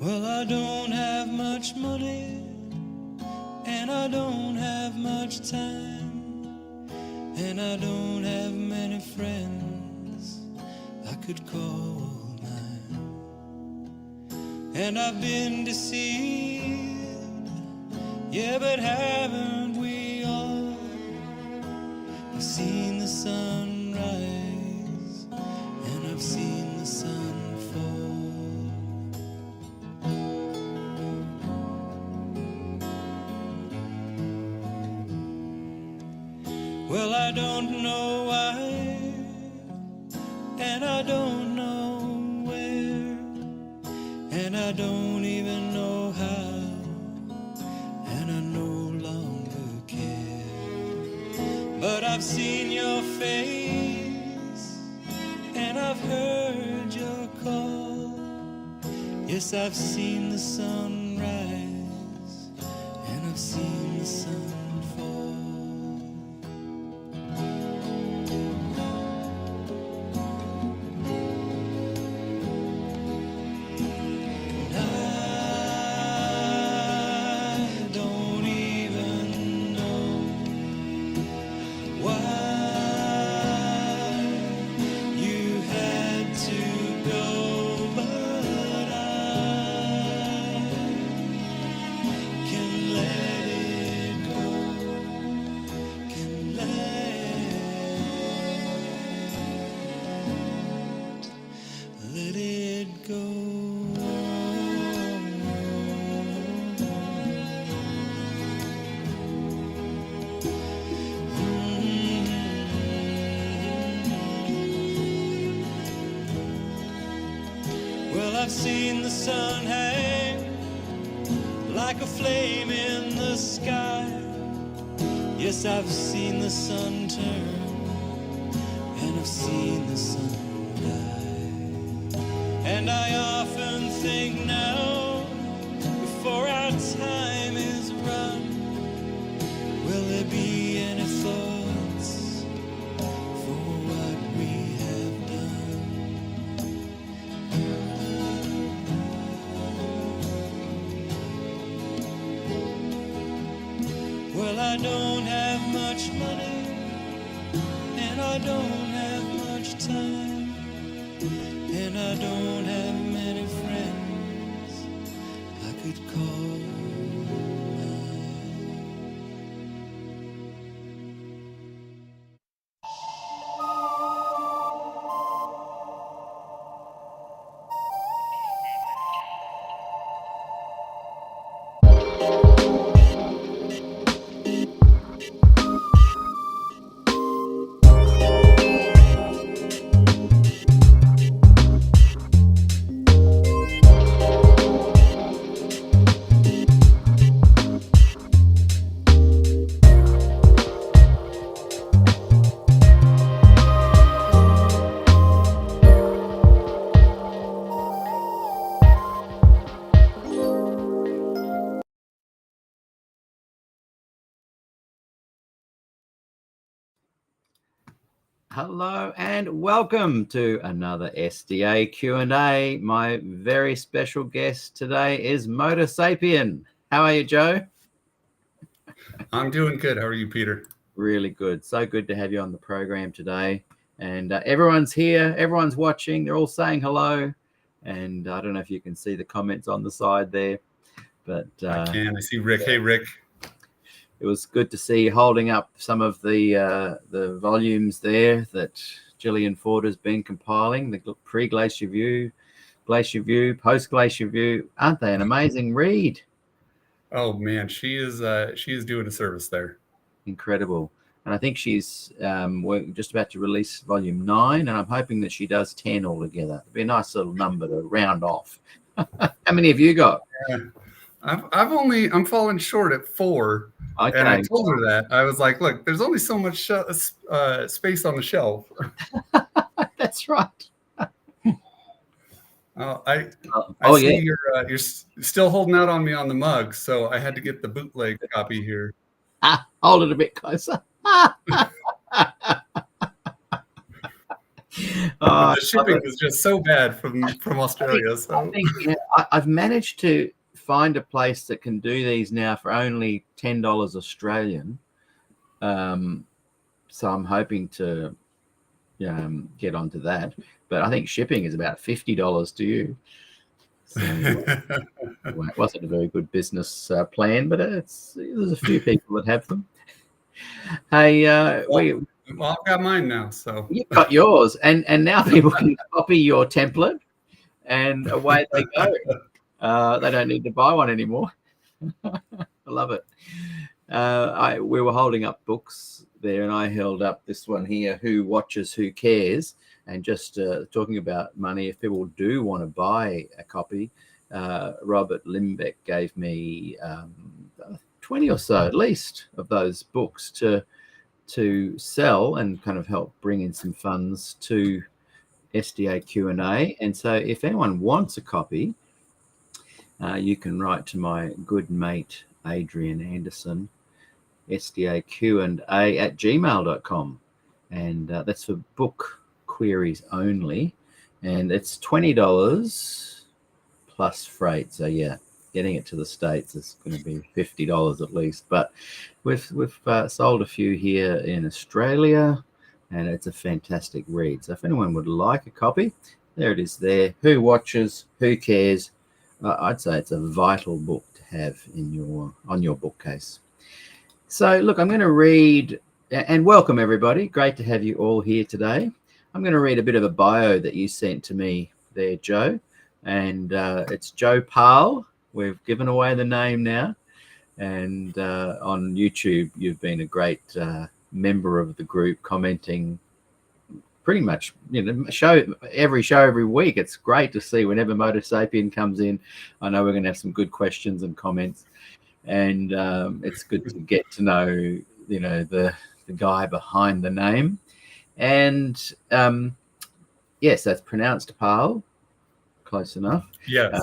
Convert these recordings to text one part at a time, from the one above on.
Well, I don't have much money, and I don't have much time, and I don't have many friends I could call mine. And I've been deceived, yeah, but haven't we all? I've seen the sun rise, and I've seen the sun fall. Well, I don't know why, and I don't know where, and I don't even know how, and I no longer care. But I've seen your face, and I've heard your call. Yes, I've seen the sun rise, and I've seen the sun fall. I've seen the sun hang like a flame in the sky. Yes, I've seen the sun turn, and I've seen the sun die. And I often think now, before our time is run, will there be any thoughts for what we have done? Well, I don't have much money, and I don't have much time, and I don't have many friends I could call mine. Hello and welcome to another SDA Q&A. My very special guest today is MotoSapien. How are you, Joe? I'm doing good. How are you, Peter? Really good. So good to have you on the program today. And everyone's here. Everyone's watching. They're all saying hello. And I don't know if you can see the comments on the side there. But I can. I see Rick. Hey, Rick. It was good to see you holding up some of the volumes there that Gillian Ford has been compiling, the pre-Glacier View, post-Glacier View. Aren't they an amazing read? Oh, man. She is doing a service there. Incredible. And I think she's we're just about to release volume 9, and I'm hoping that she does 10 altogether. It'd be a nice little number to round off. How many have you got? I'm falling short at 4. Okay. And I told her that. I was like, look, there's only so much space on the shelf. That's right. I see you're still holding out on me on the mug, so I had to get the bootleg copy here. Hold it a bit closer. The shipping is just so bad from Australia. So I've managed to find a place that can do these now for only $10 Australian. So I'm hoping to get onto that. But I think shipping is about $50 to you. So it wasn't a very good business plan, but there's a few people that have them. Hey, well, I've got mine now, so you've got yours, and now people can copy your template, and away they go. They don't need to buy one anymore. I love it. We were holding up books there, and I held up this one here, Who Watches, Who Cares? And just talking about money, if people do want to buy a copy, Robert Limbeck gave me 20 or so, at least, of those books to sell and kind of help bring in some funds to SDAQ&A. And so if anyone wants a copy, you can write to my good mate, Adrian Anderson, SDAQ&A@gmail.com. And that's for book queries only. And it's $20 plus freight. So, yeah, getting it to the States is going to be $50 at least. But we've sold a few here in Australia, and it's a fantastic read. So if anyone would like a copy, there it is there. Who Watches, Who Cares? I'd say it's a vital book to have on your bookcase. So look, I'm going to read, and welcome everybody. Great to have you all here today. I'm going to read a bit of a bio that you sent to me there, Joe. And it's Joe Parle. We've given away the name now. And on YouTube, you've been a great member of the group, commenting pretty much, every show every week. It's great to see whenever MotoSapien comes in. I know we're going to have some good questions and comments. And it's good to get to know, the guy behind the name. And yes, that's pronounced Parle. Close enough. Yes.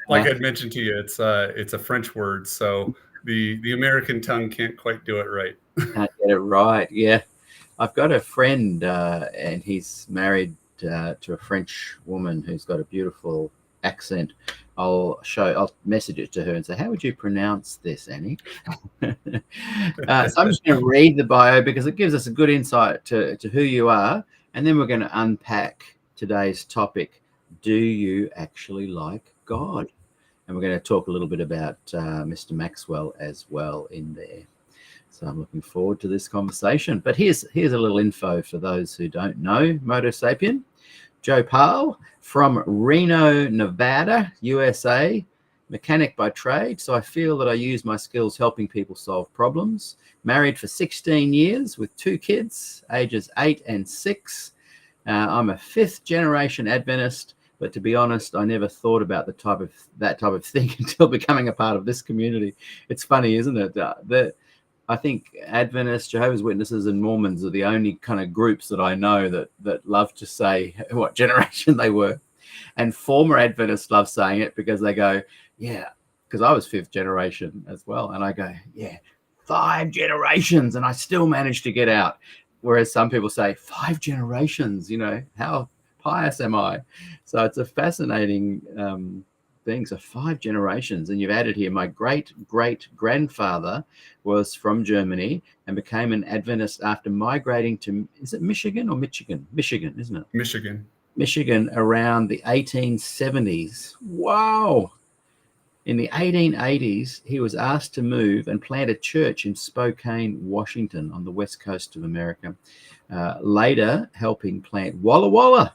Like I'd mentioned to you, it's a French word, so the American tongue can't quite do it right. Can't get it right. Yeah, I've got a friend, and he's married to a French woman who's got a beautiful accent. I'll message it to her and say, how would you pronounce this, Annie? So I'm just going to read the bio because it gives us a good insight to who you are. And then we're going to unpack today's topic. Do you actually like God? And we're going to talk a little bit about Mr. Maxwell as well in there. So I'm looking forward to this conversation. But here's a little info for those who don't know MotoSapien. Joe Parle from Reno, Nevada, USA, mechanic by trade. So I feel that I use my skills helping people solve problems. Married for 16 years with 2 kids, ages 8 and 6. I'm a 5th generation Adventist, but to be honest, I never thought about that type of thing until becoming a part of this community. It's funny, isn't it? I think Adventists, Jehovah's Witnesses, and Mormons are the only kind of groups that I know that love to say what generation they were. And former Adventists love saying it because they go, yeah, because I was 5th generation as well. And I go, yeah, 5 generations, and I still managed to get out. Whereas some people say 5 generations, how pious am I? So it's a fascinating thing. So 5 generations, and you've added here, my great-great-grandfather was from Germany and became an Adventist after migrating to, is it Michigan or Michigan? Michigan, isn't it? Michigan around the 1870s. Wow. In the 1880s, he was asked to move and plant a church in Spokane, Washington, on the west coast of America. Later, helping plant Walla Walla.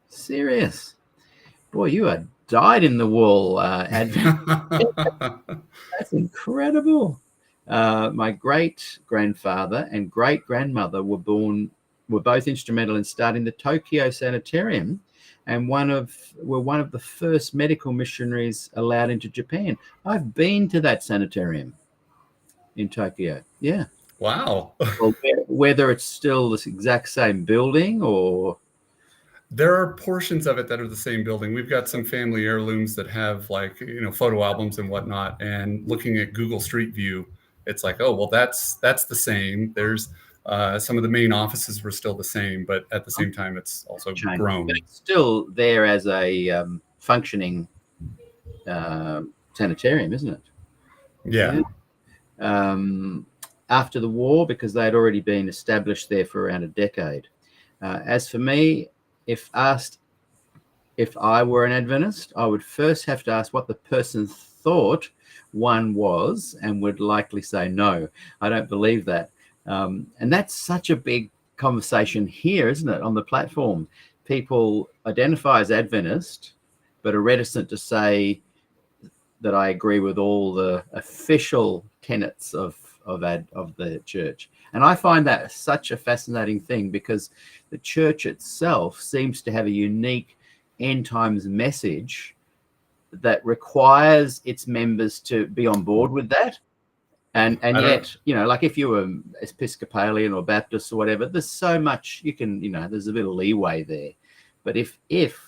Serious. Boy, you are dyed in the wool, Advent. That's incredible. My great-grandfather and great-grandmother were both instrumental in starting the Tokyo Sanitarium, and were one of the first medical missionaries allowed into Japan. I've been to that sanitarium in Tokyo. Yeah. Wow. Well, whether it's still this exact same building or... There are portions of it that are the same building. We've got some family heirlooms that have photo albums and whatnot. And looking at Google Street View, it's like, oh, well, that's the same. There's some of the main offices were still the same, but at the same time, it's also grown. But it's still there as a functioning sanitarium, isn't it? Yeah. After the war, because they had already been established there for around a decade. As for me, if asked if I were an Adventist, I would first have to ask what the person thought one was, and would likely say, no, I don't believe that. And that's such a big conversation here, isn't it, on the platform? People identify as Adventist, but are reticent to say that I agree with all the official tenets of the church. And I find that such a fascinating thing, because the church itself seems to have a unique end times message that requires its members to be on board with that. And yet, like if you were Episcopalian or Baptist or whatever, there's so much you can, there's a bit of leeway there. But if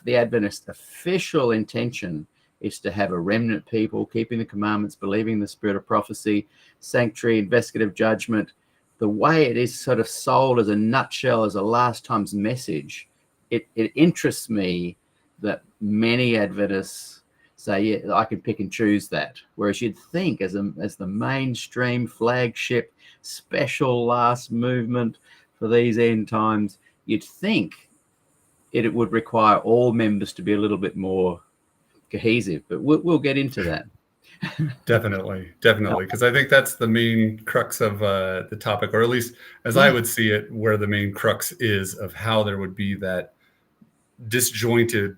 the Adventist official intention is to have a remnant people keeping the commandments, believing the spirit of prophecy, sanctuary, investigative judgment, the way it is sort of sold as a nutshell, as a last times message, it interests me that many Adventists say, yeah, I can pick and choose that. Whereas you'd think as the mainstream flagship special last movement for these end times, you'd think it would require all members to be a little bit more cohesive, but we'll get into that. Definitely, because I think that's the main crux of the topic, or at least as I would see it, where the main crux is of how there would be that disjointed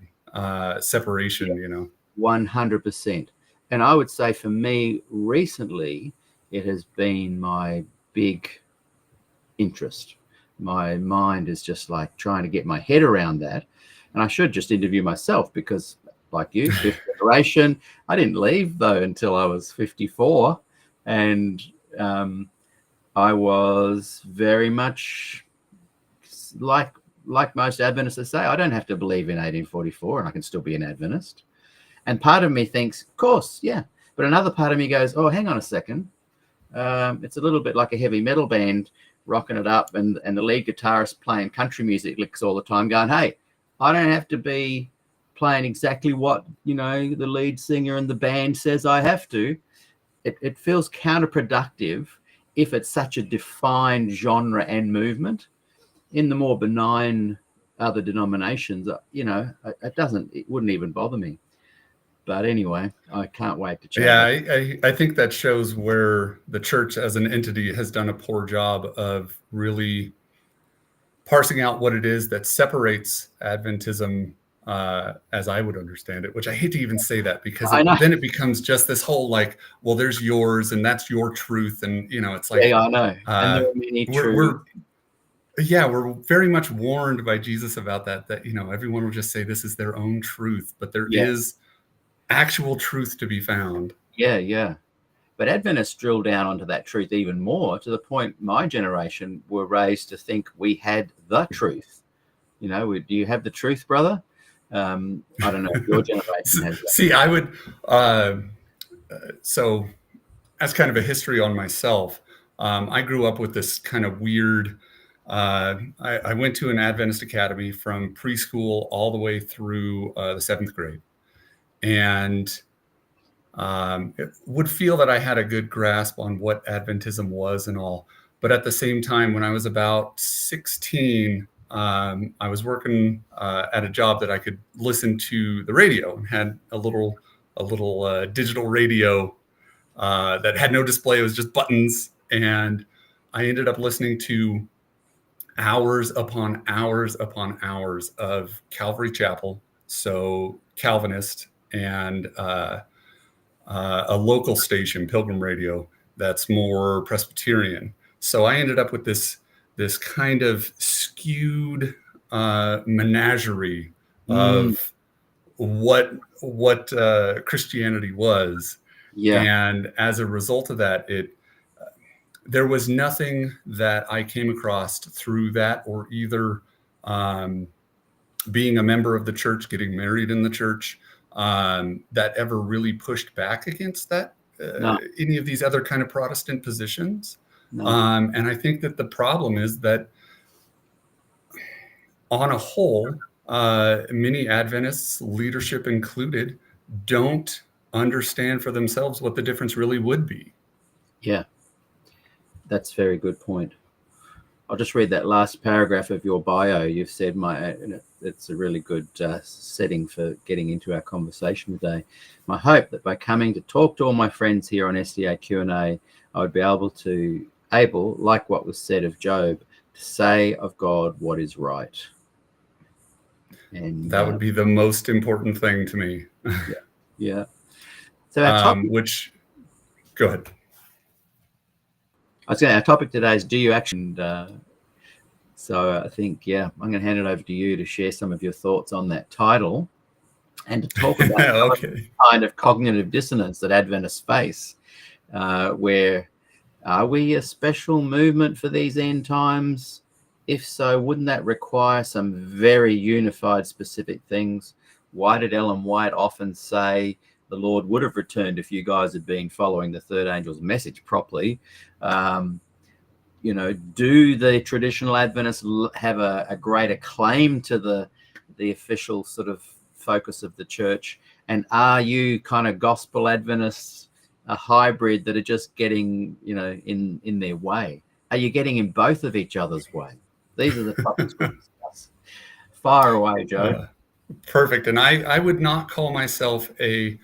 separation, 100%. And I would say for me recently, it has been my big interest. My mind is just like trying to get my head around that. And I should just interview myself, because like you, fifth generation, I didn't leave though until I was 54. And I was very much like most Adventists say, I don't have to believe in 1844 and I can still be an Adventist. And part of me thinks, of course, yeah. But another part of me goes, oh, hang on a second. It's a little bit like a heavy metal band rocking it up, and the lead guitarist playing country music licks all the time, going, hey, I don't have to be playing exactly what, the lead singer and the band says I have to. It feels counterproductive if it's such a defined genre and movement. In the more benign other denominations, it wouldn't even bother me. But anyway, I can't wait to chat. Yeah, I think that shows where the church as an entity has done a poor job of really parsing out what it is that separates Adventism, as I would understand it, which I hate to even say that, because then it becomes just this whole like, well, there's yours and that's your truth. And, it's like, yeah, I know. And there are many truths. We're very much warned by Jesus about that everyone will just say this is their own truth, but there is actual truth to be found. Yeah. But Adventists drill down onto that truth even more, to the point my generation were raised to think we had the truth. Do you have the truth, brother? I don't know if your generation has that. See, I would, so as kind of a history on myself, I grew up with this kind of weird, I went to an Adventist academy from preschool all the way through the 7th grade. And would feel that I had a good grasp on what Adventism was and all. But at the same time, when I was about 16, I was working at a job that I could listen to the radio, and had a little digital radio that had no display. It was just buttons. And I ended up listening to hours upon hours upon hours of Calvary Chapel, so Calvinist, and a local station, Pilgrim Radio, that's more Presbyterian. So I ended up with this kind of skewed menagerie of what Christianity was. Yeah. And as a result of that, there was nothing that I came across through that, or either being a member of the church, getting married in the church, that ever really pushed back against that, any of these other kind of Protestant positions. No. And I think that the problem is that on a whole, many Adventists, leadership included, don't understand for themselves what the difference really would be. Yeah, that's a very good point. I'll just read that last paragraph of your bio. You've said it's a really good setting for getting into our conversation today. My hope that by coming to talk to all my friends here on SDAQ&A, I would be able, like what was said of Job, to say of God what is right. And that would be the most important thing to me. Yeah. So our topic, go ahead. I was saying our topic today is, do you actually? So I think, I'm going to hand it over to you to share some of your thoughts on that title and to talk about the kind of cognitive dissonance that Adventists face, where are we a special movement for these end times? If so, wouldn't that require some very unified specific things? Why did Ellen White often say the Lord would have returned if you guys had been following the third angel's message properly? Do the traditional Adventists have a greater claim to the official sort of focus of the church? And are you kind of gospel Adventists a hybrid that are just getting, in their way? Are you getting in both of each other's way? These are the topics we discuss. Fire away, Joe. Perfect. And I would not call myself a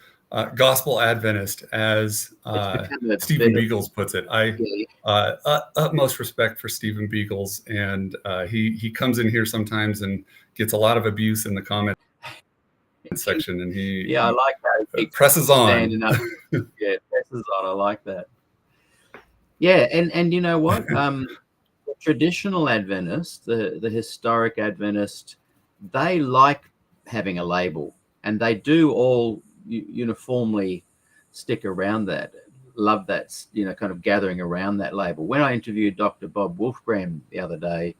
gospel Adventist, as Stephen Beagles puts it. Utmost respect for Stephen Beagles, and he comes in here sometimes and gets a lot of abuse in the comment section, and I like how he presses on. Presses on. I like that. Yeah, and you know what? The traditional Adventist, the historic Adventist, they like having a label, and they do all uniformly stick around that, love that, kind of gathering around that label. When I interviewed Dr. Bob Wolfgram the other day,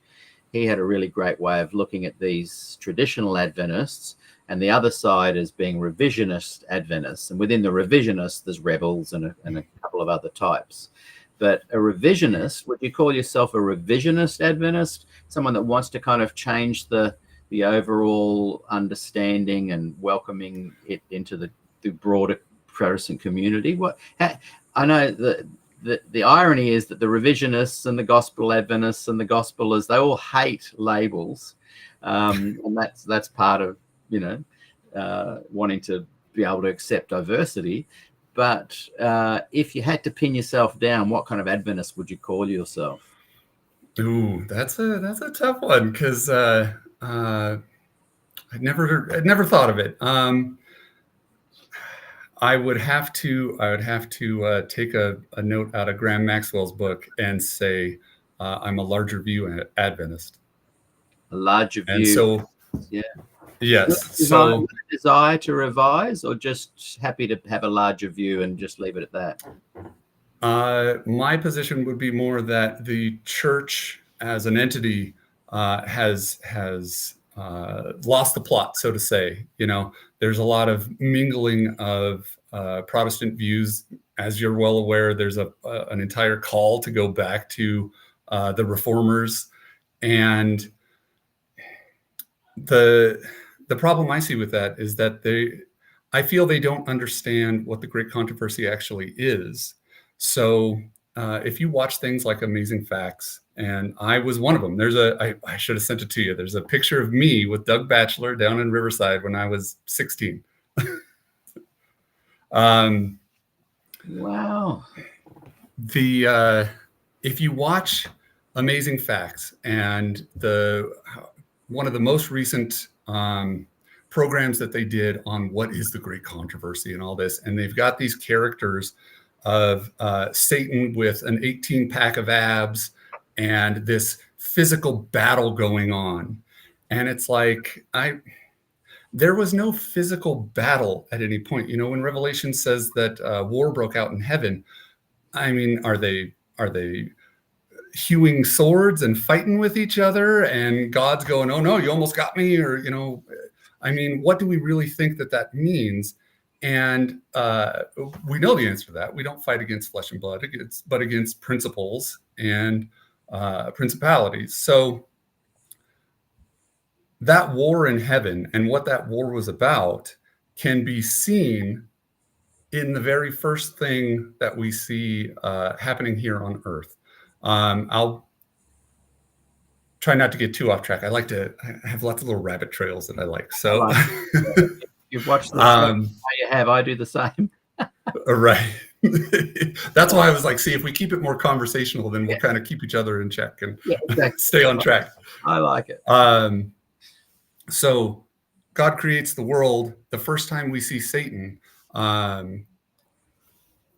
he had a really great way of looking at these traditional Adventists and the other side as being revisionist Adventists. And within the revisionists, there's rebels and a couple of other types. But a revisionist, would you call yourself a revisionist Adventist? Someone that wants to kind of change the overall understanding and welcoming it into the broader Protestant community? I know the irony is that the revisionists and the gospel Adventists and the gospelers, they all hate labels, and that's part of wanting to be able to accept diversity. But if you had to pin yourself down, what kind of Adventist would you call yourself? Ooh, that's a tough one, because I'd never thought of it. I would have to take a note out of Graham Maxwell's book and say I'm a larger view Adventist. A larger view. And so, yes. So, desire to revise, or just happy to have a larger view and just leave it at that? My position would be more that the church as an entity has lost the plot, so to say. There's a lot of mingling of Protestant views. As you're well aware, there's an entire call to go back to the Reformers, and the problem I see with that is that I feel they don't understand what the great controversy actually is. So if you watch things like Amazing Facts, and I was one of them. I should have sent it to you. There's a picture of me with Doug Batchelor down in Riverside when I was 16. Wow. If you watch Amazing Facts, and one of the most recent programs that they did on what is the great controversy and all this, and they've got these characters of Satan with an 18-pack of abs and this physical battle going on. And it's like, there was no physical battle at any point. When Revelation says that war broke out in heaven, I mean, are they hewing swords and fighting with each other, and God's going, oh no, you almost got me? Or, I mean, what do we really think that means? And we know the answer to that. We don't fight against flesh and blood, but against principles and principalities. So that war in heaven and what that war was about can be seen in the very first thing that we see happening here on earth. I'll try not to get too off track. I have lots of little rabbit trails that I like. So you've watched the show. You have. I do the same. Right. That's why I was like, see, if we keep it more conversational, then we'll kind of keep each other in check and stay on track. I like it. So God creates the world. The first time we see Satan,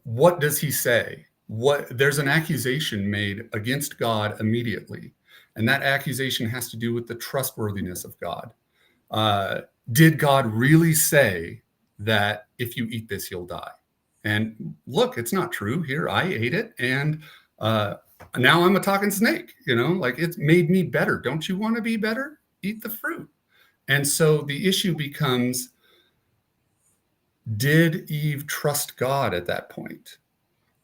what does he say? There's an accusation made against God immediately. And that accusation has to do with the trustworthiness of God. Did God really say that if you eat this, you'll die? And look, it's not true. Here, I ate it, and now I'm a talking snake. Like, it's made me better. Don't you want to be better? Eat the fruit. And so the issue becomes, did Eve trust God at that point?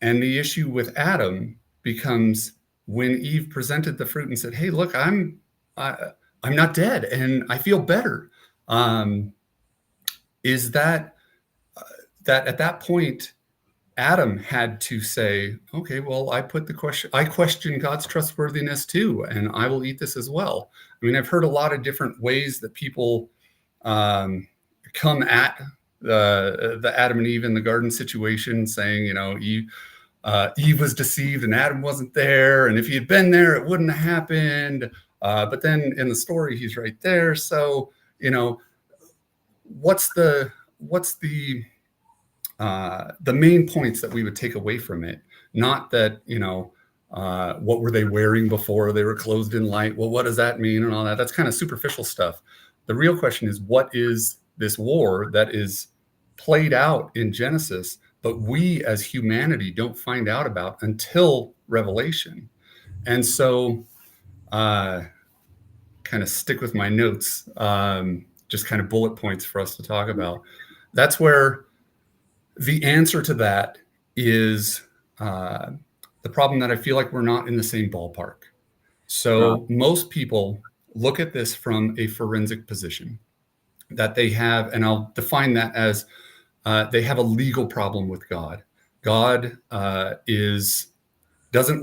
And the issue with Adam becomes when Eve presented the fruit and said, "Hey, look, I'm not dead, and I feel better." Is that at that point, Adam had to say, "Okay, well, I question God's trustworthiness too, and I will eat this as well." I mean, I've heard a lot of different ways that people come at the Adam and Eve in the garden situation, saying, Eve was deceived and Adam wasn't there, and if he had been there, it wouldn't have happened. But then in the story, he's right there. So, what's the main points that we would take away from it? Not that, what were they wearing before they were clothed in light? Well, what does that mean and all that? That's kind of superficial stuff. The real question is, what is this war that is played out in Genesis, but we as humanity don't find out about until Revelation? And so, kind of stick with my notes, just kind of bullet points for us to talk about. That's where the answer to that is the problem that I feel like we're not in the same ballpark. So most people look at this from a forensic position, that they have, and I'll define that as they have a legal problem with God. God doesn't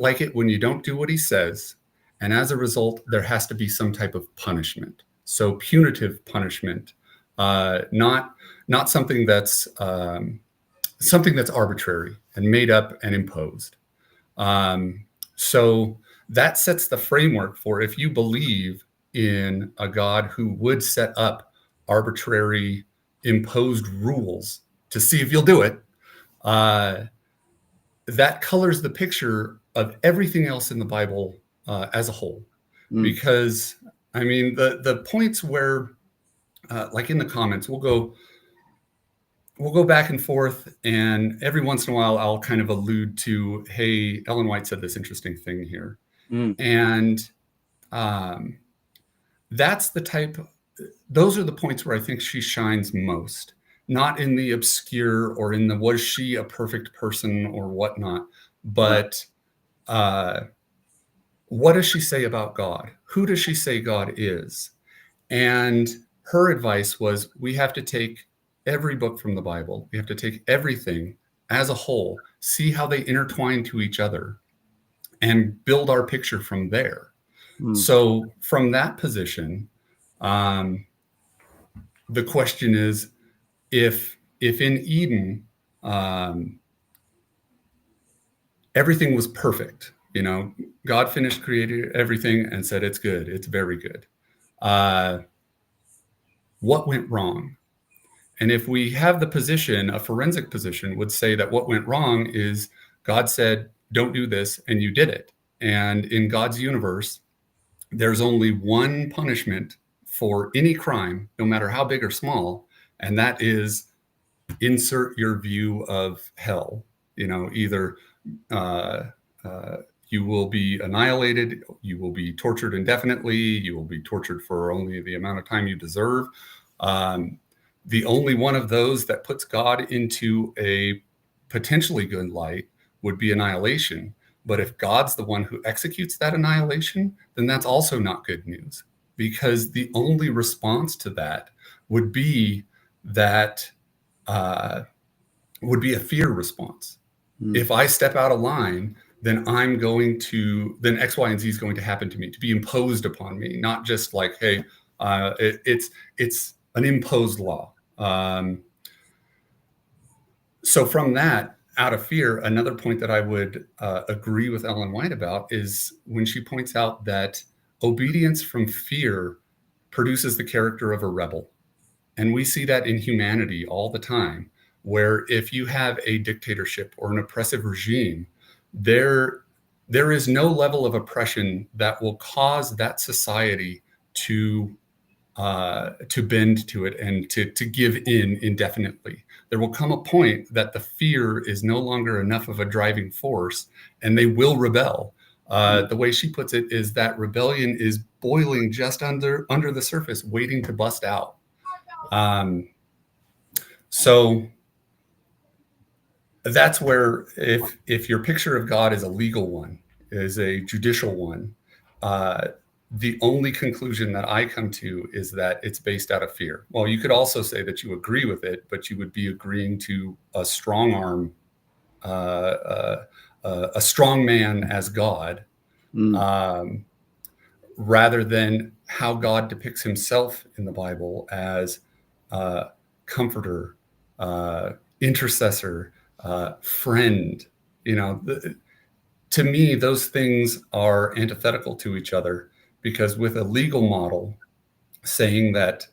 like it when you don't do what he says. And as a result, there has to be some type of punishment. So punitive punishment, not something that's arbitrary and made up and imposed. So that sets the framework for, if you believe in a God who would set up arbitrary imposed rules to see if you'll do it, that colors the picture of everything else in the Bible as a whole. Because, I mean, the points where, like in the comments, we'll go back and forth, and every once in a while I'll kind of allude to, hey, Ellen White said this interesting thing here. And those are the points where I think she shines most, not in the obscure or in the, was she a perfect person or whatnot, but what does she say about God? Who does she say God is? And her advice was, we have to take every book from the Bible. We have to take everything as a whole, see how they intertwine to each other, and build our picture from there. So from that position, the question is, if in Eden, everything was perfect, God finished creating everything and said, it's good, it's very good. What went wrong? And if we have the position, a forensic position would say that what went wrong is God said, don't do this, and you did it. And in God's universe, there's only one punishment for any crime, no matter how big or small, and that is insert your view of hell. Either you will be annihilated, you will be tortured indefinitely, you will be tortured for only the amount of time you deserve. The only one of those that puts God into a potentially good light would be annihilation. But if God's the one who executes that annihilation, then that's also not good news. because the only response to that would be that would be a fear response. If I step out of line, then then X, Y, and Z is going to happen to me, to be imposed upon me, not just like, hey, it's an imposed law. So from that, out of fear, another point that I would agree with Ellen White about is when she points out that obedience from fear produces the character of a rebel. And we see that in humanity all the time, where if you have a dictatorship or an oppressive regime, there is no level of oppression that will cause that society to bend to it and to give in indefinitely. There will come a point that the fear is no longer enough of a driving force, and they will rebel. The way she puts it is that rebellion is boiling just under the surface, waiting to bust out. So that's where, if your picture of God is a legal one, is a judicial one, the only conclusion that I come to is that it's based out of fear. Well, you could also say that you agree with it, but you would be agreeing to a strong arm, a strong man as God, rather than how God depicts himself in the Bible as comforter, intercessor, friend. To me, those things are antithetical to each other, because with a legal model saying that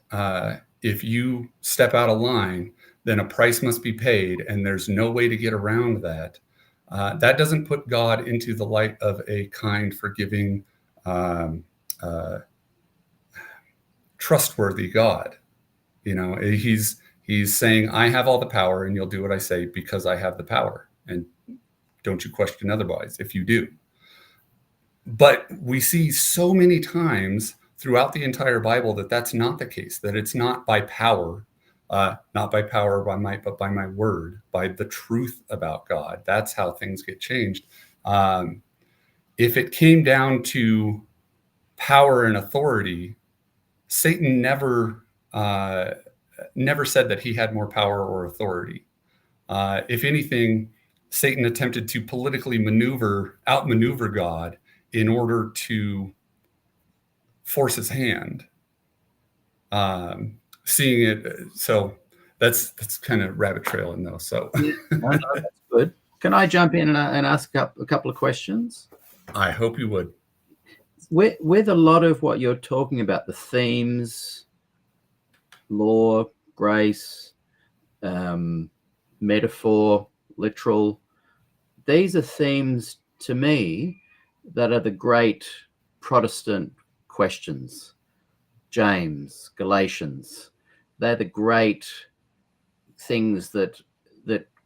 if you step out of line, then a price must be paid and there's no way to get around that, that doesn't put God into the light of a kind, forgiving, trustworthy God. He's saying, I have all the power and you'll do what I say because I have the power. And don't you question otherwise if you do. But we see so many times throughout the entire Bible that that's not the case, that it's not by power, not by power, by might, but by my word, by the truth about God. That's how things get changed. If it came down to power and authority, Satan never said that he had more power or authority. If anything, Satan attempted to politically outmaneuver God in order to force his hand. Seeing it, so that's kind of rabbit trailing though. So no, that's good. Can I jump in and ask a couple of questions? I hope you would. With a lot of what you're talking about, the themes, law, grace, metaphor, literal, these are themes to me that are the great Protestant questions. James, Galatians, they're the great things that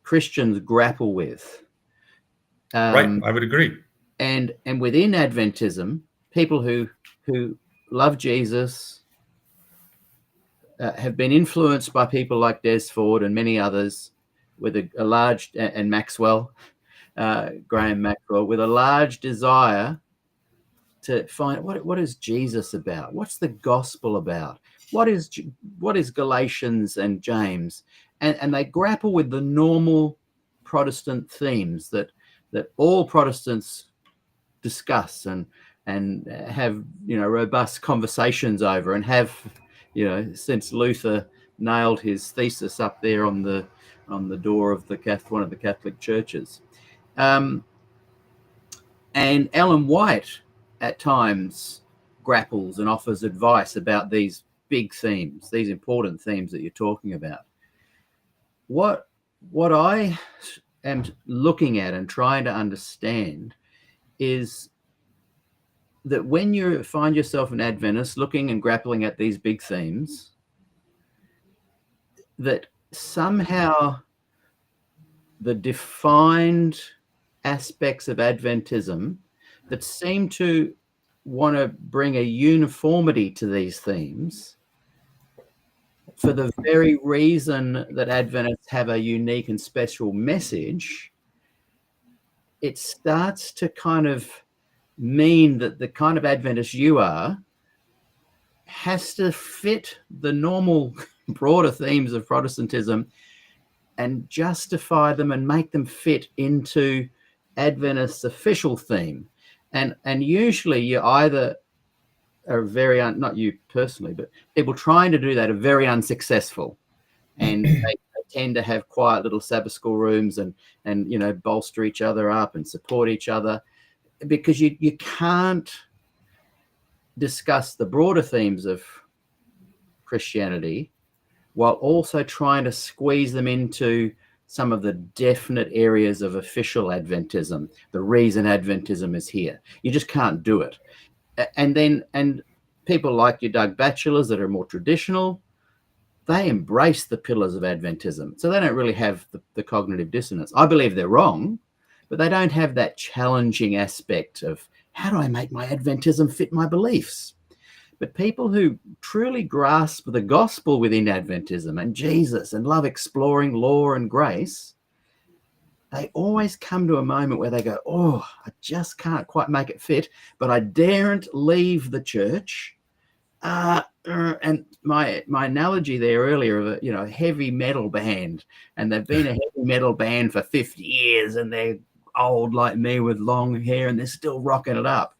Christians grapple with. Right, I would agree. And within Adventism, people who love Jesus have been influenced by people like Des Ford and many others with a large, and Maxwell, Graham Maxwell, with a large desire to find what is Jesus about? What's the gospel about? What is Galatians and James? And they grapple with the normal Protestant themes that all Protestants discuss and have robust conversations over, and have since Luther nailed his thesis up there on the door of one of the Catholic churches. And Ellen White at times grapples and offers advice about these big themes, these important themes that you're talking about. What I am looking at and trying to understand is that when you find yourself an Adventist looking and grappling at these big themes, that somehow the defined aspects of Adventism that seem to want to bring a uniformity to these themes, for the very reason that Adventists have a unique and special message, it starts to kind of mean that the kind of Adventist you are has to fit the normal broader themes of Protestantism and justify them and make them fit into Adventist's official theme. And usually you either are very, not you personally, but people trying to do that are very unsuccessful. And they tend to have quiet little Sabbath school rooms and bolster each other up and support each other, because you can't discuss the broader themes of Christianity while also trying to squeeze them into some of the definite areas of official Adventism, the reason Adventism is here. You just can't do it. And people like your Doug Batchelors that are more traditional, they embrace the pillars of Adventism. So they don't really have the cognitive dissonance. I believe they're wrong, but they don't have that challenging aspect of, how do I make my Adventism fit my beliefs? But people who truly grasp the gospel within Adventism and Jesus and love exploring law and grace, they always come to a moment where they go, oh, I just can't quite make it fit, but I daren't leave the church. And my analogy there earlier of a heavy metal band, and they've been a heavy metal band for 50 years and they're old like me with long hair and they're still rocking it up.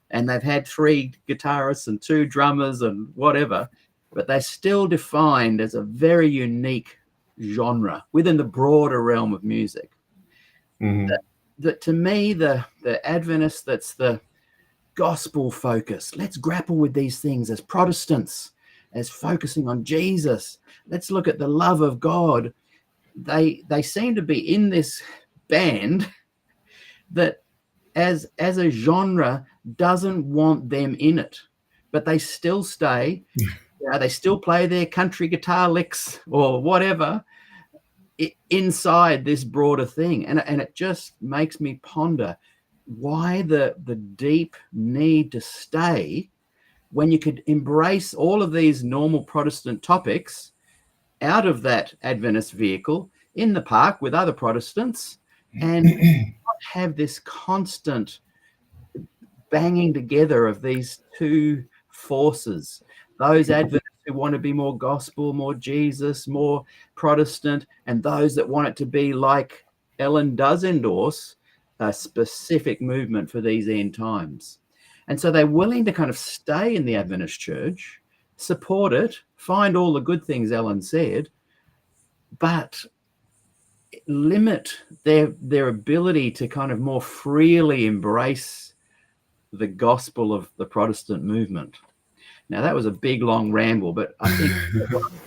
And they've had 3 guitarists and 2 drummers and whatever, but they're still defined as a very unique genre within the broader realm of music. Mm-hmm. That to me, the Adventist that's the gospel focused, let's grapple with these things as Protestants, as focusing on Jesus. Let's look at the love of God. They seem to be in this band that as a genre doesn't want them in it, but they still stay. They still play their country guitar licks or whatever inside this broader thing, and it just makes me ponder why the deep need to stay when you could embrace all of these normal Protestant topics out of that Adventist vehicle in the park with other Protestants and not have this constant banging together of these two forces. Those Adventists who want to be more gospel, more Jesus, more Protestant, and those that want it to be, like Ellen does endorse, a specific movement for these end times. And so they're willing to kind of stay in the Adventist church, support it, find all the good things Ellen said, but limit their ability to kind of more freely embrace the gospel of the Protestant movement. Now, that was a big, long ramble, but I think...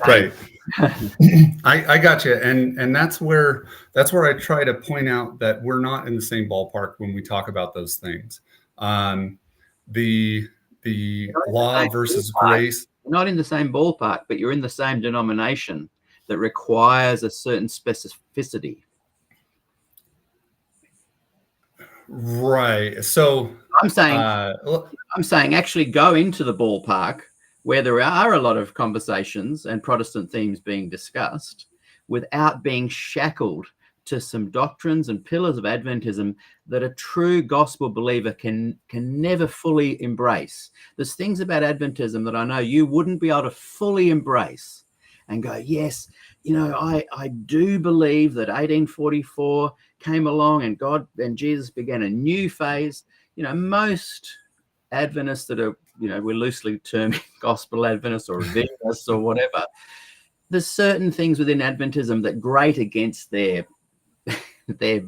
Right. I got you. And that's where I try to point out that we're not in the same ballpark when we talk about those things. The law versus grace. You're not in the same ballpark, but you're in the same denomination that requires a certain specificity. Right. So I'm saying actually go into the ballpark where there are a lot of conversations and Protestant themes being discussed without being shackled to some doctrines and pillars of Adventism that a true gospel believer can never fully embrace. There's things about Adventism that I know you wouldn't be able to fully embrace and go, yes, I do believe that 1844 came along and God and Jesus began a new phase. Most Adventists that are, we're loosely terming gospel Adventists or Adventists or whatever, there's certain things within Adventism that grate against their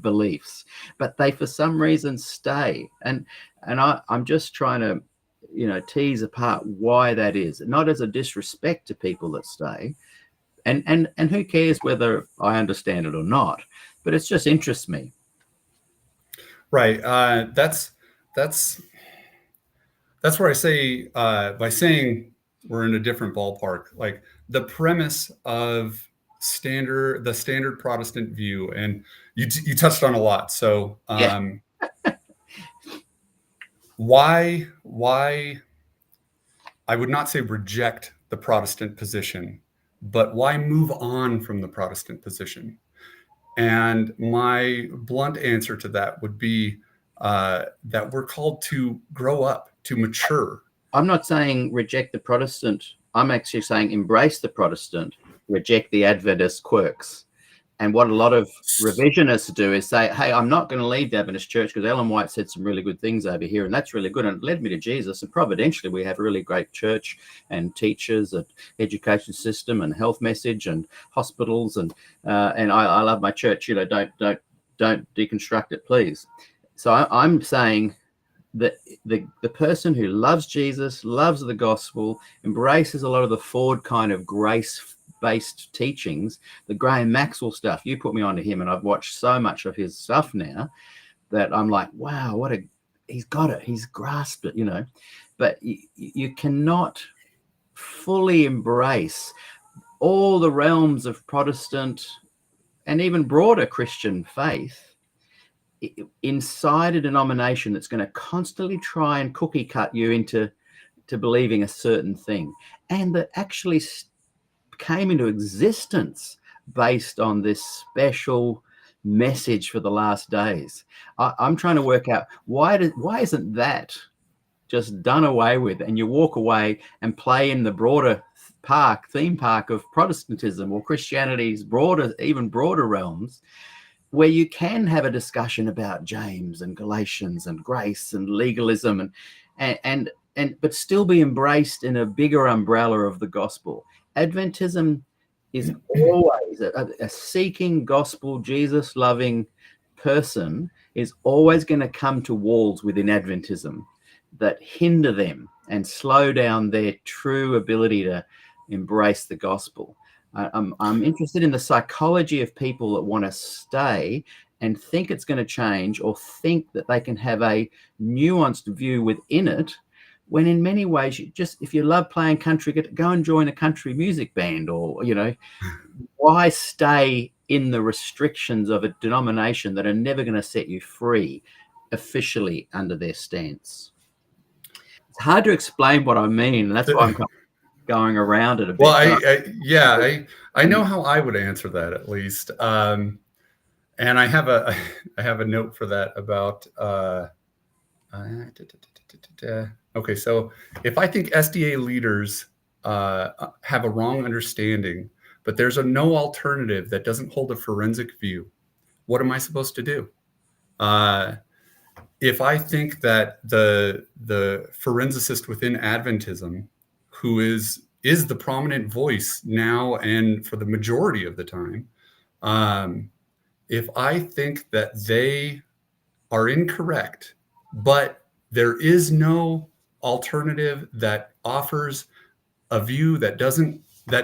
beliefs, but they for some reason stay. And I'm just trying to, tease apart why that is, not as a disrespect to people that stay. And who cares whether I understand it or not, but it just interests me. Right. That's where I say, by saying we're in a different ballpark, like the premise of the standard Protestant view, and you touched on a lot. So why I would not say reject the Protestant position, but why move on from the Protestant position? And my blunt answer to that would be that we're called to grow up, to mature. I'm not saying reject the Protestant. I'm actually saying embrace the Protestant, reject the Adventist quirks. And what a lot of revisionists do is say, hey, I'm not going to leave the Adventist church because Ellen White said some really good things over here, and that's really good, and it led me to Jesus. And providentially, we have a really great church and teachers and education system and health message and hospitals, and I love my church. You know, don't deconstruct it, please. So I'm saying that the person who loves Jesus, loves the gospel, embraces a lot of the Ford kind of grace-based teachings, the Graham Maxwell stuff. You put me onto him, and I've watched so much of his stuff now that I'm like, wow, he's got it, he's grasped it, you know. But you cannot fully embrace all the realms of Protestant and even broader Christian faith inside a denomination that's going to constantly try and cookie cut you into believing a certain thing, and that actually came into existence based on this special message for the last days. I'm trying to work out why isn't that just done away with, and you walk away and play in the broader theme park of Protestantism or Christianity's even broader realms, where you can have a discussion about James and Galatians and grace and legalism and but still be embraced in a bigger umbrella of the gospel. Adventism is always a seeking gospel, Jesus loving person is always going to come to walls within Adventism that hinder them and slow down their true ability to embrace the gospel. I'm interested in the psychology of people that want to stay and think it's going to change, or think that they can have a nuanced view within it, when in many ways, if you love playing country, go and join a country music band, or, you know, why stay in the restrictions of a denomination that are never going to set you free officially under their stance? It's hard to explain what I mean. And that's why I'm going around it a bit. Well, I know how I would answer that, at least. And I have a note for that about okay, so if I think SDA leaders have a wrong understanding, but there's no alternative that doesn't hold a forensic view, what am I supposed to do? If I think that the forensicist within Adventism, who is the prominent voice now and for the majority of the time, if I think that they are incorrect, but there is no alternative that offers a view that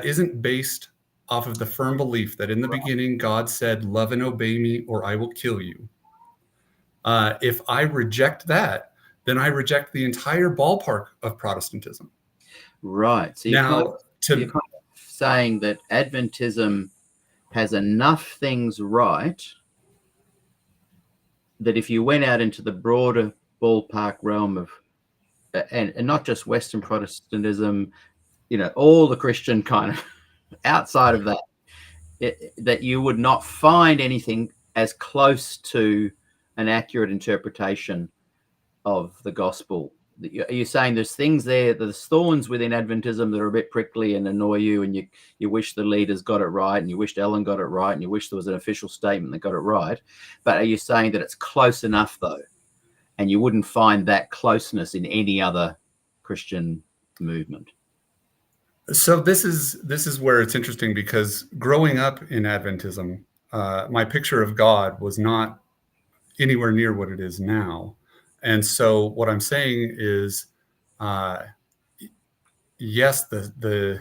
isn't based off of the firm belief that in the beginning God said, "Love and obey me, or I will kill you." If I reject that, then I reject the entire ballpark of Protestantism. Right. So you're kind of saying that Adventism has enough things right that if you went out into the broader ballpark realm of, and not just Western Protestantism, you know, all the Christian kind of outside of that, that you would not find anything as close to an accurate interpretation of the gospel. Are you saying there's things there's thorns within Adventism that are a bit prickly and annoy you, and you wish the leaders got it right, and you wished Ellen got it right, and you wish there was an official statement that got it right? But are you saying that it's close enough, though, and you wouldn't find that closeness in any other Christian movement? So this is where it's interesting, because growing up in Adventism, my picture of God was not anywhere near what it is now. And so what I'm saying is, yes, the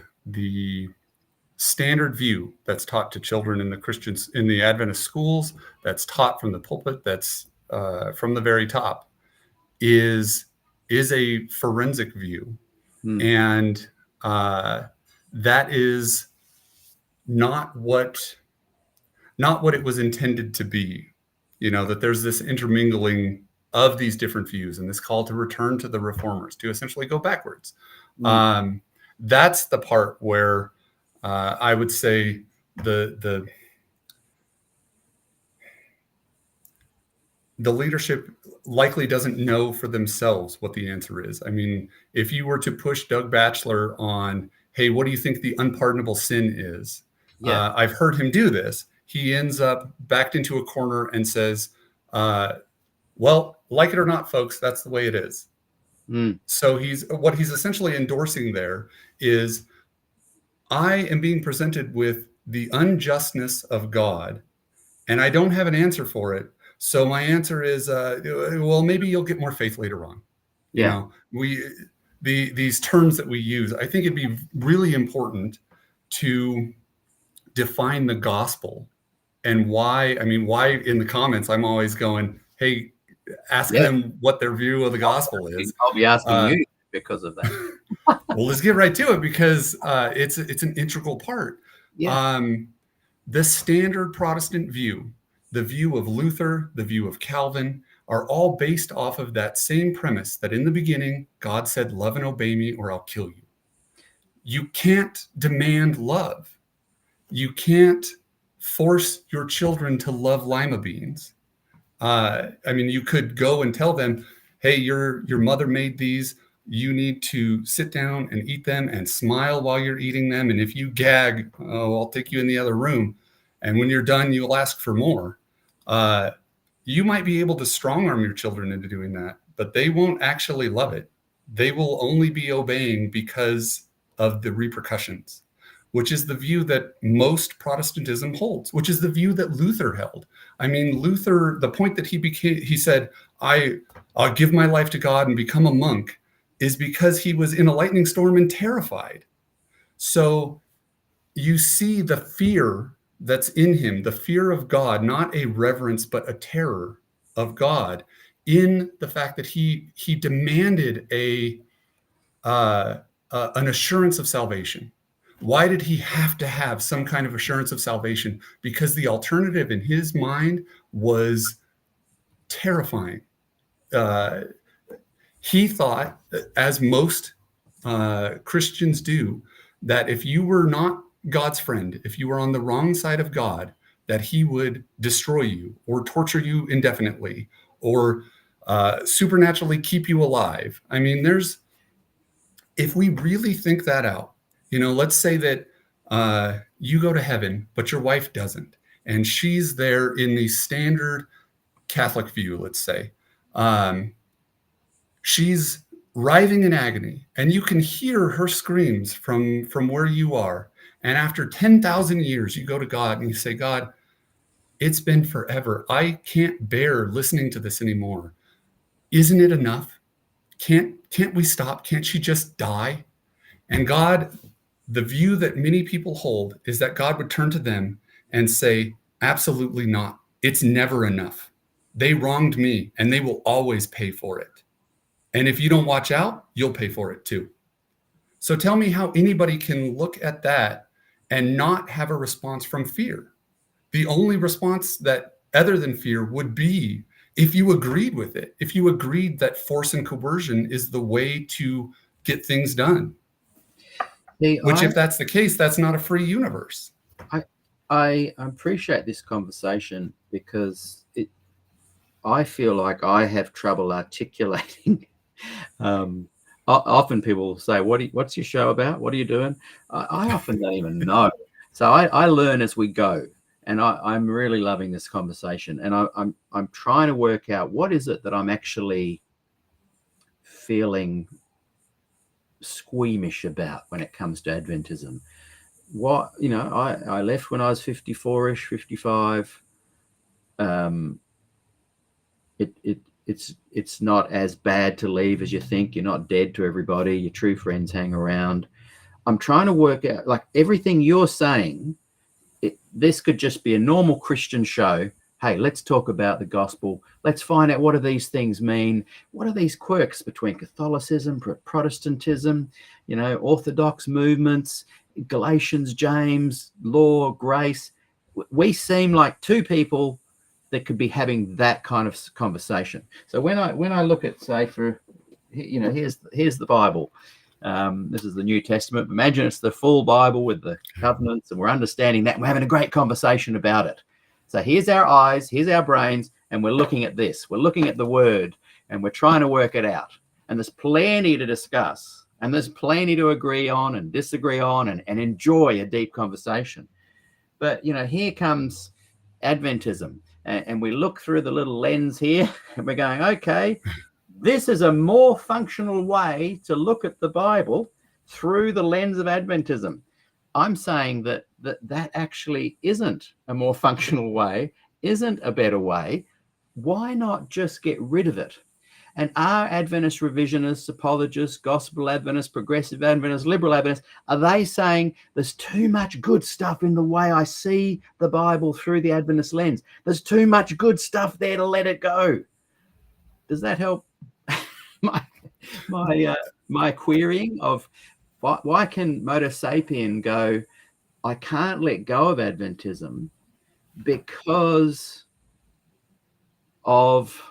standard view that's taught to children in the Adventist schools, that's taught from the pulpit, that's from the very top, is a forensic view. And that is not what it was intended to be. You know, that there's this intermingling of these different views and this call to return to the reformers, to essentially go backwards. That's the part where I would say the the leadership likely doesn't know for themselves what the answer is. I mean, if you were to push Doug Batchelor on, hey, what do you think the unpardonable sin is? Yeah. I've heard him do this. He ends up backed into a corner and says, well, like it or not, folks, that's the way it is. So what he's essentially endorsing there is, I am being presented with the unjustness of God, and I don't have an answer for it. So my answer is, well, maybe you'll get more faith later on. Yeah. These terms that we use, I think it'd be really important to define the gospel and why. I mean, why in the comments, I'm always going, hey, ask them what their view of the gospel is. I'll be asking you because of that. Well, let's get right to it, because it's an integral part. Yeah. The standard Protestant view, the view of Luther, the view of Calvin, are all based off of that same premise that in the beginning, God said, love and obey me or I'll kill you. You can't demand love. You can't force your children to love lima beans. I mean, you could go and tell them, hey, your mother made these. You need to sit down and eat them and smile while you're eating them. And if you gag, I'll take you in the other room. And when you're done, you'll ask for more. You might be able to strong arm your children into doing that, but they won't actually love it. They will only be obeying because of the repercussions, which is the view that most Protestantism holds, which is the view that Luther held. I mean, Luther, the point that he said, I'll give my life to God and become a monk, is because he was in a lightning storm and terrified. So you see the fear that's in him, the fear of God, not a reverence, but a terror of God, in the fact that he demanded an assurance of salvation. Why did he have to have some kind of assurance of salvation? Because the alternative in his mind was terrifying. He thought, as most Christians do, that if you were not God's friend, if you were on the wrong side of God, that he would destroy you or torture you indefinitely or supernaturally keep you alive. I mean, if we really think that out, let's say that you go to heaven, but your wife doesn't, and she's there in the standard Catholic view, let's say. She's writhing in agony, and you can hear her screams from where you are. And after 10,000 years, you go to God and you say, God, it's been forever. I can't bear listening to this anymore. Isn't it enough? Can't we stop? Can't she just die? And God, the view that many people hold is that God would turn to them and say, absolutely not. It's never enough. They wronged me and they will always pay for it. And if you don't watch out, you'll pay for it too. So tell me how anybody can look at that and not have a response from fear. The only response that other than fear would be if you agreed with it, if you agreed that force and coercion is the way to get things done. Which, if that's the case, that's not a free universe. I appreciate this conversation because I feel like I have trouble articulating. Often people say, what's your show about? What are you doing? I often don't even know. So I learn as we go. And I'm really loving this conversation. And I'm trying to work out what is it that I'm actually feeling squeamish about when it comes to Adventism. I left when I was 54-ish, 55. It's not as bad to leave as you think. You're not dead to everybody. Your true friends hang around. I'm trying to work out, like, everything you're saying, this could just be a normal Christian show. Hey, let's talk about the gospel. Let's find out, what do these things mean? What are these quirks between Catholicism, Protestantism, Orthodox movements, Galatians, James, law, grace? We seem like two people that could be having that kind of conversation. So when I look at, say, here's the Bible. This is the New Testament. Imagine it's the full Bible with the covenants, and we're understanding that. We're having a great conversation about it. So here's our eyes, here's our brains, and we're looking at this. We're looking at the word, and we're trying to work it out. And there's plenty to discuss, and there's plenty to agree on and disagree on, and enjoy a deep conversation. But, here comes Adventism, and we look through the little lens here, and we're going, okay, this is a more functional way to look at the Bible through the lens of Adventism. I'm saying that actually isn't a more functional way, isn't a better way. Why not just get rid of it? And are Adventist revisionists, apologists, gospel Adventists, progressive Adventists, liberal Adventists, are they saying there's too much good stuff in the way I see the Bible through the Adventist lens? There's too much good stuff there to let it go. Does that help my querying of why can MotoSapien go, I can't let go of Adventism because of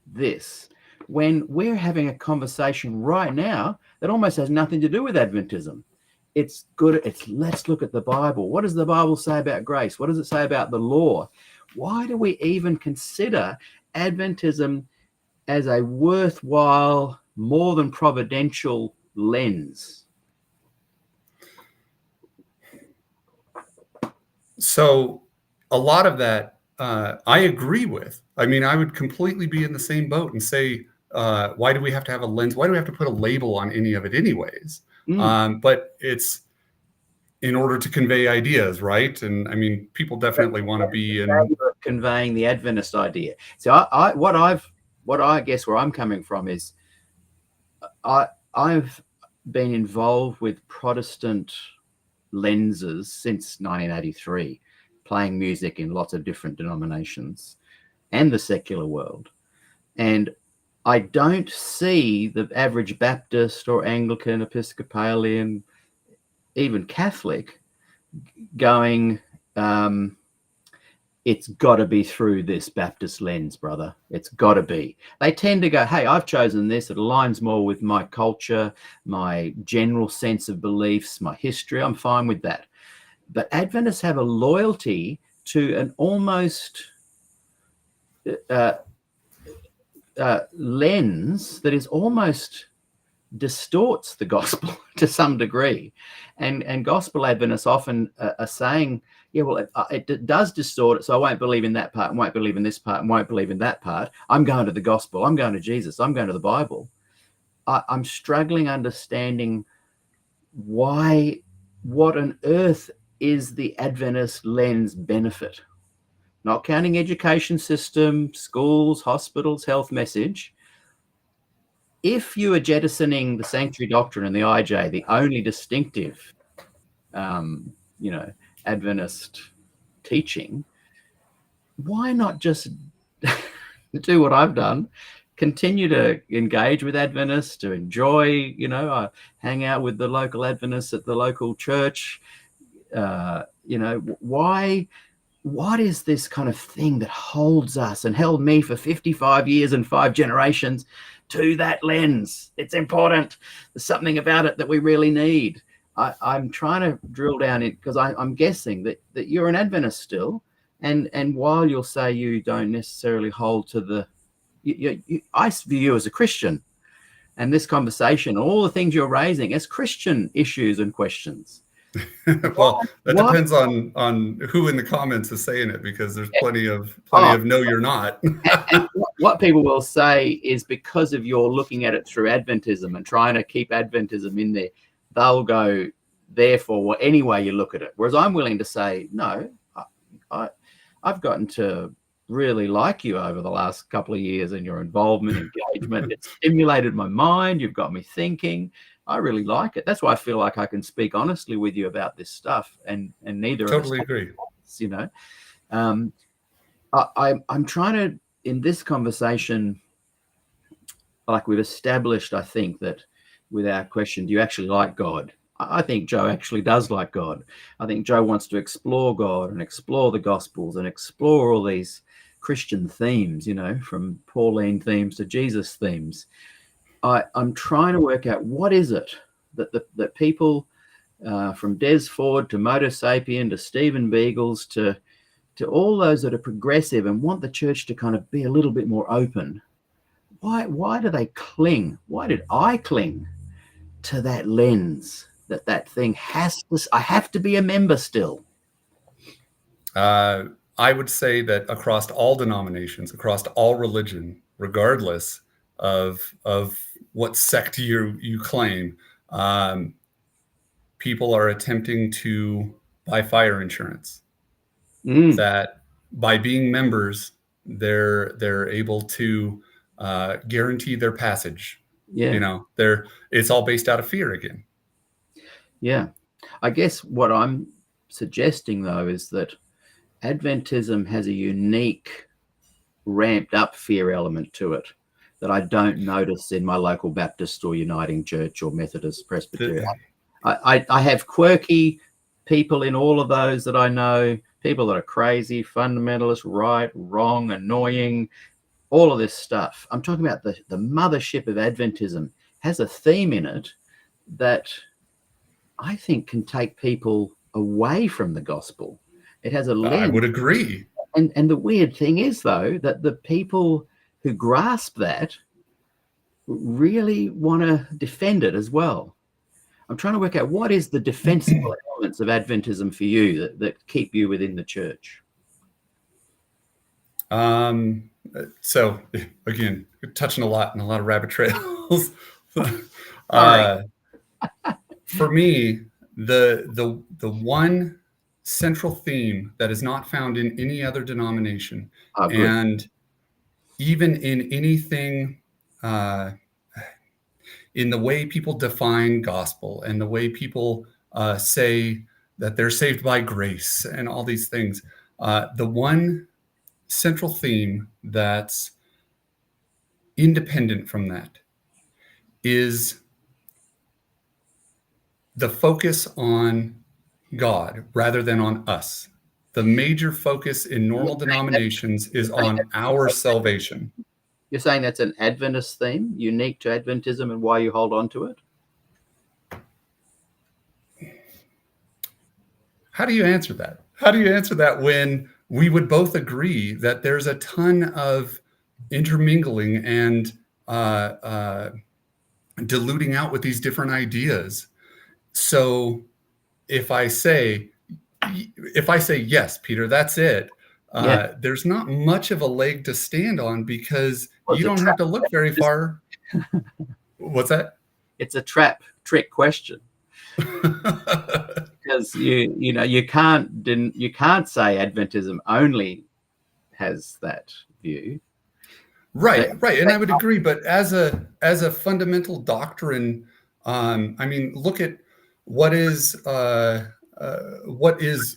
this, when we're having a conversation right now that almost has nothing to do with Adventism? It's good. Let's look at the Bible. What does the Bible say about grace? What does it say about the law? Why do we even consider Adventism as a worthwhile, more than providential lens? So a lot of that I agree with. I mean, I would completely be in the same boat and say, why do we have to have a lens? Why do we have to put a label on any of it anyways? But it's in order to convey ideas, right? And I mean, people definitely want to be in conveying the Adventist idea. So what I guess where I'm coming from is I've been involved with Protestant lenses since 1983, playing music in lots of different denominations and the secular world. And I don't see the average Baptist or Anglican, Episcopalian, even Catholic going, it's got to be through this Baptist lens, brother. It's got to be. They tend to go, hey, I've chosen this. It aligns more with my culture, my general sense of beliefs, my history. I'm fine with that. But Adventists have a loyalty to an almost lens that is almost distorts the gospel to some degree. And gospel Adventists often are saying, yeah, well, it does distort it, so I won't believe in that part, and won't believe in this part, and won't believe in that part. I'm going to the gospel. I'm going to Jesus. I'm going to the Bible. I'm struggling understanding why, what on earth is the Adventist lens benefit? Not counting education system, schools, hospitals, health message. If you are jettisoning the sanctuary doctrine and the IJ, the only distinctive, Adventist teaching, why not just do what I've done? Continue to engage with Adventists, to enjoy, hang out with the local Adventists at the local church. Why? What is this kind of thing that holds us and held me for 55 years and 5 generations to that lens? It's important. There's something about it that we really need. I'm trying to drill down it because I'm guessing that you're an Adventist still, and while you'll say you don't necessarily hold to the, I view you as a Christian, and this conversation, all the things you're raising as Christian issues and questions. Well, that depends on who in the comments is saying it, because there's plenty of no, you're not. And what people will say is because of your looking at it through Adventism and trying to keep Adventism in there, they'll go, therefore, well, any way you look at it. Whereas I'm willing to say, no, I've gotten to really like you over the last couple of years and your involvement, engagement. It's stimulated my mind. You've got me thinking. I really like it. That's why I feel like I can speak honestly with you about this stuff, and neither totally of us agree. I'm trying to, in this conversation, like we've established, I think that with our question, do you actually like God? I think Joe actually does like God. I think Joe wants to explore God and explore the Gospels and explore all these Christian themes, from Pauline themes to Jesus themes. I'm trying to work out what is it that people from Des Ford to MotoSapien to Stephen Beagles to to all those that are progressive and want the church to kind of be a little bit more open, why do they cling? Why did I cling to that lens that thing has to, I have to be a member still? I would say that across all denominations, across all religion, regardless of what sect you claim, people are attempting to buy fire insurance. That by being members, they're able to guarantee their passage. Yeah. It's all based out of fear again. Yeah. I guess what I'm suggesting, though, is that Adventism has a unique ramped up fear element to it that I don't notice in my local Baptist or Uniting Church or Methodist Presbyterian. I have quirky people in all of those that I know, people that are crazy, fundamentalist, right, wrong, annoying, all of this stuff. I'm talking about the mothership of Adventism has a theme in it that I think can take people away from the gospel. It has a lens. I would agree. And the weird thing is, though, that the people who grasp that really want to defend it as well. I'm trying to work out what is the defensible elements of Adventism for you that keep you within the church. So again, you're touching a lot of rabbit trails. For me, the one central theme that is not found in any other denomination, and even in anything, in the way people define gospel and the way people say that they're saved by grace and all these things, the one central theme that's independent from that is the focus on God rather than on us. The major focus in normal denominations is on our salvation. You're saying that's an Adventist theme, unique to Adventism, and why you hold on to it? How do you answer that? How do you answer that when we would both agree that there's a ton of intermingling and diluting out with these different ideas? So if I say yes, Peter, that's it, there's not much of a leg to stand on because you don't have to look very far. What's that? It's a trick question. Because you can't say Adventism only has that view. Right. And I would agree, but as a fundamental doctrine, I mean, look at what is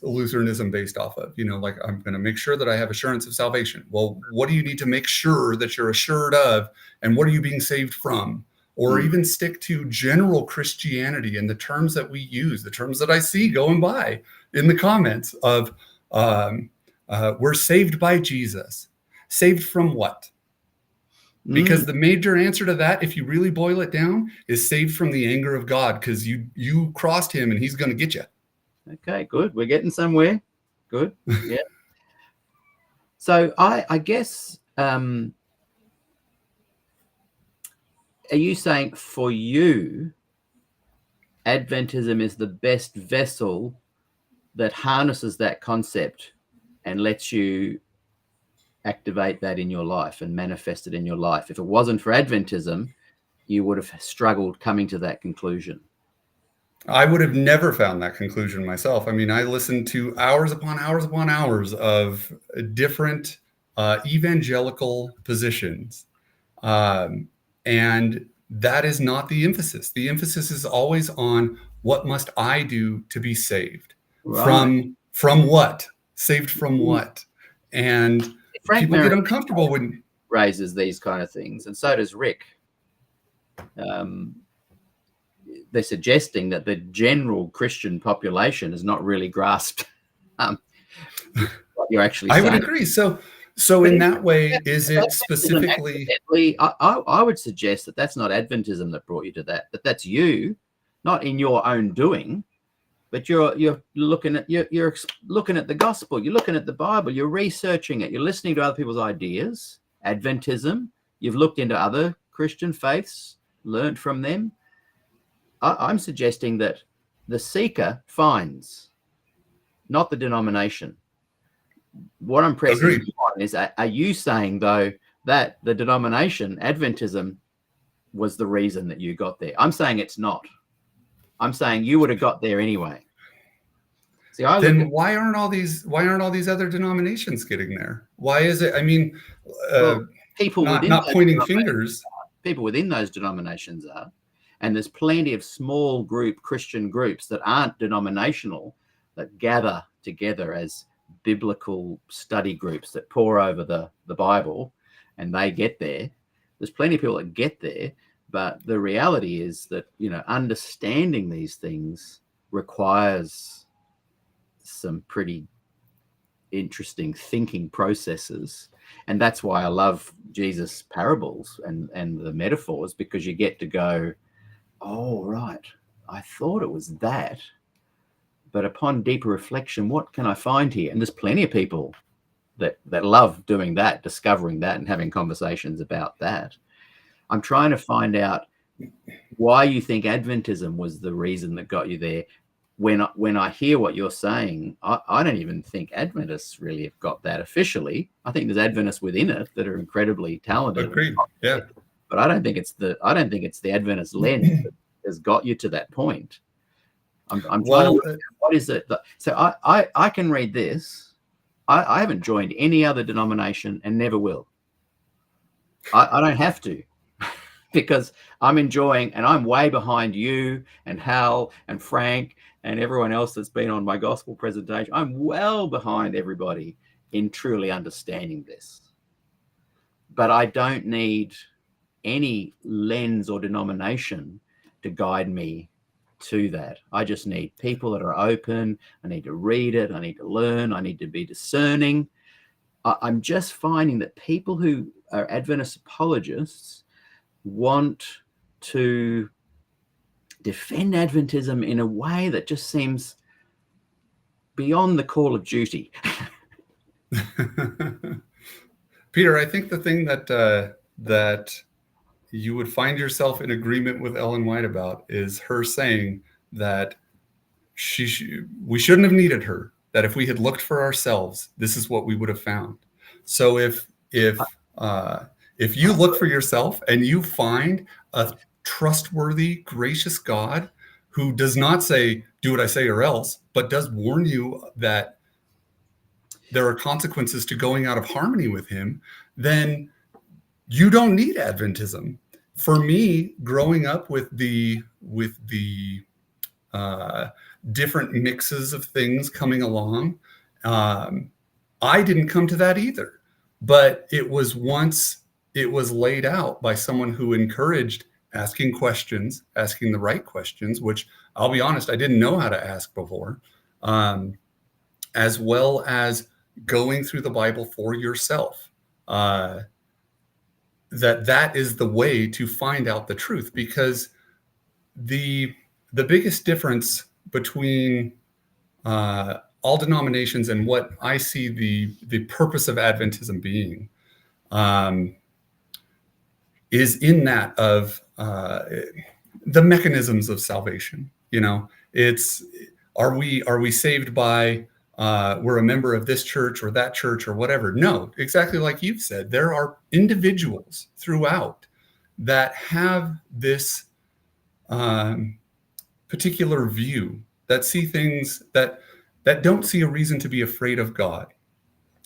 Lutheranism based off of? Like, I'm going to make sure that I have assurance of salvation. Well, what do you need to make sure that you're assured of, and what are you being saved from? Or even stick to general Christianity and the terms that we use, the terms that I see going by in the comments of we're saved by Jesus. Saved from what? Because the major answer to that, if you really boil it down, is saved from the anger of God, because you crossed him and he's going to get you. Okay, good. We're getting somewhere. Good. Yeah. So I guess, are you saying for you, Adventism is the best vessel that harnesses that concept and lets you activate that in your life and manifest it in your life? If it wasn't for Adventism, you would have struggled coming to that conclusion. I would have never found that conclusion myself. I mean, I listened to hours upon hours upon hours of different evangelical positions. And that is not the emphasis. The emphasis is always on what must I do to be saved? Right. From what? Saved from what? And Frank people get uncomfortable when raises these kind of things, and so does Rick. They're suggesting that the general Christian population has not really grasped what you're actually saying. I would agree. So in that way, is it specifically? I would suggest that that's not Adventism that brought you to that. That's you, not in your own doing. but you're looking at you're looking at the gospel, you're looking at the Bible, you're researching it, you're listening to other people's ideas. Adventism, you've looked into other Christian faiths, learned from them. I'm suggesting that the seeker finds, not the denomination. What I'm pressing you on is, are you saying, though, that the denomination, Adventism, was the reason that you got there? I'm saying it's not. I'm saying you would have got there anyway. See, then why aren't all these other denominations getting there? Why is it? I mean, people not pointing fingers. People within those denominations are, and there's plenty of small group Christian groups that aren't denominational that gather together as biblical study groups that pore over the Bible, and they get there. There's plenty of people that get there, but the reality is that, you know, understanding these things requires some pretty interesting thinking processes. And that's why I love Jesus' parables and the metaphors, because you get to go, oh, right, I thought it was that, but upon deeper reflection, what can I find here? And there's plenty of people that love doing that, discovering that and having conversations about that. I'm trying to find out why you think Adventism was the reason that got you there. When I hear what you're saying, I don't even think Adventists really have got that officially. I think there's Adventists within it that are incredibly talented. Agreed. Yeah. But I don't think it's the Adventist lens that has got you to that point. I'm trying to look at what is it. So I can read this. I haven't joined any other denomination and never will. I don't have to, because I'm enjoying, and I'm way behind you and Hal and Frank and everyone else that's been on my gospel presentation. I'm well behind everybody in truly understanding this. But I don't need any lens or denomination to guide me to that. I just need people that are open. I need to read it. I need to learn. I need to be discerning. I'm just finding that people who are Adventist apologists want to defend Adventism in a way that just seems beyond the call of duty. Peter, I think the thing that you would find yourself in agreement with Ellen White about is her saying that we shouldn't have needed her, that if we had looked for ourselves, this is what we would have found. So if you look for yourself and you find a trustworthy, gracious God who does not say, do what I say or else, but does warn you that there are consequences to going out of harmony with him, then you don't need Adventism. For me, growing up with the different mixes of things coming along, I didn't come to that either. But it was laid out by someone who encouraged asking questions, asking the right questions, which I'll be honest, I didn't know how to ask before, as well as going through the Bible for yourself. That is the way to find out the truth, because the biggest difference between all denominations and what I see the purpose of Adventism being is in that of the mechanisms of salvation. You know, it's are we saved by we're a member of this church or that church or whatever? No, exactly like you've said, there are individuals throughout that have this particular view, that see things that don't see a reason to be afraid of God.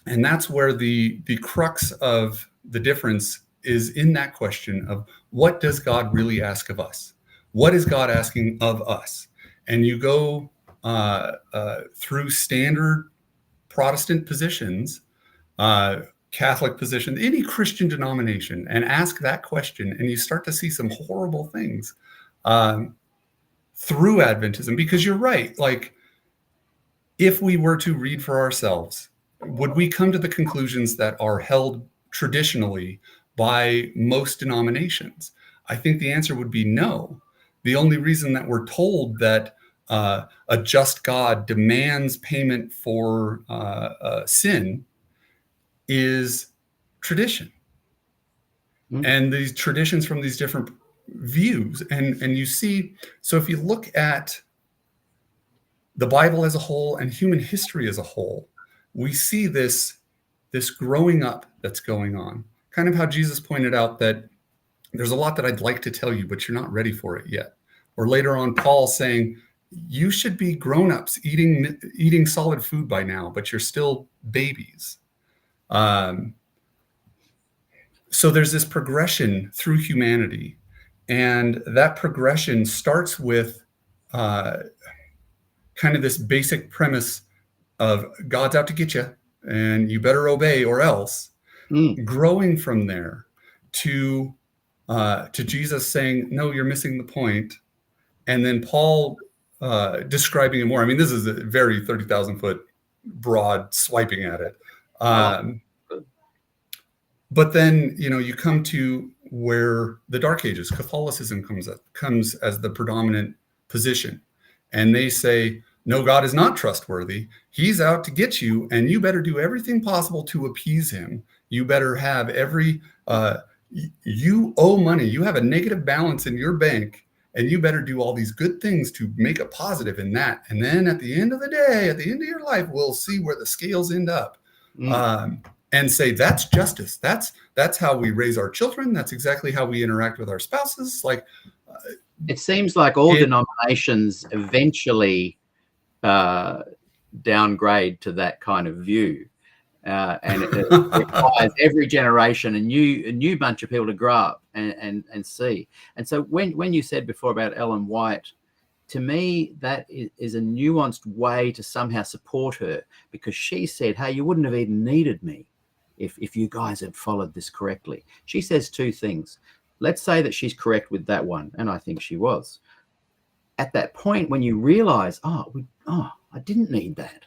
And that's where the crux of the difference is, in that question of what does God really ask of us? What is God asking of us? And you go through standard Protestant positions, Catholic positions, any Christian denomination, and ask that question, and you start to see some horrible things through Adventism. Because you're right, like, if we were to read for ourselves, would we come to the conclusions that are held traditionally by most denominations? I think the answer would be no. The only reason that we're told that a just God demands payment for sin is tradition. And these traditions from these different views. And you see, so if you look at the Bible as a whole and human history as a whole, we see this growing up that's going on. Kind of how Jesus pointed out that there's a lot that I'd like to tell you, but you're not ready for it yet. Or later on, Paul saying, you should be grown-ups eating solid food by now, but you're still babies. So there's this progression through humanity, and that progression starts with kind of this basic premise of God's out to get you, and you better obey or else. Growing from there to Jesus saying, no, you're missing the point. And then Paul describing it more. I mean, this is a very 30,000 foot broad swiping at it. But then, you come to where the Dark Ages, Catholicism comes as the predominant position. And they say, no, God is not trustworthy. He's out to get you, and you better do everything possible to appease him. You better have you owe money. You have a negative balance in your bank, and you better do all these good things to make a positive in that. And then at the end of the day, at the end of your life, we'll see where the scales end up. And say that's justice. That's how we raise our children. That's exactly how we interact with our spouses. Like, it seems like all denominations eventually downgrade to that kind of view, and it requires every generation a new bunch of people to grow up and see. And so when you said before about Ellen White, to me that is a nuanced way to somehow support her, because she said, hey, you wouldn't have even needed me if you guys had followed this correctly. She says two things. Let's say that she's correct with that one, and I think she was. At that point, when you realize, I didn't need that.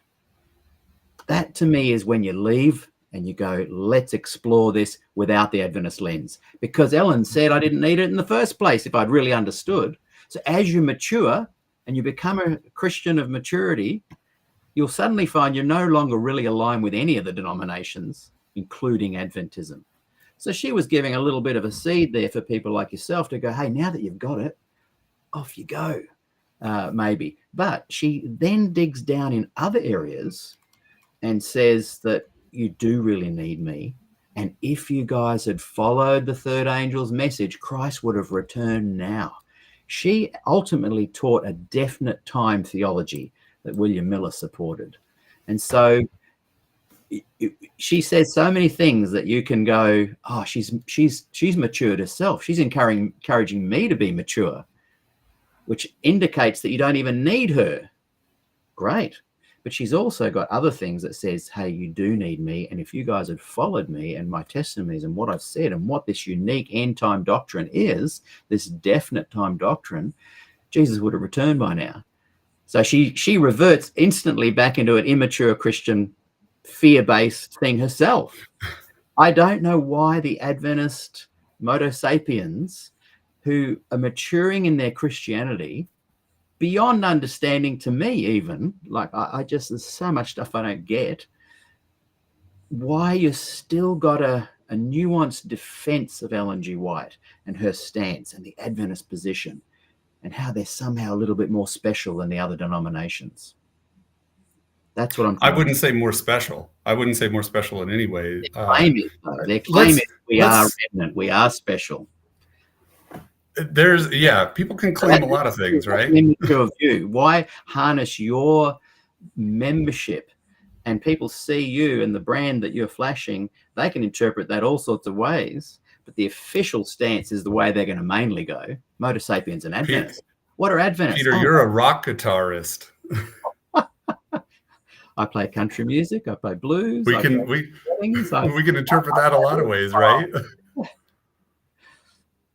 That to me is when you leave and you go, let's explore this without the Adventist lens. Because Ellen said I didn't need it in the first place if I'd really understood. So as you mature and you become a Christian of maturity, you'll suddenly find you're no longer really aligned with any of the denominations, including Adventism. So she was giving a little bit of a seed there for people like yourself to go, hey, now that you've got it, off you go, maybe. But she then digs down in other areas and says that you do really need me. And if you guys had followed the third angel's message, Christ would have returned now. She ultimately taught a definite time theology that William Miller supported. And so she says so many things that you can go, oh, she's matured herself. She's encouraging me to be mature, which indicates that you don't even need her. Great. But she's also got other things that says, hey, you do need me. And if you guys had followed me and my testimonies and what I've said and what this unique end time doctrine is, this definite time doctrine, Jesus would have returned by now. So she reverts instantly back into an immature Christian fear-based thing herself. I don't know why the Adventist MotoSapiens who are maturing in their Christianity beyond understanding to me, even like I just, there's so much stuff I don't get, why you still got a nuanced defense of Ellen G. White and her stance and the Adventist position and how they're somehow a little bit more special than the other denominations. That's what I wouldn't say more special. I wouldn't say more special in any way. Their claim is we are remnant, we are special. People can claim a lot of things, right? Why harness your membership and people see you and the brand that you're flashing? They can interpret that all sorts of ways, but the official stance is the way they're going to mainly go. MotoSapiens and Adventists. What are Adventists? Peter, you're a rock guitarist. I play country music. I play blues. We can interpret that a lot of ways, right?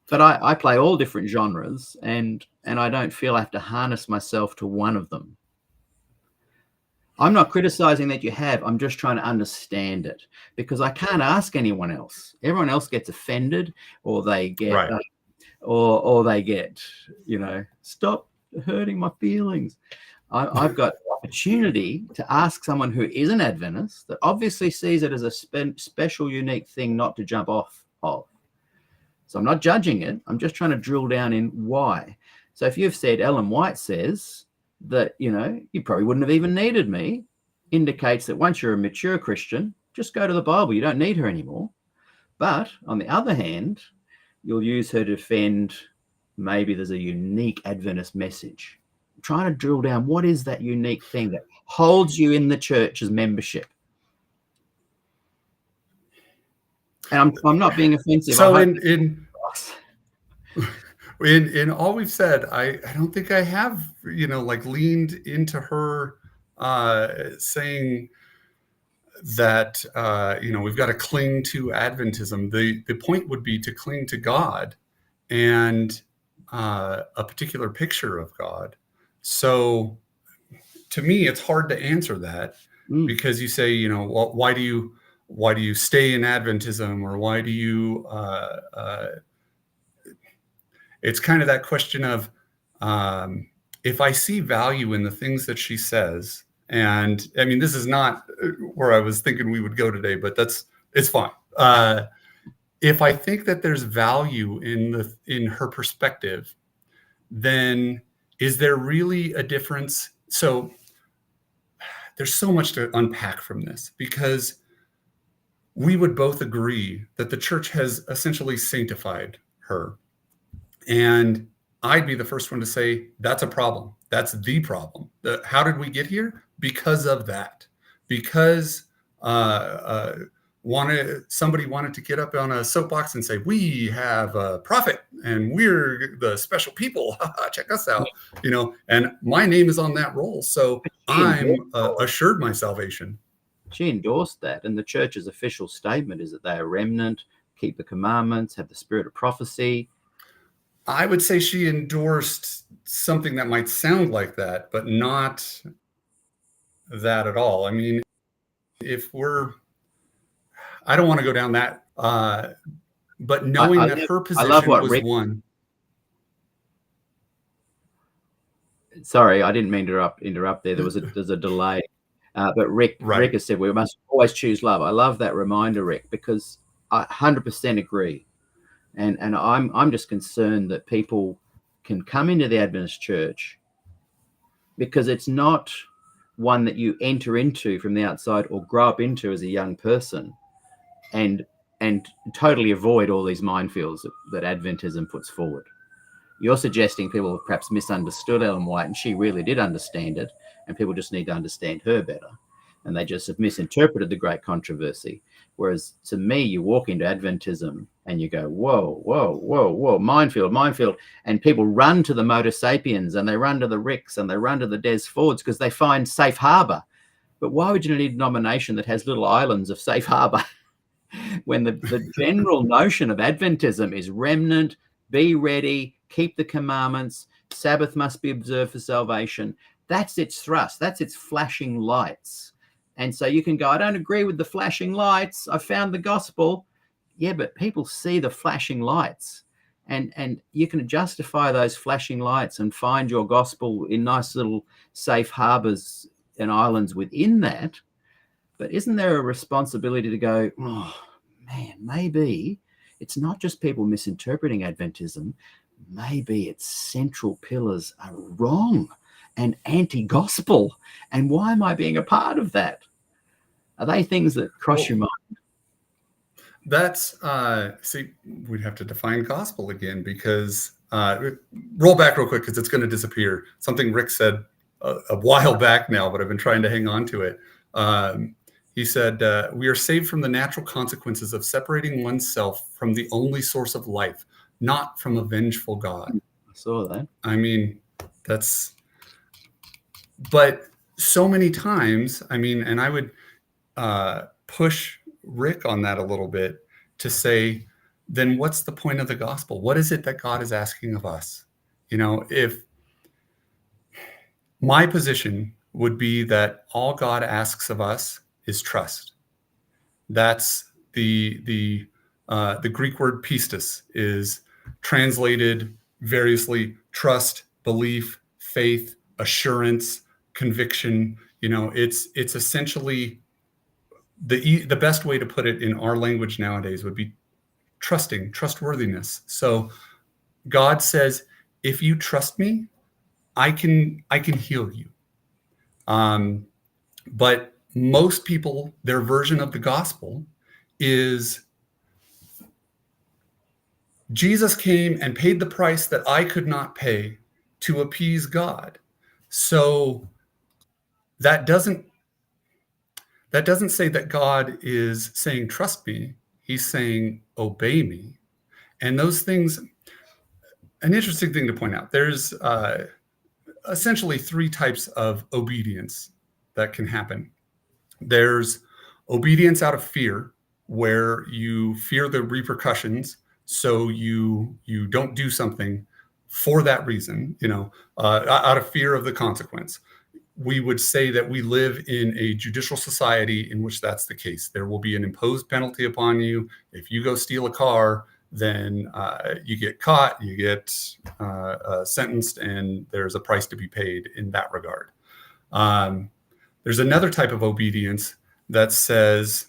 But I play all different genres, and I don't feel I have to harness myself to one of them. I'm not criticizing that you have. I'm just trying to understand it, because I can't ask anyone else. Everyone else gets offended, or they get, or they get, stop hurting my feelings. I've got opportunity to ask someone who is an Adventist that obviously sees it as a special, unique thing not to jump off of. So I'm not judging it. I'm just trying to drill down in why. So if you've said Ellen White says that, you probably wouldn't have even needed me, indicates that once you're a mature Christian, just go to the Bible. You don't need her anymore. But on the other hand, you'll use her to defend maybe there's a unique Adventist message. I'm trying to drill down, what is that unique thing that holds you in the church's membership? And I'm not being offensive. So in all we've said, I don't think I have, leaned into her saying that, we've got to cling to Adventism. The point would be to cling to God and a particular picture of God. So to me, it's hard to answer that because you say, well, why do you stay in Adventism, or why do you, it's kind of that question of, if I see value in the things that she says, and I mean, this is not where I was thinking we would go today, but it's fine. If I think that there's value in her perspective, then is there really a difference? So there's so much to unpack from this, because we would both agree that the church has essentially sanctified her. And I'd be the first one to say that's a problem. That's the problem. How did we get here? Because of that. Because somebody wanted to get up on a soapbox and say, we have a prophet and we're the special people. Check us out. And my name is on that roll. So I'm assured my salvation. She endorsed that. And the church's official statement is that they are remnant, keep the commandments, have the spirit of prophecy. I would say she endorsed something that might sound like that, but not that at all. I mean, I don't want to go down that, but knowing that her position was Rick, one. Sorry, I didn't mean to interrupt there. There's a delay. But Rick has said we must always choose love. I love that reminder, Rick, because I 100% agree. And I'm just concerned that people can come into the Adventist church because it's not one that you enter into from the outside or grow up into as a young person and totally avoid all these minefields that Adventism puts forward. You're suggesting people have perhaps misunderstood Ellen White, and she really did understand it, and people just need to understand her better. And they just have misinterpreted the great controversy. Whereas to me, you walk into Adventism and you go, whoa, minefield. And people run to the MotoSapiens and they run to the Ricks and they run to the Des Fords because they find safe harbor. But why would you need a denomination that has little islands of safe harbor when the general notion of Adventism is remnant, be ready, keep the commandments, Sabbath must be observed for salvation. That's its thrust. That's its flashing lights. And so you can go, I don't agree with the flashing lights. I found the gospel. Yeah, but people see the flashing lights. And you can justify those flashing lights and find your gospel in nice little safe harbors and islands within that. But isn't there a responsibility to go, oh, man, maybe it's not just people misinterpreting Adventism. Maybe its central pillars are wrong and anti-gospel. And why am I being a part of that? Are they things that cross your mind? That's, we'd have to define gospel again, because roll back real quick because it's going to disappear. Something Rick said a while back now, but I've been trying to hang on to it. He said, we are saved from the natural consequences of separating oneself from the only source of life, not from a vengeful God. I saw that. I mean, but so many times, and I would push Rick on that a little bit to say, then what's the point of the gospel? What is it that God is asking of us? If my position would be that all God asks of us is trust. That's the Greek word pistis is translated variously: trust, belief, faith, assurance, conviction. It's essentially the best way to put it in our language nowadays would be trustworthiness. So God says, if you trust me, I can heal you. But most people, their version of the gospel is Jesus came and paid the price that I could not pay to appease God. So that doesn't say that God is saying, trust me. He's saying, obey me. And those things, an interesting thing to point out, there's essentially three types of obedience that can happen. There's obedience out of fear, where you fear the repercussions, so you don't do something for that reason, out of fear of the consequence. We would say that we live in a judicial society in which that's the case. There will be an imposed penalty upon you. If you go steal a car, then you get caught, you get sentenced, and there's a price to be paid in that regard. There's another type of obedience that says,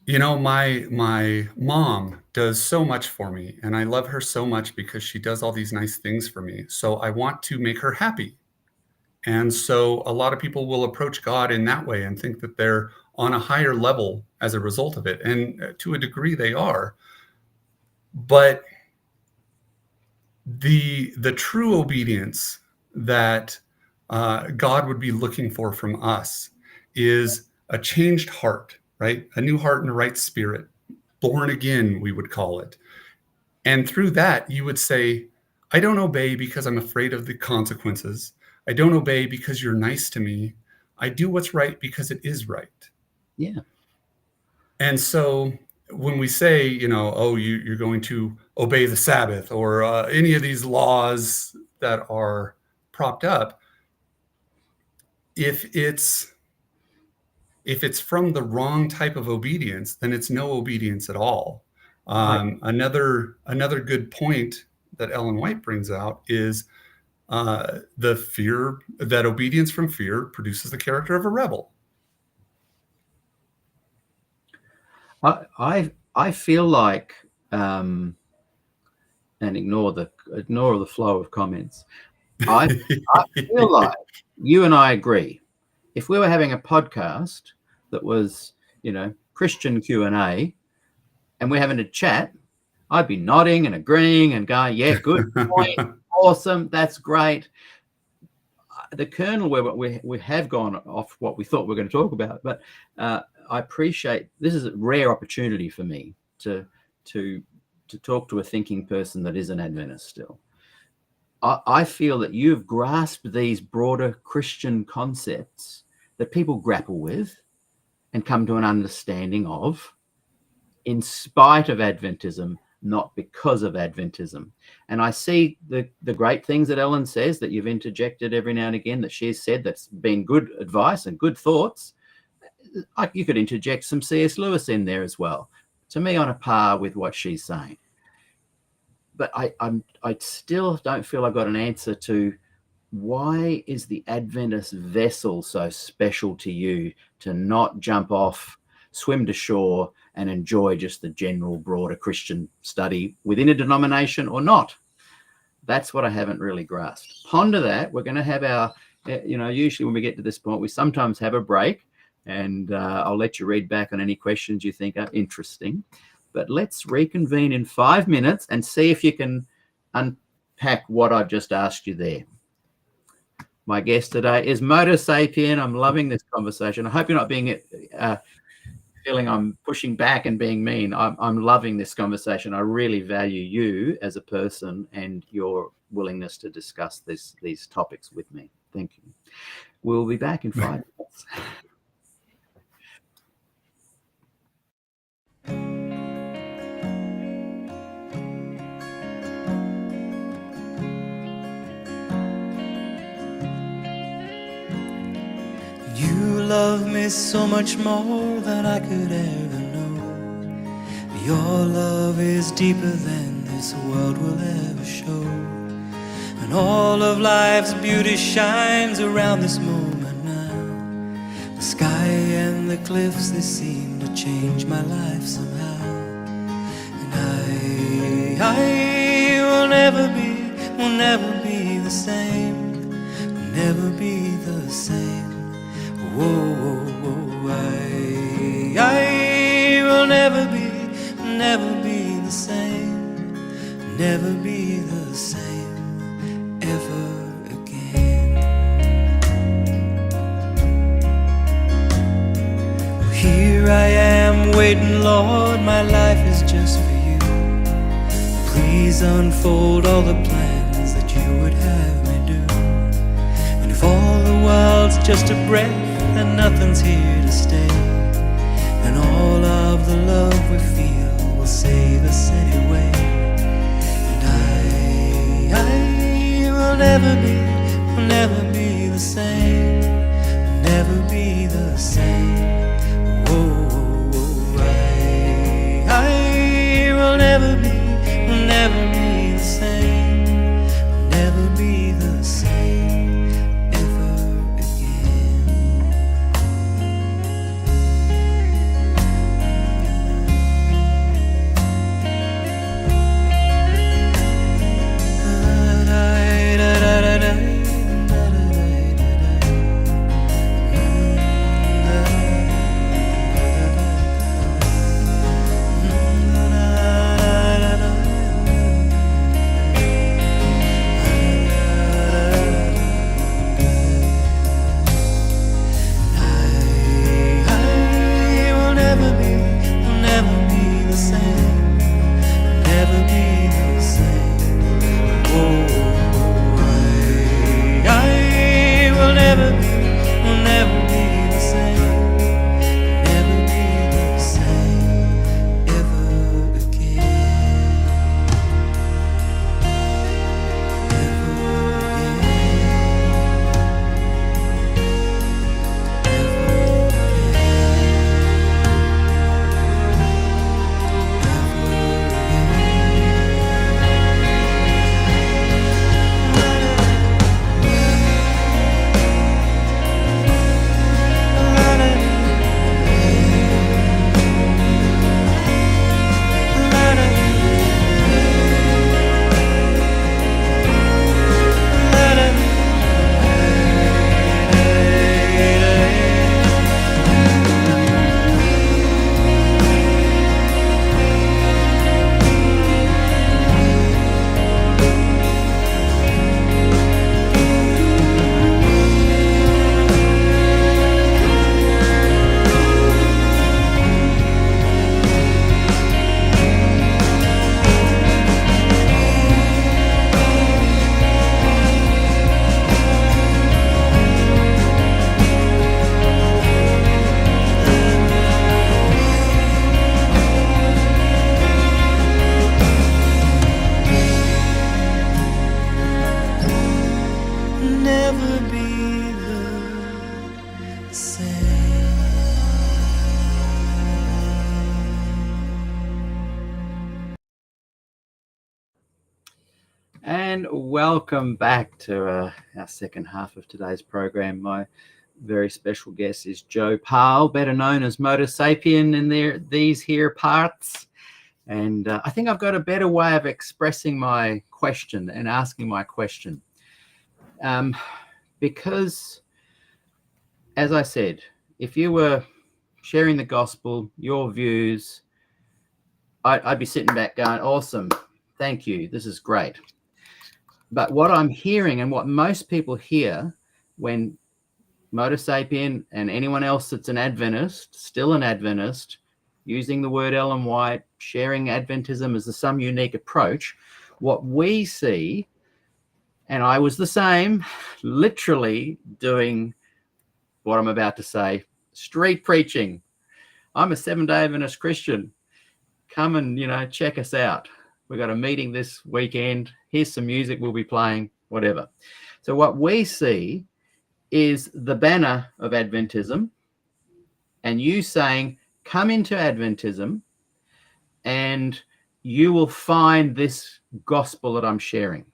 my mom does so much for me, and I love her so much because she does all these nice things for me. So I want to make her happy. And so a lot of people will approach God in that way and think that they're on a higher level as a result of it. And to a degree they are. But the true obedience that God would be looking for from us is a changed heart, right? A new heart and a right spirit, born again, we would call it. And through that, you would say, I don't obey because I'm afraid of the consequences. I don't obey because you're nice to me. I do what's right because it is right. Yeah. And so when we say, you're going to obey the Sabbath or any of these laws that are propped up, if it's from the wrong type of obedience, then it's no obedience at all. Right. Another good point that Ellen White brings out is the fear that obedience from fear produces the character of a rebel. I feel like, and ignore the flow of comments. I feel like you and I agree. If we were having a podcast that was, Christian Q&A, and we're having a chat, I'd be nodding and agreeing and going, yeah, good point, awesome, that's great. The kernel where we have gone off what we thought we were going to talk about, but I appreciate this is a rare opportunity for me to talk to a thinking person that is an Adventist still. I feel that you've grasped these broader Christian concepts that people grapple with and come to an understanding of in spite of Adventism, not because of Adventism. And I see the great things that Ellen says that you've interjected every now and again that she's said that's been good advice and good thoughts. You could interject some C.S. Lewis in there as well, to me on a par with what she's saying. But I still don't feel I've got an answer to why is the Adventist vessel so special to you to not jump off, swim to shore, and enjoy just the general broader Christian study within a denomination or not? That's what I haven't really grasped. Ponder that. We're going to have our, usually when we get to this point, we sometimes have a break, and I'll let you read back on any questions you think are interesting. But let's reconvene in 5 minutes and see if you can unpack what I've just asked you there. My guest today is MotoSapien. I'm loving this conversation. I hope you're not being feeling I'm pushing back and being mean. I'm loving this conversation. I really value you as a person and your willingness to discuss these topics with me. Thank you. We'll be back in 5 minutes. You love me so much more than I could ever know. Your love is deeper than this world will ever show. and all of life's beauty shines around this moment now. The sky and the cliffs, they seem to change my life somehow. And I will never be the same, will never be the same. Whoa, whoa, whoa, I will never be the same, never be the same ever again. Well, here I am waiting, Lord, my life is just for you. Please unfold all the plans that you would have me do. And if all the world's just a breath and nothing's here to stay, and all of the love we feel will save us anyway. And I will never be the same, will never be the same. Whoa, I will never be the same, will never be the same ever again. And welcome back to our second half of today's program. My very special guest is Joe Parle, better known as MotoSapien in these here parts. And I think I've got a better way of expressing my question and asking my question. Because, as I said, if you were sharing the gospel, your views, I'd be sitting back going, awesome, thank you, this is great. But what I'm hearing and what most people hear when MotoSapien and anyone else that's an Adventist, still an Adventist, using the word Ellen White, sharing Adventism as some unique approach, what we see, and I was the same, literally doing what I'm about to say, street preaching. I'm a Seventh-day Adventist Christian. Come and, check us out. We've got a meeting this weekend. Here's some music we'll be playing, whatever. So what we see is the banner of Adventism and you saying, come into Adventism and you will find this gospel that I'm sharing.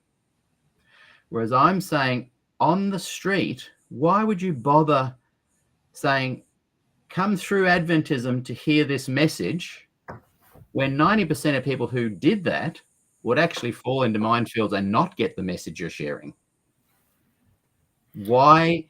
Whereas I'm saying on the street, why would you bother saying, come through Adventism to hear this message, when 90% of people who did that would actually fall into minefields and not get the message you're sharing? Why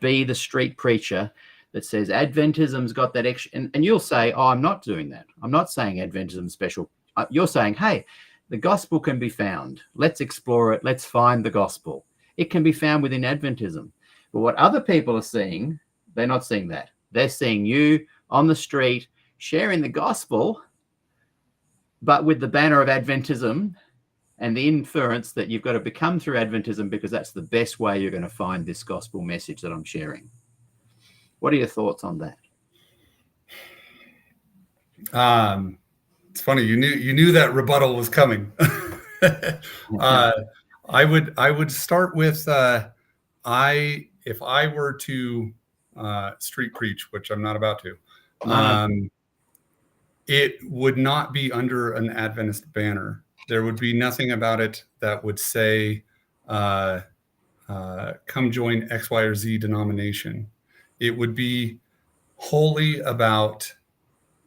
be the street preacher that says Adventism's got that extra? And you'll say, oh, I'm not doing that. I'm not saying Adventism special. You're saying, hey, the gospel can be found. Let's explore it. Let's find the gospel. It can be found within Adventism. But what other people are seeing, they're not seeing that. They're seeing you on the street sharing the gospel, but with the banner of Adventism and the inference that you've got to become through Adventism because that's the best way you're going to find this gospel message that I'm sharing. What are your thoughts on that? It's funny. You knew that rebuttal was coming. I would start with if I were to street preach, which I'm not about to, it would not be under an Adventist banner. There would be nothing about it that would say, come join X, Y, or Z denomination. It would be wholly about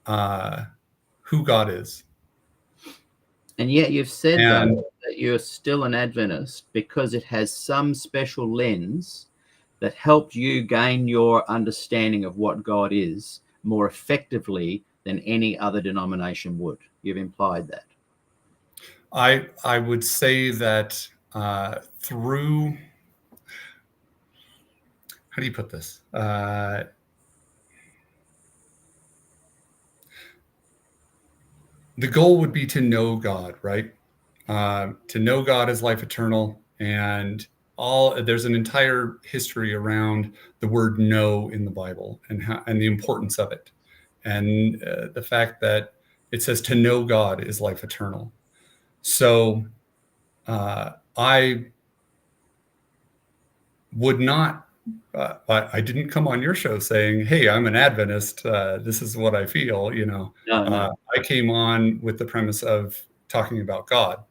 who God is. And yet you've said that you're still an Adventist because it has some special lens that helped you gain your understanding of what God is more effectively than any other denomination would. You've implied that. I would say that through, how do you put this? The goal would be to know God, right? To know God as life eternal, and there's an entire history around the word know in the Bible and the importance of it. And the fact that it says to know God is life eternal. So I would not, I didn't come on your show saying, hey, I'm an Adventist. This is what I feel, No. I came on with the premise of talking about God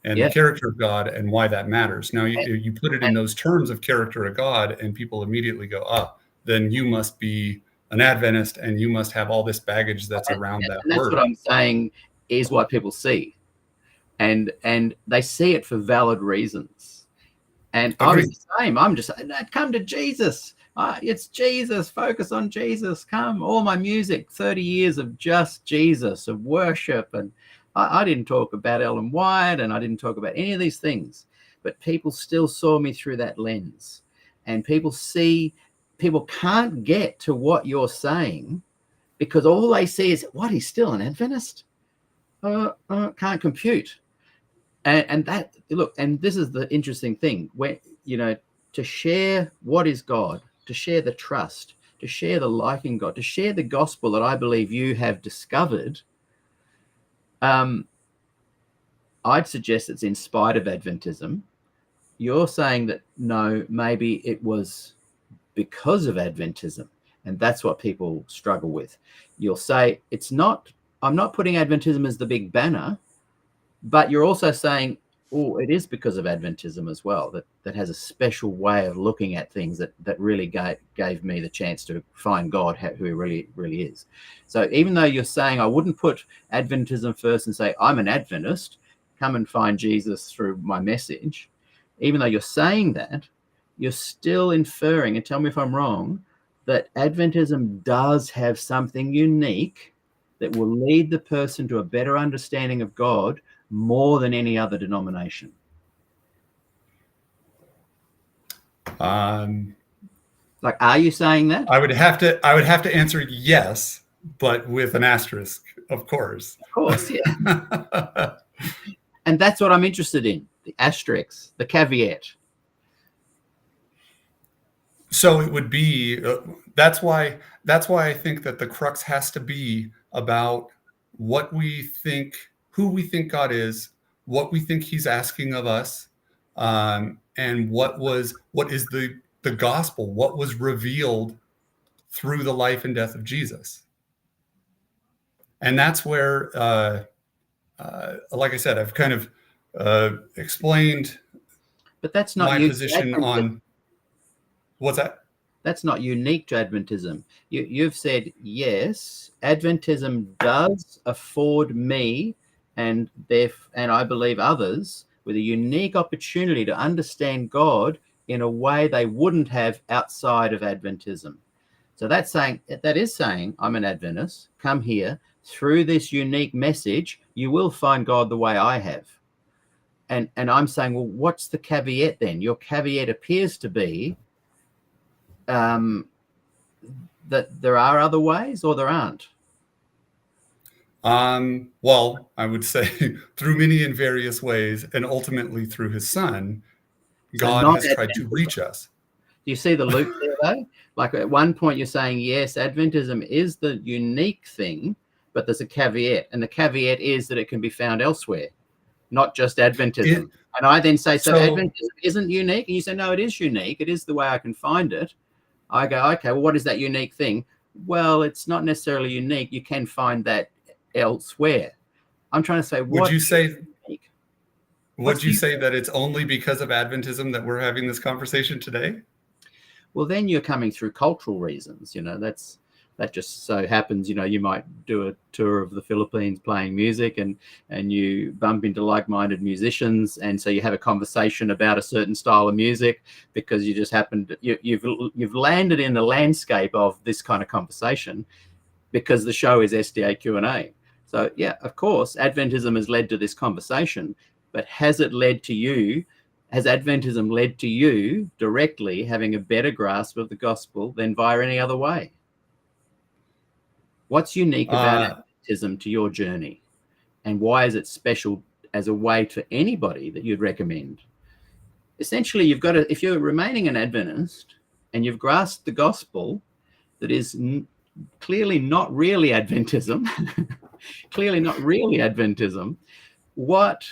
and the character of God and why that matters. Now, you put it in those terms of character of God and people immediately go, then you must be an Adventist and you must have all this baggage that's around that and that's word. What I'm saying is what people see. And they see it for valid reasons. And I was the same. I'm just saying, come to Jesus. It's Jesus. Focus on Jesus. Come. All my music, 30 years of just Jesus, of worship. And I didn't talk about Ellen White and I didn't talk about any of these things. But people still saw me through that lens. And people can't get to what you're saying because all they see is, what, he's still an Adventist? Can't compute. And that, look, and this is the interesting thing, where, to share what is God, to share the trust, to share the life in God, to share the gospel that I believe you have discovered, I'd suggest it's in spite of Adventism. You're saying that, no, maybe it was because of Adventism. And that's what people struggle with. You'll say, I'm not putting Adventism as the big banner, but you're also saying, it is because of Adventism as well, that has a special way of looking at things that really gave me the chance to find God, who he really, really is. So even though you're saying I wouldn't put Adventism first and say, I'm an Adventist, come and find Jesus through my message, even though you're saying that, you're still inferring, and tell me if I'm wrong, that Adventism does have something unique that will lead the person to a better understanding of God more than any other denomination. Are you saying that? I would have to answer yes, but with an asterisk, of course. Of course, yeah. And that's what I'm interested in, the asterisk, the caveat. So it would be, that's why I think that the crux has to be about what we think, who we think God is, what we think he's asking of us, and what is the gospel, what was revealed through the life and death of Jesus. And that's where, like I said, I've kind of explained But that's not my unique position to Adventism. on what's that? That's not unique to Adventism. You've said, yes, Adventism does afford me and I believe others with a unique opportunity to understand God in a way they wouldn't have outside of Adventism. So that is saying, I'm an Adventist, come here, through this unique message, you will find God the way I have. And I'm saying, well, what's the caveat then? Your caveat appears to be that there are other ways, or there aren't. Well, I would say through many and various ways, and ultimately through his son, God has tried to reach us. Do you see the loop there, though? Like at one point you're saying, yes, Adventism is the unique thing, but there's a caveat. And the caveat is that it can be found elsewhere, not just Adventism. And I then say, so Adventism isn't unique? And you say, no, it is unique. It is the way I can find it. I go, okay, well, what is that unique thing? Well, it's not necessarily unique. You can find that elsewhere. I'm trying to say, would you say that it's only because of Adventism that we're having this conversation today? Well, then you're coming through cultural reasons. That just so happens, you might do a tour of the Philippines playing music and you bump into like-minded musicians. And so you have a conversation about a certain style of music because you just you've landed in the landscape of this kind of conversation because the show is SDAQ&A. So yeah, of course, Adventism has led to this conversation, but has Adventism led to you directly having a better grasp of the gospel than via any other way? What's unique about Adventism to your journey? And why is it special as a way to anybody that you'd recommend? Essentially, you've got to, if you're remaining an Adventist and you've grasped the gospel that is clearly not really Adventism, what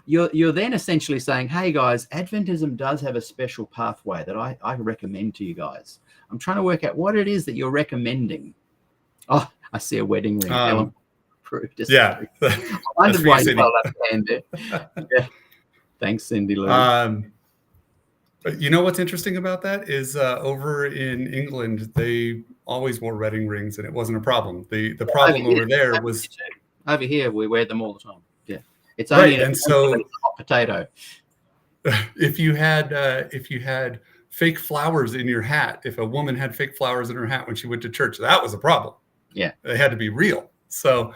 you're then essentially saying, hey guys, Adventism does have a special pathway that I recommend to you guys. I'm trying to work out what it is that you're recommending. Oh, I see a wedding ring. Yeah. I wondered why you held up your hand there. Yeah. Thanks, Cindy Lou. You know what's interesting about that is over in England, they always wore wedding rings and it wasn't a problem. The problem over there was... Over here, we wear them all the time. Yeah. It's only right. And so a hot potato. If you had fake flowers in your hat, if a woman had fake flowers in her hat when she went to church, that was a problem. Yeah. They had to be real. So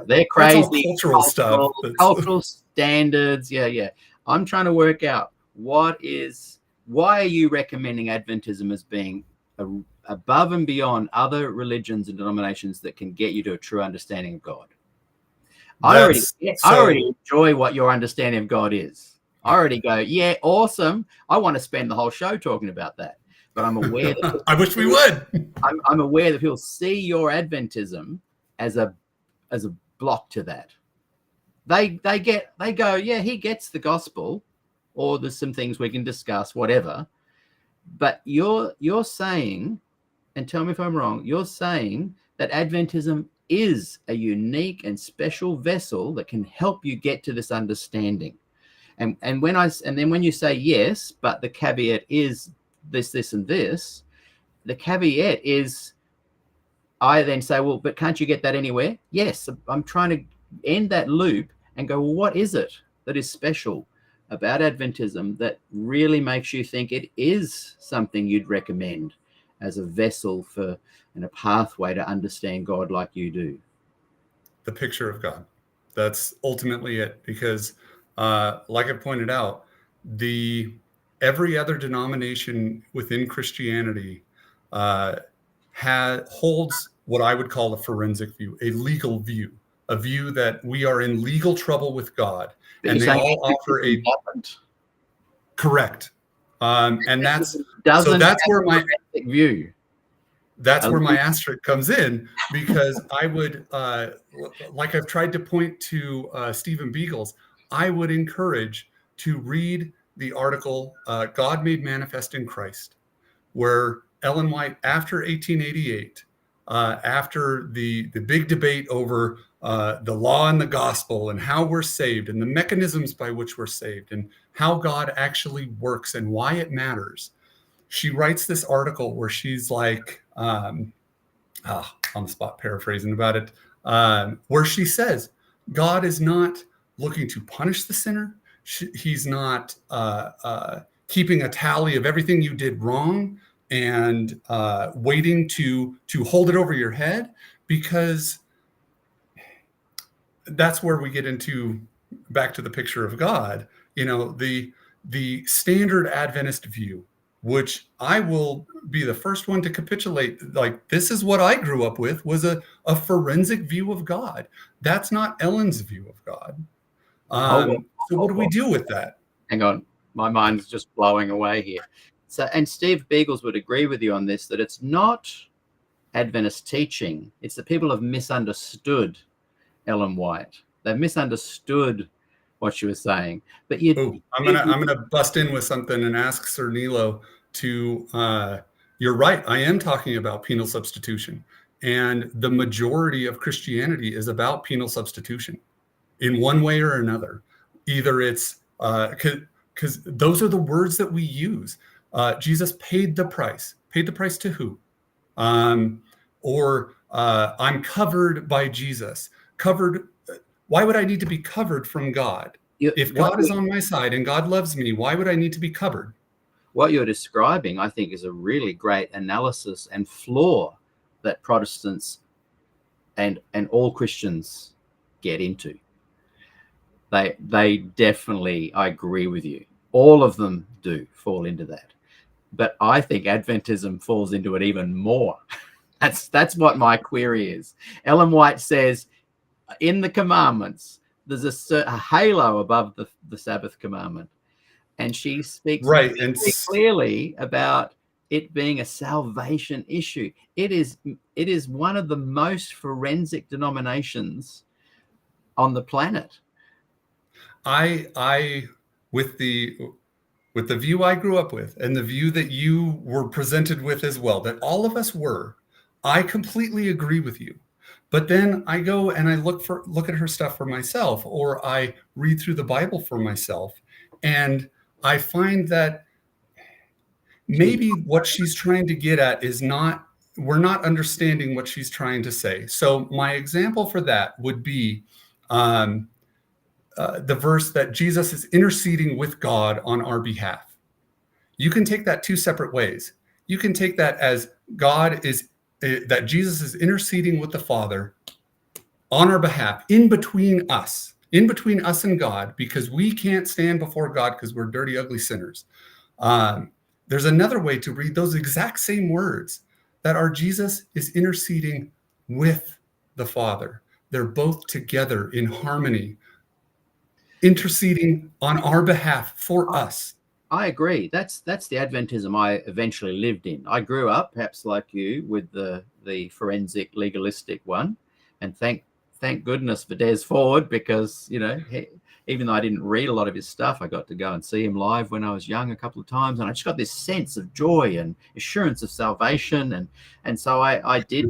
they're crazy. Cultural stuff. Cultural standards. Yeah. I'm trying to work out why are you recommending Adventism as being above and beyond other religions and denominations that can get you to a true understanding of God? I already enjoy what your understanding of God is. I already go, yeah, awesome. I want to spend the whole show talking about that. But I'm aware that I wish we would. I'm aware that people see your Adventism as a block to that. They go, yeah, he gets the gospel, or there's some things we can discuss, whatever. But you're saying, and tell me if I'm wrong, you're saying that Adventism is a unique and special vessel that can help you get to this understanding. And then when you say yes, but the caveat is this, and this, the caveat is, I then say, well, but can't you get that anywhere? Yes, I'm trying to end that loop and go, well, what is it that is special about Adventism that really makes you think it is something you'd recommend as a vessel for and a pathway to understand God like you do? The picture of God. That's ultimately it. Because like I pointed out, every other denomination within Christianity holds what I would call a forensic view, a legal view, a view that we are in legal trouble with God. But and they all offer a... Correct. And that's where my view. That's where my asterisk comes in, because I would, like I've tried to point to Stephen Beagles, I would encourage to read the article, God Made Manifest in Christ, where Ellen White, after 1888, after the big debate over the law and the gospel and how we're saved and the mechanisms by which we're saved and how God actually works and why it matters, she writes this article where she's like, on the spot paraphrasing about it, where she says, God is not looking to punish the sinner. He's not keeping a tally of everything you did wrong and waiting to hold it over your head, because that's where we get into back to the picture of God. You know, the standard Adventist view, which I will be the first one to capitulate, like, this is what I grew up with, was a forensic view of God. That's not Ellen's view of God. So what do we do with that? Hang on, my mind's just blowing away here. So, and Steve Beagles would agree with you on this, that it's not Adventist teaching. It's that people have misunderstood Ellen White. They've misunderstood what she was saying. But I'm gonna bust in with something and ask Sir Nilo to. You're right. I am talking about penal substitution, and the majority of Christianity is about penal substitution, in one way or another. Either it's because those are the words that we use. Jesus paid the price. Paid the price to who? Or I'm covered by Jesus. Covered. Why would I need to be covered from God? If God is on my side and God loves me, why would I need to be covered? What you're describing, I think, is a really great analysis and flaw that Protestants and all Christians get into. They definitely, I agree with you. All of them do fall into that. But I think Adventism falls into it even more. That's what my query is. Ellen White says, in the commandments, there's a halo above the Sabbath commandment. And she speaks right very clearly about it being a salvation issue. It is one of the most forensic denominations on the planet. I with the view I grew up with and the view that you were presented with as well, that all of us were, I completely agree with you. But then I go and I look at her stuff for myself, or I read through the Bible for myself, and I find that maybe what she's trying to get at is we're not understanding what she's trying to say. So my example for that would be the verse that Jesus is interceding with God on our behalf. You can take that two separate ways. You can take that as that Jesus is interceding with the Father on our behalf, in between us and God, because we can't stand before God because we're dirty, ugly sinners. There's another way to read those exact same words, that our Jesus is interceding with the Father. They're both together in harmony, interceding on our behalf for us. I agree. That's the Adventism I eventually lived in. I grew up, perhaps like you, with the forensic legalistic one, and thank goodness for Des Ford, because even though I didn't read a lot of his stuff, I got to go and see him live when I was young a couple of times, and I just got this sense of joy and assurance of salvation, and so I did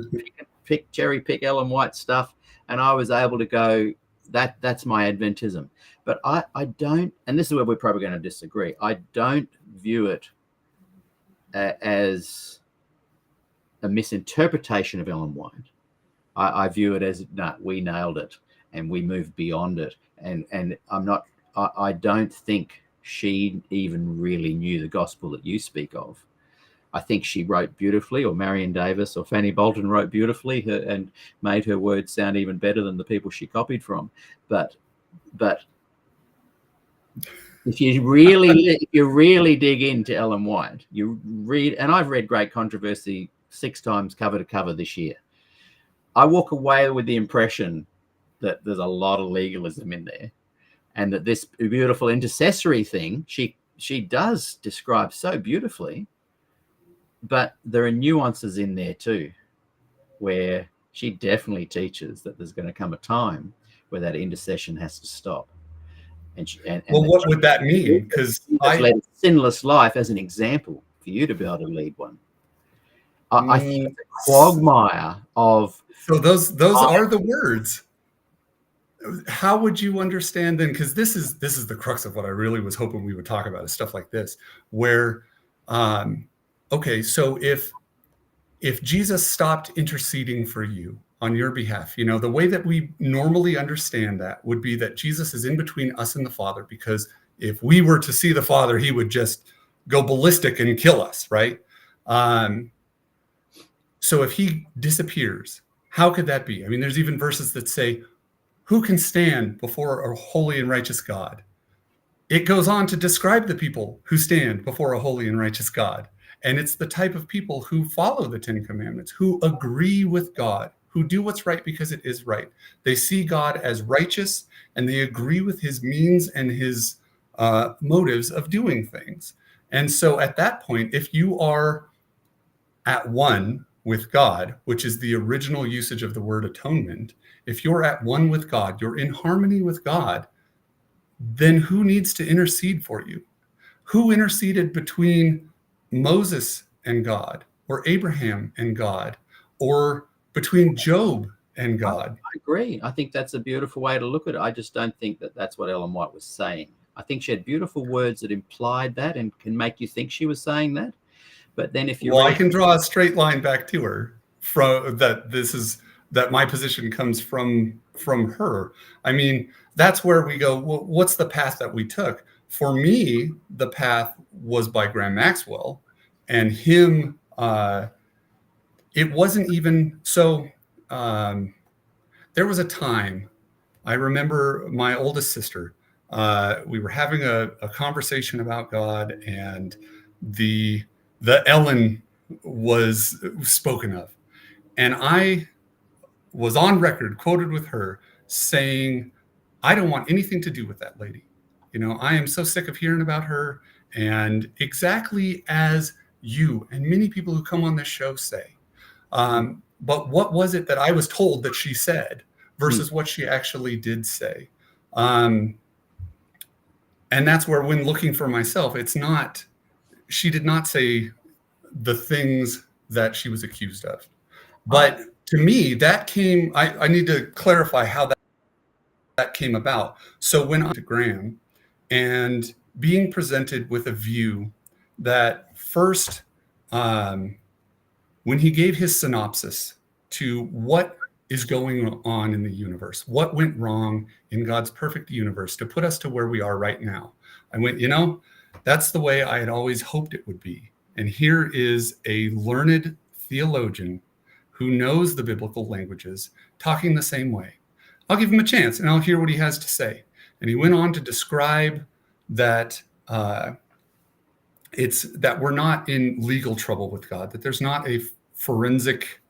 cherry pick Ellen White stuff, and I was able to go, that's my Adventism. But I don't, and this is where we're probably going to disagree, I don't view it as a misinterpretation of Ellen White. I view it as, we nailed it and we moved beyond it. And I don't think she even really knew the gospel that you speak of. I think she wrote beautifully, or Marion Davis or Fanny Bolton wrote beautifully and made her words sound even better than the people she copied from. But if you really dig into Ellen White, you read, and I've read Great Controversy 6 times cover to cover this year. I walk away with the impression that there's a lot of legalism in there, and that this beautiful intercessory thing she does describe so beautifully, but there are nuances in there too, where she definitely teaches that there's going to come a time where that intercession has to stop. Well, what would that mean? Because I led a sinless life as an example for you to be able to lead one. I think it's a quagmire of. So those are the words. How would you understand then? Because this is the crux of what I really was hoping we would talk about, is stuff like this, where, okay, so if Jesus stopped interceding for you on your behalf, the way that we normally understand that would be that Jesus is in between us and the Father, because if we were to see the Father, he would just go ballistic and kill us, right? So if he disappears, how could that be? I mean, there's even verses that say, who can stand before a holy and righteous God? It goes on to describe the people who stand before a holy and righteous God. And it's the type of people who follow the Ten Commandments, who agree with God, who do what's right because it is right. They see God as righteous, and they agree with his means and his motives of doing things. And so at that point, if you are at one with God, which is the original usage of the word atonement, if you're at one with God, you're in harmony with God, then who needs to intercede for you? Who interceded between Moses and God, or Abraham and God, or between Job and God? I agree. I think that's a beautiful way to look at it. I just don't think that that's what Ellen White was saying. I think she had beautiful words that implied that and can make you think she was saying that. But then if you I can draw a straight line back to her from that my position comes from her. I mean, that's where we go, well, what's the path that we took? For me, the path was by Graham Maxwell, and him, it wasn't even so. There was a time, I remember my oldest sister, we were having a conversation about God, and the Ellen was spoken of. And I was on record, quoted with her, saying, I don't want anything to do with that lady. I am so sick of hearing about her. And exactly as you and many people who come on this show say. But what was it that I was told that she said versus what she actually did say? And that's where, when looking for myself, she did not say the things that she was accused of. But to me, that came, I need to clarify how that came about. So when I to Graham and being presented with a view that first, when he gave his synopsis to what is going on in the universe, what went wrong in God's perfect universe to put us to where we are right now, I went, that's the way I had always hoped it would be. And here is a learned theologian who knows the biblical languages talking the same way. I'll give him a chance and I'll hear what he has to say. And he went on to describe that it's that we're not in legal trouble with God, that there's not a forensic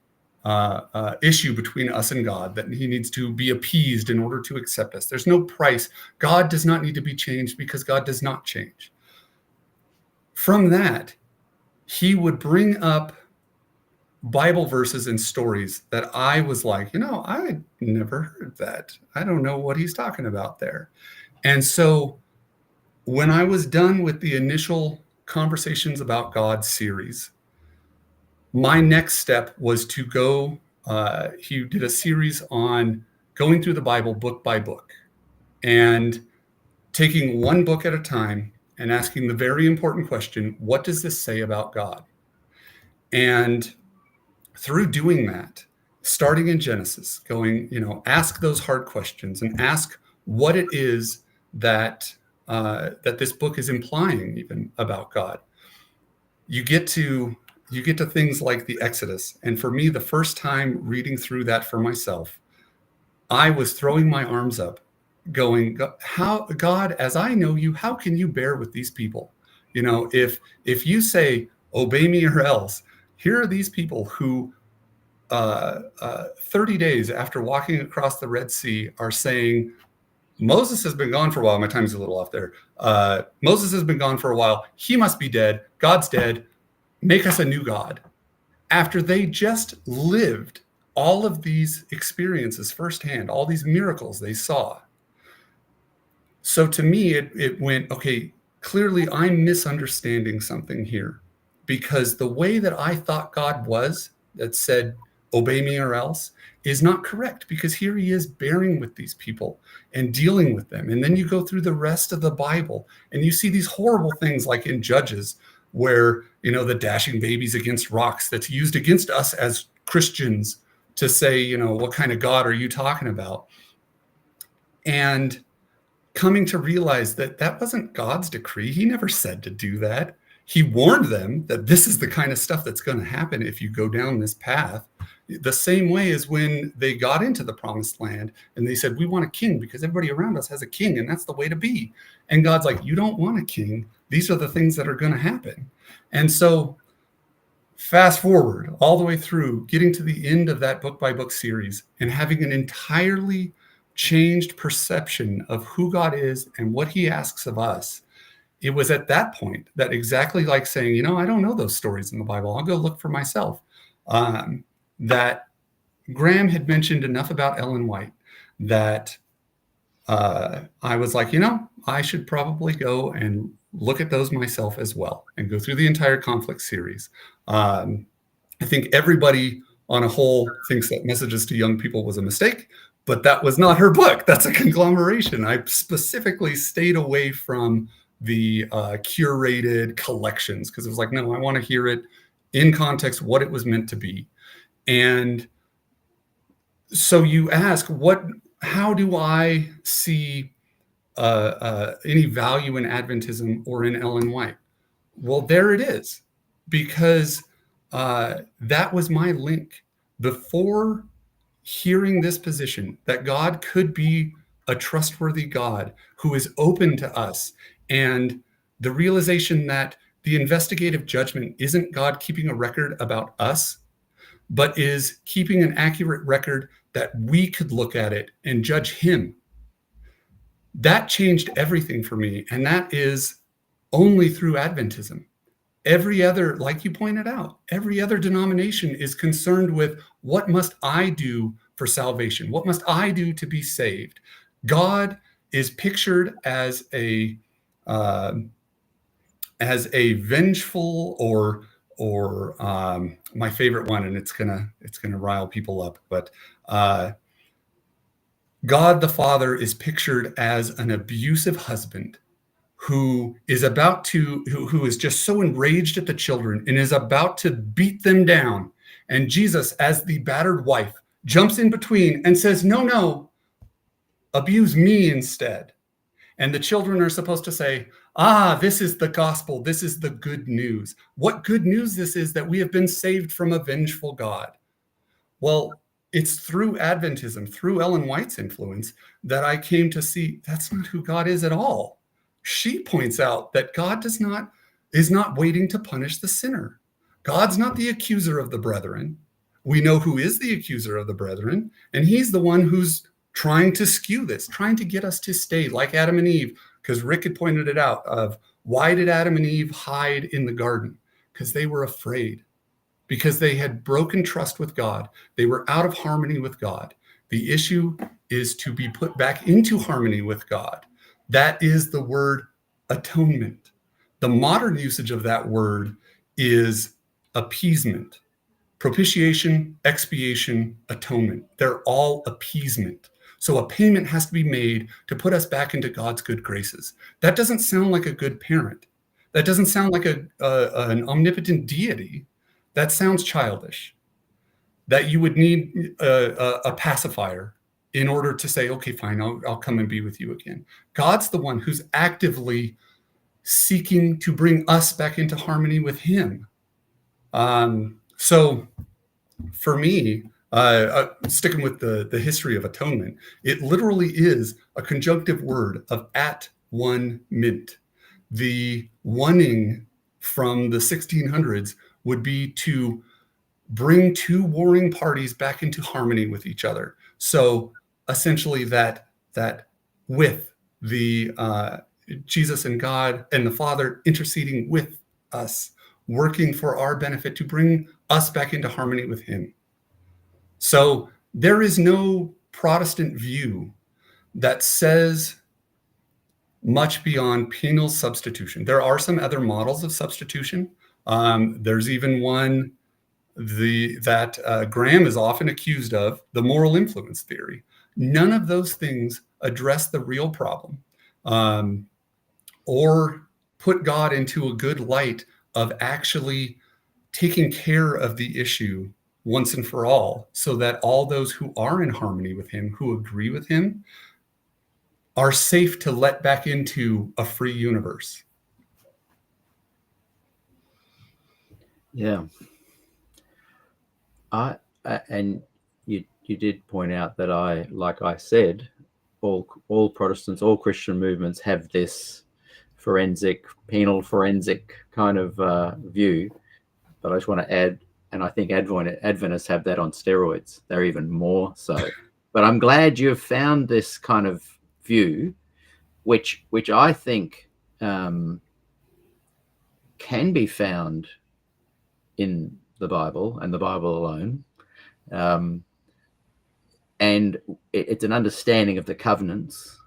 issue between us and God, that he needs to be appeased in order to accept us. There's no price. God does not need to be changed because God does not change. From that, he would bring up Bible verses and stories that I was like, I never heard that. I don't know what he's talking about there. And so when I was done with the initial Conversations About God series, my next step was to go, he did a series on going through the Bible book by book and taking one book at a time and asking the very important question, what does this say about God? And through doing that, starting in Genesis, going, ask those hard questions and ask what it is that this book is implying even about God. You get to things like the Exodus. And for me, the first time reading through that for myself, I was throwing my arms up going, how, God, as I know you, how can you bear with these people? If you say, obey me or else, here are these people who 30 days after walking across the Red Sea are saying, Moses has been gone for a while. My time's a little off there. Moses has been gone for a while. He must be dead. God's dead. Make us a new God. After they just lived all of these experiences firsthand, all these miracles they saw. So to me, it went, okay, clearly I'm misunderstanding something here, because the way that I thought God was, that said, obey me or else, is not correct, because here he is bearing with these people and dealing with them. And then you go through the rest of the Bible and you see these horrible things like in Judges, where, the dashing babies against rocks, that's used against us as Christians to say, what kind of God are you talking about? And coming to realize that that wasn't God's decree. He never said to do that. He warned them that this is the kind of stuff that's going to happen if you go down this path. The same way as when they got into the promised land and they said, we want a king because everybody around us has a king and that's the way to be. And God's like, you don't want a king. These are the things that are going to happen. And so fast forward all the way through, getting to the end of that book by book series and having an entirely changed perception of who God is and what he asks of us. It was at that point that, exactly like saying, I don't know those stories in the Bible, I'll go look for myself, that Graham had mentioned enough about Ellen White that I was like, I should probably go and look at those myself as well and go through the entire conflict series. I think everybody on a whole thinks that Messages to Young People was a mistake, but that was not her book. That's a conglomeration. I specifically stayed away from the curated collections because it was like, no, I want to hear it in context, what it was meant to be. And so you ask, how do I see any value in Adventism or in Ellen White? Well, there it is, because that was my link. Before hearing this position, that God could be a trustworthy God who is open to us, and the realization that the investigative judgment isn't God keeping a record about us, but is keeping an accurate record that we could look at it and judge him. That changed everything for me. And that is only through Adventism. Every other, like you pointed out, every other denomination is concerned with, what must I do for salvation? What must I do to be saved? God is pictured as a vengeful or my favorite one, and it's gonna rile people up, but God the Father is pictured as an abusive husband who is who is just so enraged at the children and is about to beat them down. And Jesus, as the battered wife, jumps in between and says, no, abuse me instead. And the children are supposed to say, this is the gospel. This is the good news. What good news this is, that we have been saved from a vengeful God. Well, it's through Adventism, through Ellen White's influence, that I came to see that's not who God is at all. She points out that God is not waiting to punish the sinner. God's not the accuser of the brethren. We know who is the accuser of the brethren, and he's the one who's trying to skew this, trying to get us to stay like Adam and Eve, because Rick had pointed it out of, why did Adam and Eve hide in the garden? Because they were afraid, because they had broken trust with God. They were out of harmony with God. The issue is to be put back into harmony with God. That is the word atonement. The modern usage of that word is appeasement. Propitiation, expiation, atonement. They're all appeasement. So a payment has to be made to put us back into God's good graces. That doesn't sound like a good parent. That doesn't sound like an omnipotent deity. That sounds childish. That you would need a pacifier in order to say, okay, fine, I'll come and be with you again. God's the one who's actively seeking to bring us back into harmony with him. So for me, sticking with the history of atonement, it literally is a conjunctive word of at one mint. The oneing from the 1600s would be to bring two warring parties back into harmony with each other. So essentially that with the Jesus and God and the Father interceding with us, working for our benefit to bring us back into harmony with him. So there is no Protestant view that says much beyond penal substitution. There are some other models of substitution, There's even one that Graham is often accused of, the moral influence theory. None of those things address the real problem or put God into a good light of actually taking care of the issue once and for all, so that all those who are in harmony with him, who agree with him, are safe to let back into a free universe. Yeah. And you did point out that like I said, all Protestants, all Christian movements have this penal forensic kind of view. But I just want to add, and I think Adventists have that on steroids. They're even more so. But I'm glad you've found this kind of view, which I think can be found in the Bible and the Bible alone. And it's an understanding of the covenants,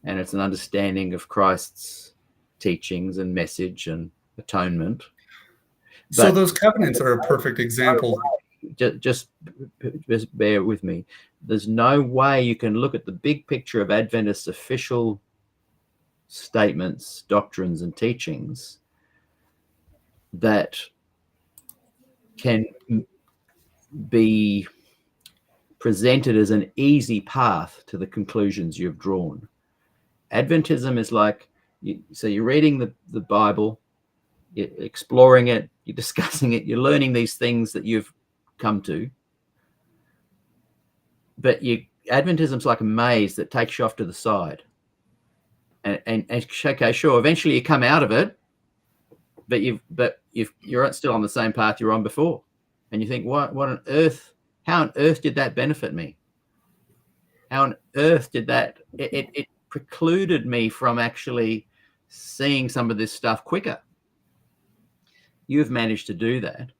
and it's an understanding of Christ's teachings and message and atonement. So those covenants are a perfect example. Just bear with me. There's no way you can look at the big picture of Adventist official statements, doctrines, and teachings that can be presented as an easy path to the conclusions you've drawn. Adventism is like, so you're reading the Bible, you're exploring it, you're discussing it, you're learning these things that you've come to. But Adventism's like a maze that takes you off to the side. And okay, sure, eventually you come out of it, but you're still on the same path you're on before. And you think, what on earth, how on earth did that benefit me? How on earth did that, it precluded me from actually seeing some of this stuff quicker. You've managed to do that.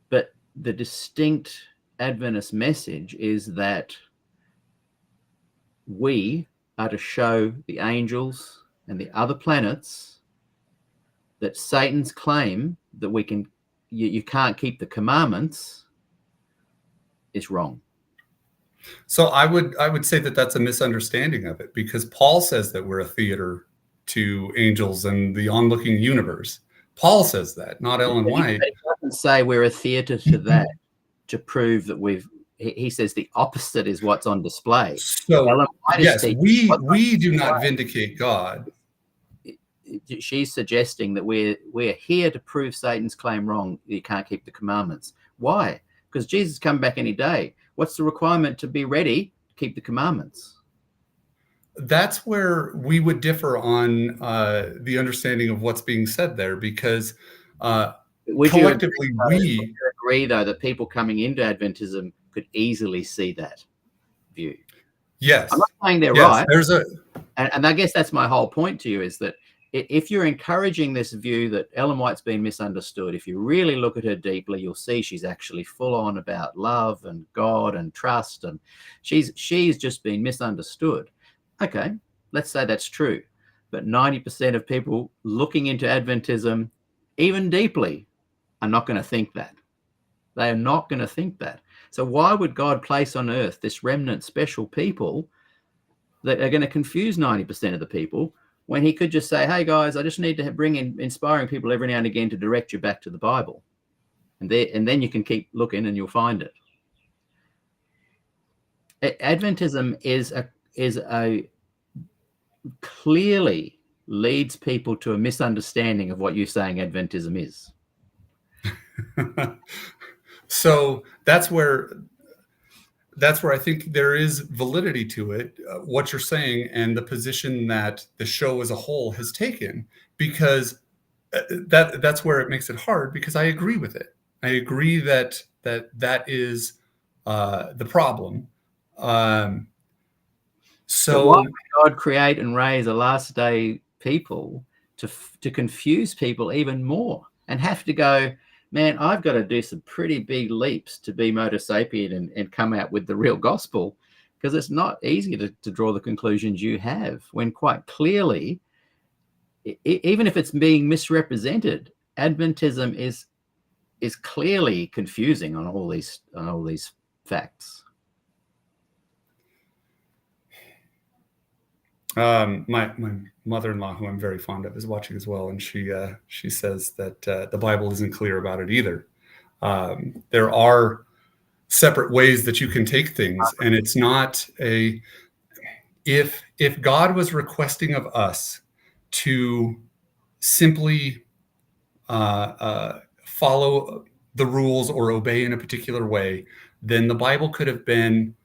But the distinct Adventist message is that we are to show the angels and the other planets that Satan's claim that you can't keep the commandments is wrong. So I would say that that's a misunderstanding of it, because Paul says that we're a theater to angels and the onlooking universe. Paul says that, not Ellen White. He doesn't say we're a theater to that to prove that he says the opposite is what's on display. So yes, we do not vindicate God. She's suggesting that we're here to prove Satan's claim wrong. You can't keep the commandments. Why? Because Jesus come back any day. What's the requirement to be ready to keep the commandments? That's where we would differ on the understanding of what's being said there, because collectively we agree, though, that people coming into Adventism could easily see that view. Yes. I'm not saying they're right. And I guess that's my whole point to you, is that if you're encouraging this view that Ellen White's been misunderstood, if you really look at her deeply, you'll see she's actually full on about love and God and trust, and she's just been misunderstood. Okay, let's say that's true. But 90% of people looking into Adventism, even deeply, are not going to think that. They are not going to think that. So why would God place on earth this remnant special people that are going to confuse 90% of the people, when he could just say, hey, guys, I just need to bring in inspiring people every now and again to direct you back to the Bible. And then you can keep looking and you'll find it. Adventism is a clearly leads people to a misunderstanding of what you're saying Adventism is. So that's where I think there is validity to it, what you're saying, and the position that the show as a whole has taken, because that's where it makes it hard, because I agree with it. I agree that is the problem. So why would God create and raise a last day people to confuse people even more, and have to go, man, I've got to do some pretty big leaps to be MotoSapien and come out with the real gospel, because it's not easy to draw the conclusions you have, when quite clearly even if it's being misrepresented, Adventism is clearly confusing on all these facts. My mother-in-law, who I'm very fond of, is watching as well, and she says that the Bible isn't clear about it either. There are separate ways that you can take things, and it's not a if God was requesting of us to simply follow the rules or obey in a particular way, then the Bible could have been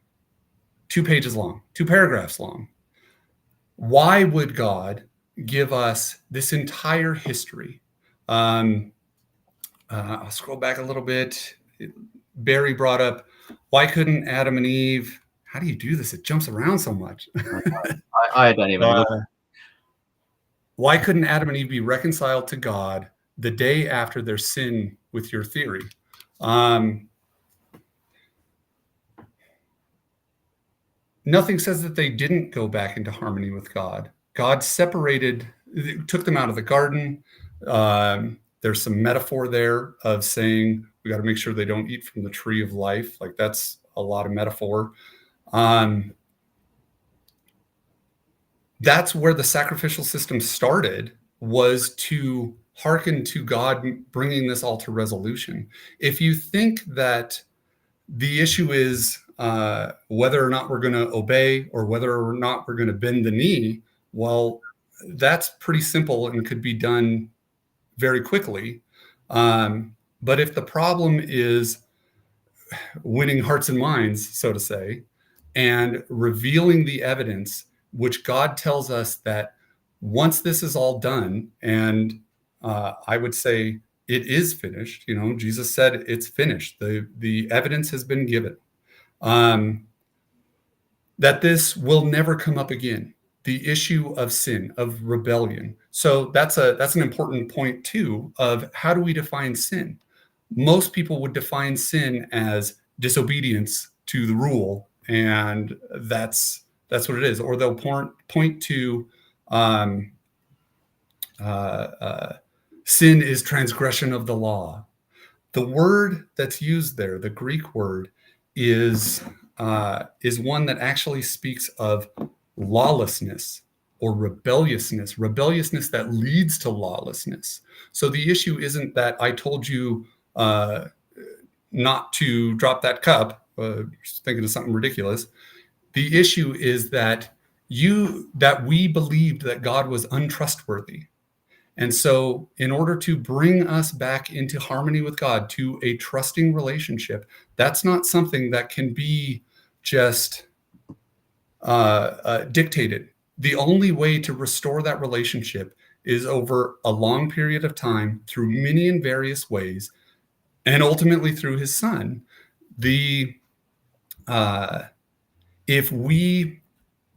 2 pages long, 2 paragraphs long. Why would God give us this entire history? I'll scroll back a little bit. Barry brought up, why couldn't Adam and Eve? How do you do this? It jumps around so much. I don't even look. Why couldn't Adam and Eve be reconciled to God the day after their sin with your theory? Nothing says that they didn't go back into harmony with God. God took them out of the garden. There's some metaphor there of saying we got to make sure they don't eat from the tree of life. Like, that's a lot of metaphor. That's where the sacrificial system started, was to hearken to God bringing this all to resolution. If you think that the issue is whether or not we're going to obey or whether or not we're going to bend the knee, well, that's pretty simple and could be done very quickly. But if the problem is winning hearts and minds, so to say, and revealing the evidence, which God tells us that once this is all done, and I would say it is finished, Jesus said it's finished. The evidence has been given. That this will never come up again. The issue of sin, of rebellion. So that's an important point too, of how do we define sin? Most people would define sin as disobedience to the rule, and that's what it is. Or they'll point to sin is transgression of the law. The word that's used there, the Greek word, is one that actually speaks of lawlessness or rebelliousness that leads to lawlessness. So the issue isn't that I told you not to drop that cup, just thinking of something ridiculous. The issue is that we believed that God was untrustworthy. And so in order to bring us back into harmony with God, to a trusting relationship, that's not something that can be just dictated. The only way to restore that relationship is over a long period of time, through many and various ways, and ultimately through his son. If we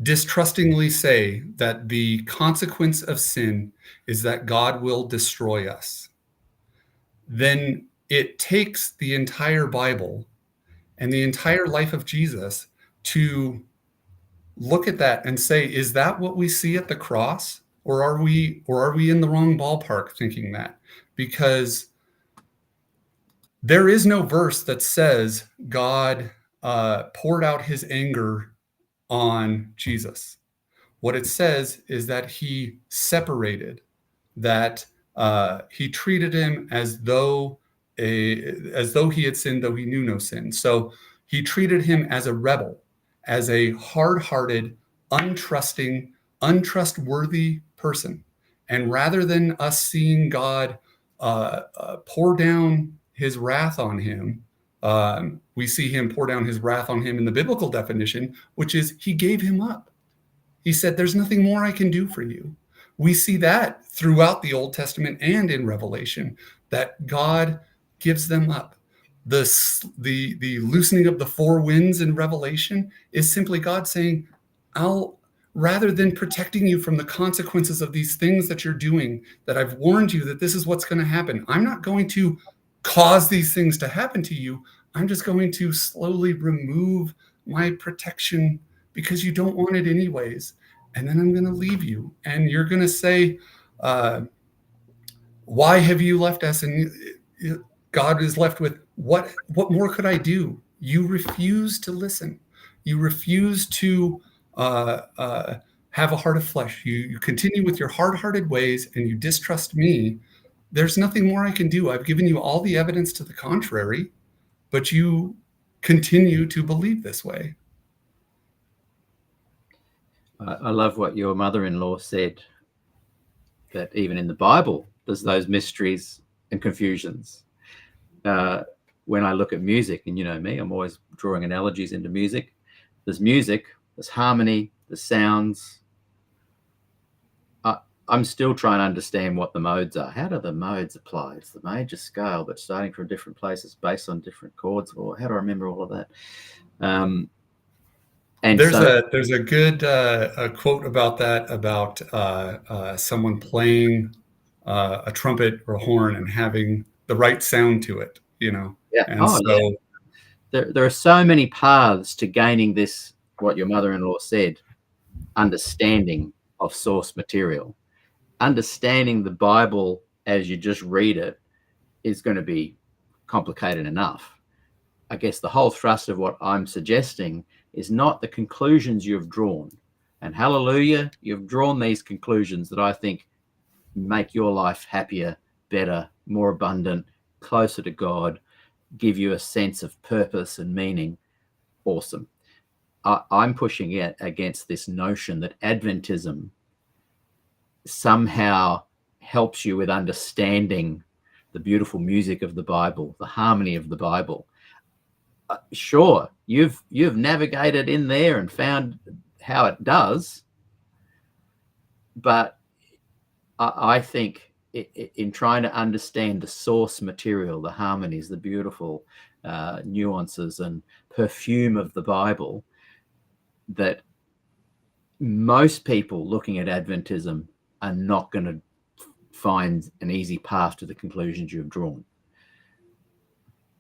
distrustingly say that the consequence of sin is that God will destroy us, then it takes the entire Bible and the entire life of Jesus to look at that and say, is that what we see at the cross? Or are we in the wrong ballpark thinking that? Because there is no verse that says God poured out his anger on Jesus. What it says is that he separated, that he treated him as though he had sinned, though he knew no sin. So he treated him as a rebel, as a hard-hearted, untrusting, untrustworthy person. And rather than us seeing God pour down his wrath on him, we see him pour down his wrath on him in the biblical definition, which is he gave him up. He said, there's nothing more I can do for you. We see that throughout the Old Testament and in Revelation, that God gives them up. The loosening of the 4 winds in Revelation is simply God saying, rather than protecting you from the consequences of these things that you're doing, that I've warned you that this is what's going to happen, I'm not going to cause these things to happen to you. I'm just going to slowly remove my protection because you don't want it anyways. And then I'm going to leave you. And you're going to say, Why have you left us? And God is left with, what more could I do? You refuse to listen. You refuse to have a heart of flesh. You continue with your hard-hearted ways, and you distrust me. There's nothing more I can do. I've given you all the evidence to the contrary, but you continue to believe this way. I love what your mother-in-law said, that even in the Bible, there's those mysteries and confusions. When I look at music, and you know me, I'm always drawing analogies into music. There's music, there's harmony, there's sounds. I'm still trying to understand what the modes are. How do the modes apply? It's the major scale, but starting from different places based on different chords. Or how do I remember all of that? And there's a good quote about that, about someone playing a trumpet or a horn and having the right sound to it, you know. Yeah. And there are so many paths to gaining this, what your mother-in-law said, understanding of source material. Understanding the Bible as you just read it is going to be complicated enough. I guess the whole thrust of what I'm suggesting is not the conclusions you've drawn. And hallelujah, you've drawn these conclusions that I think make your life happier, better, more abundant, closer to God, give you a sense of purpose and meaning. Awesome. I'm pushing it against this notion that Adventism somehow helps you with understanding the beautiful music of the Bible, the harmony of the Bible. Sure, you've navigated in there and found how it does, but I think in trying to understand the source material, the harmonies, the beautiful nuances and perfume of the Bible, that most people looking at Adventism are not going to find an easy path to the conclusions you've drawn.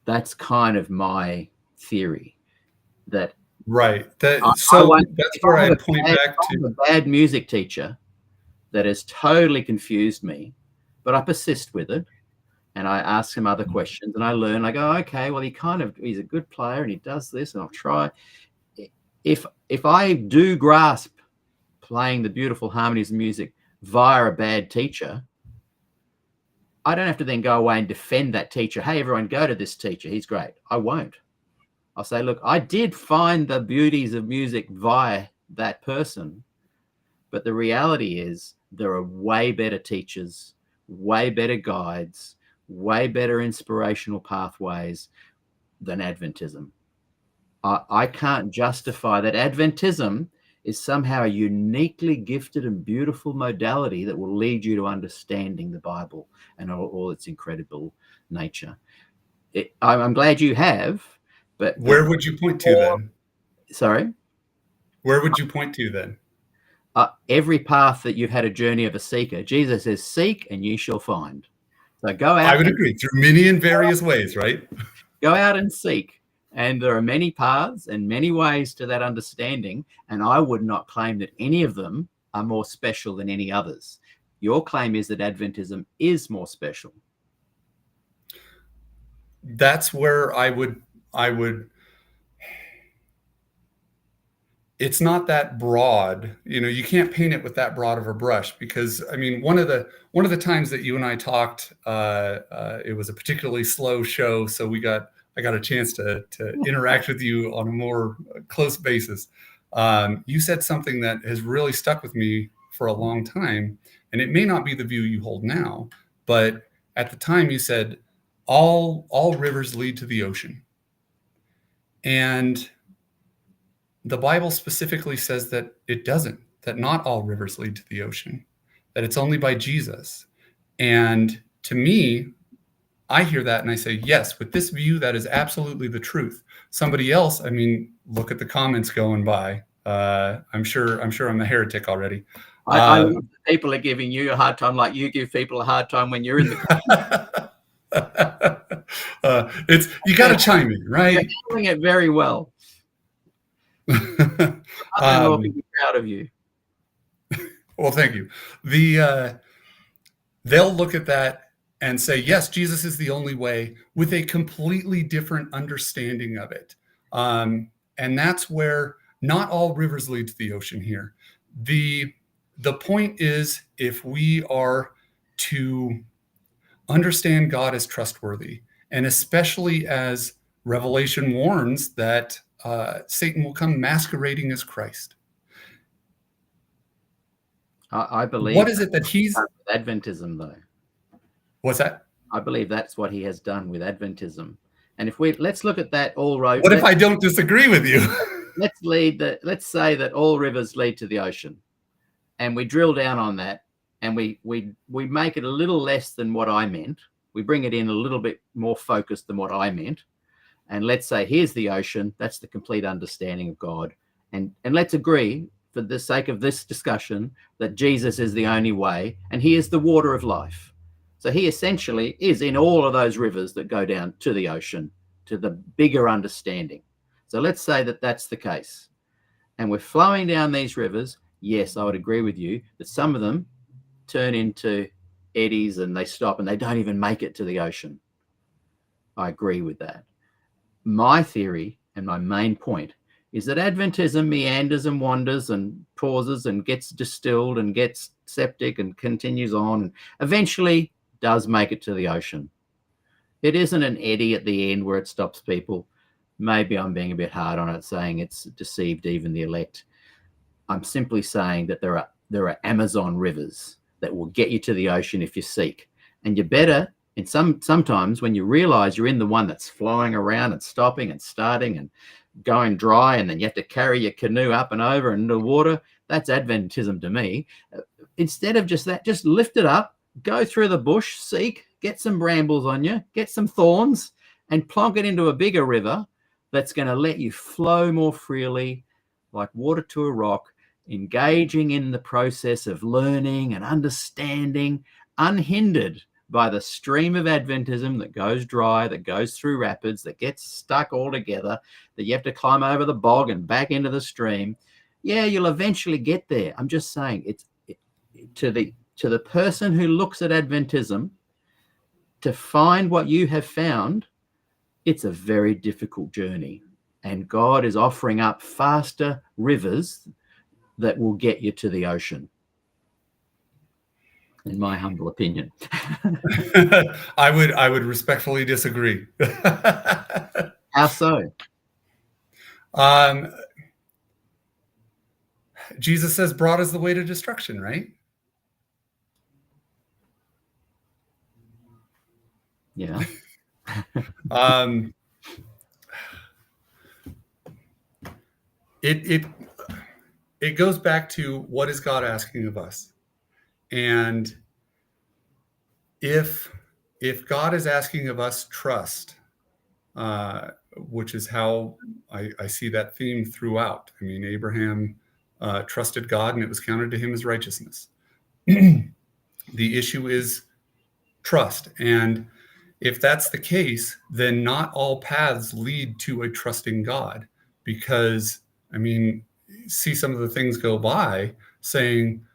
That's kind of my theory. That right. That's where I point back to a bad music teacher that has totally confused me, but I persist with it, and I ask him other questions, and I learn. I go, okay, well, he's a good player, and he does this, and I'll try. If I do grasp playing the beautiful harmonies of music via a bad teacher, I don't have to then go away and defend that teacher. Hey, everyone, go to this teacher. He's great. I won't. I'll say, look, I did find the beauties of music via that person, but the reality is there are way better teachers, way better guides, way better inspirational pathways than Adventism. I can't justify that Adventism is somehow a uniquely gifted and beautiful modality that will lead you to understanding the Bible and all its incredible nature. I'm glad you have, but where would you point to then? Sorry? Where would you point to then? Every path that you've had a journey of a seeker. Jesus says, seek and ye shall find. So go out. I would agree, through many and various ways, right? Go out and seek. And there are many paths and many ways to that understanding. And I would not claim that any of them are more special than any others. Your claim is that Adventism is more special. That's where I would, it's not that broad. You know, you can't paint it with that broad of a brush, because I mean, one of the times that you and I talked, it was a particularly slow show. So I got a chance to interact with you on a more close basis. You said something that has really stuck with me for a long time, and it may not be the view you hold now, but at the time you said, all rivers lead to the ocean. And the Bible specifically says that it doesn't, that not all rivers lead to the ocean, that it's only by Jesus. And to me, I hear that and I say, yes, with this view, that is absolutely the truth. Somebody else, I mean, look at the comments going by. I'm sure I'm a heretic already. I love that people are giving you a hard time, like you give people a hard time when you're in the comments. You got to chime in, right? You're doing it very well. I'm be proud of you. Well, thank you. they'll look at that and say, yes, Jesus is the only way, with a completely different understanding of it. And that's where not all rivers lead to the ocean here. The point is, if we are to understand God as trustworthy, and especially as Revelation warns that Satan will come masquerading as Christ. I believe. What is it that he's Adventism, though? What's that? I believe that's what he has done with Adventism. And let's look at that all road. What if I don't disagree with you? Let's say that all rivers lead to the ocean, and we drill down on that, and we make it a little less than what I meant. We bring it in a little bit more focused than what I meant. And let's say, here's the ocean. That's the complete understanding of God. And let's agree, for the sake of this discussion, that Jesus is the only way, and he is the water of life. So he essentially is in all of those rivers that go down to the ocean, to the bigger understanding. So let's say that that's the case. And we're flowing down these rivers. Yes, I would agree with you that some of them turn into eddies and they stop and they don't even make it to the ocean. I agree with that. My theory and my main point is that Adventism meanders and wanders and pauses and gets distilled and gets septic and continues on and eventually does make it to the ocean. It isn't an eddy at the end where it stops people. Maybe I'm being a bit hard on it, saying it's deceived even the elect. I'm simply saying that there are Amazon rivers that will get you to the ocean if you seek. And you better, and sometimes when you realize you're in the one that's flowing around and stopping and starting and going dry, and then you have to carry your canoe up and over into the water, that's Adventism to me. Instead of just that, just lift it up, go through the bush, seek, get some brambles on you, get some thorns, and plonk it into a bigger river that's going to let you flow more freely, like water to a rock, engaging in the process of learning and understanding, unhindered by the stream of Adventism that goes dry, that goes through rapids, that gets stuck all together, that you have to climb over the bog and back into the stream. Yeah, you'll eventually get there. I'm just saying, to the person who looks at Adventism, to find what you have found, it's a very difficult journey. And God is offering up faster rivers that will get you to the ocean, in my humble opinion. I would respectfully disagree. How so? Jesus says broad is the way to destruction, right? Yeah. It goes back to, what is God asking of us? And if God is asking of us trust, which is how I see that theme throughout. I mean, Abraham trusted God and it was counted to him as righteousness. The issue is trust. And if that's the case, then not all paths lead to a trusting God, because, I mean, see some of the things go by saying,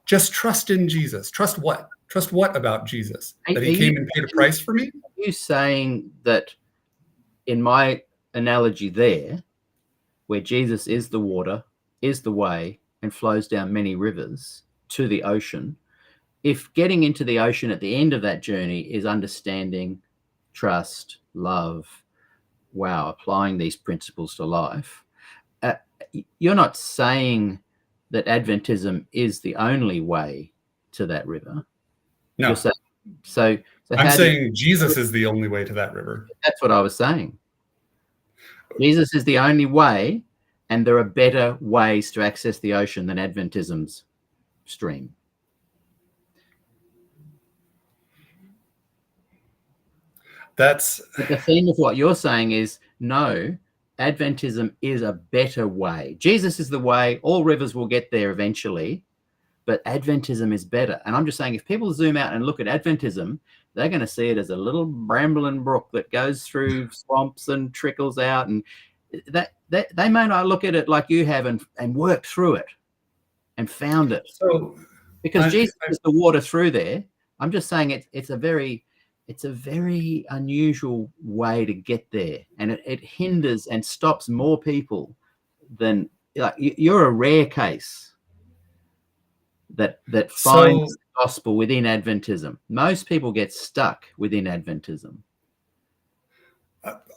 just trust in Jesus. Trust what? Trust what about Jesus? That he came and paid a price for me? Are you saying that, in my analogy there, where Jesus is the water, is the way, and flows down many rivers to the ocean, if getting into the ocean at the end of that journey is understanding, trust, love, applying these principles to life, you're not saying that Adventism is the only way to that river. No. So I'm saying Jesus is the only way to that river. That's what I was saying. Jesus is the only way, and there are better ways to access the ocean than Adventism's stream. But the theme of what you're saying is, no, Adventism is a better way. Jesus is the way. All rivers will get there eventually, but Adventism is better. And I'm just saying, if people zoom out and look at Adventism, they're going to see it as a little brambling brook that goes through swamps and trickles out. And that they may not look at it like you have and worked through it and found it. So, because Jesus is the water through there, I'm just saying it's a very unusual way to get there, and it hinders and stops more people than, like, you're a rare case that finds the gospel within Adventism. Most people get stuck within Adventism.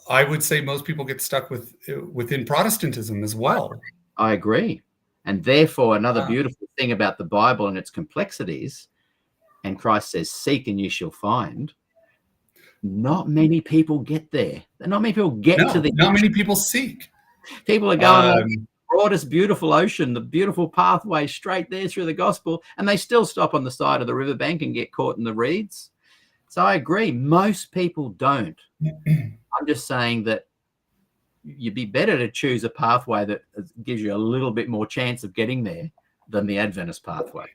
I would say most people get stuck within Protestantism as well. I agree. And therefore, another beautiful thing about the Bible and its complexities, and Christ says, seek and you shall find. Not many people get there. Not many people get to the... Not many people seek. People are going the broadest, beautiful ocean, the beautiful pathway straight there through the gospel, and they still stop on the side of the riverbank and get caught in the reeds. So I agree. Most people don't. I'm just saying that you'd be better to choose a pathway that gives you a little bit more chance of getting there than the Adventist pathway,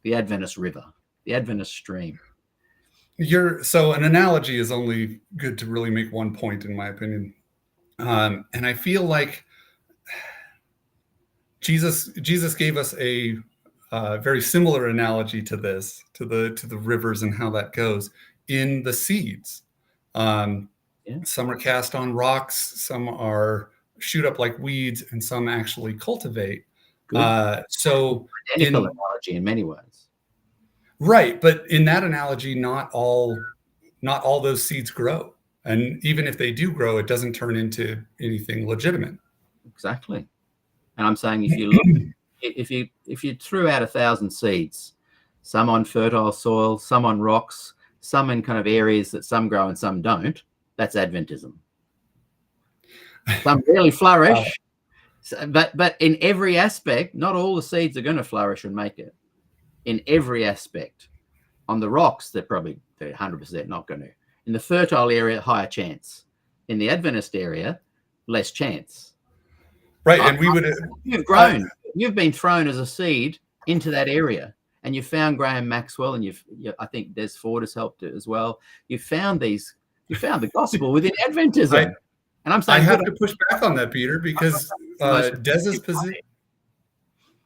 the Adventist river, the Adventist stream. So an analogy is only good to really make one point, in my opinion. And I feel like Jesus gave us a very similar analogy to this, to the rivers and how that goes in the seeds. Some are cast on rocks, some are shoot up like weeds, and some actually cultivate. So identical analogy in many ways. Right, but in that analogy, not all those seeds grow, and even if they do grow, it doesn't turn into anything legitimate. Exactly. And I'm saying, if you look, if you threw out 1,000 seeds, some on fertile soil, some on rocks, some in kind of areas that some grow and some don't, that's Adventism. Some really flourish, but in every aspect, not all the seeds are going to flourish and make it. In every aspect. On the rocks, they're 100% not going to. In the fertile area, higher chance. In the Adventist area, less chance. Right, and you've grown. You've been thrown as a seed into that area, and you found Graham Maxwell, and I think Des Ford has helped it as well. You found the gospel within Adventism. And I'm saying, I have to push back on that, Peter, because Des's position.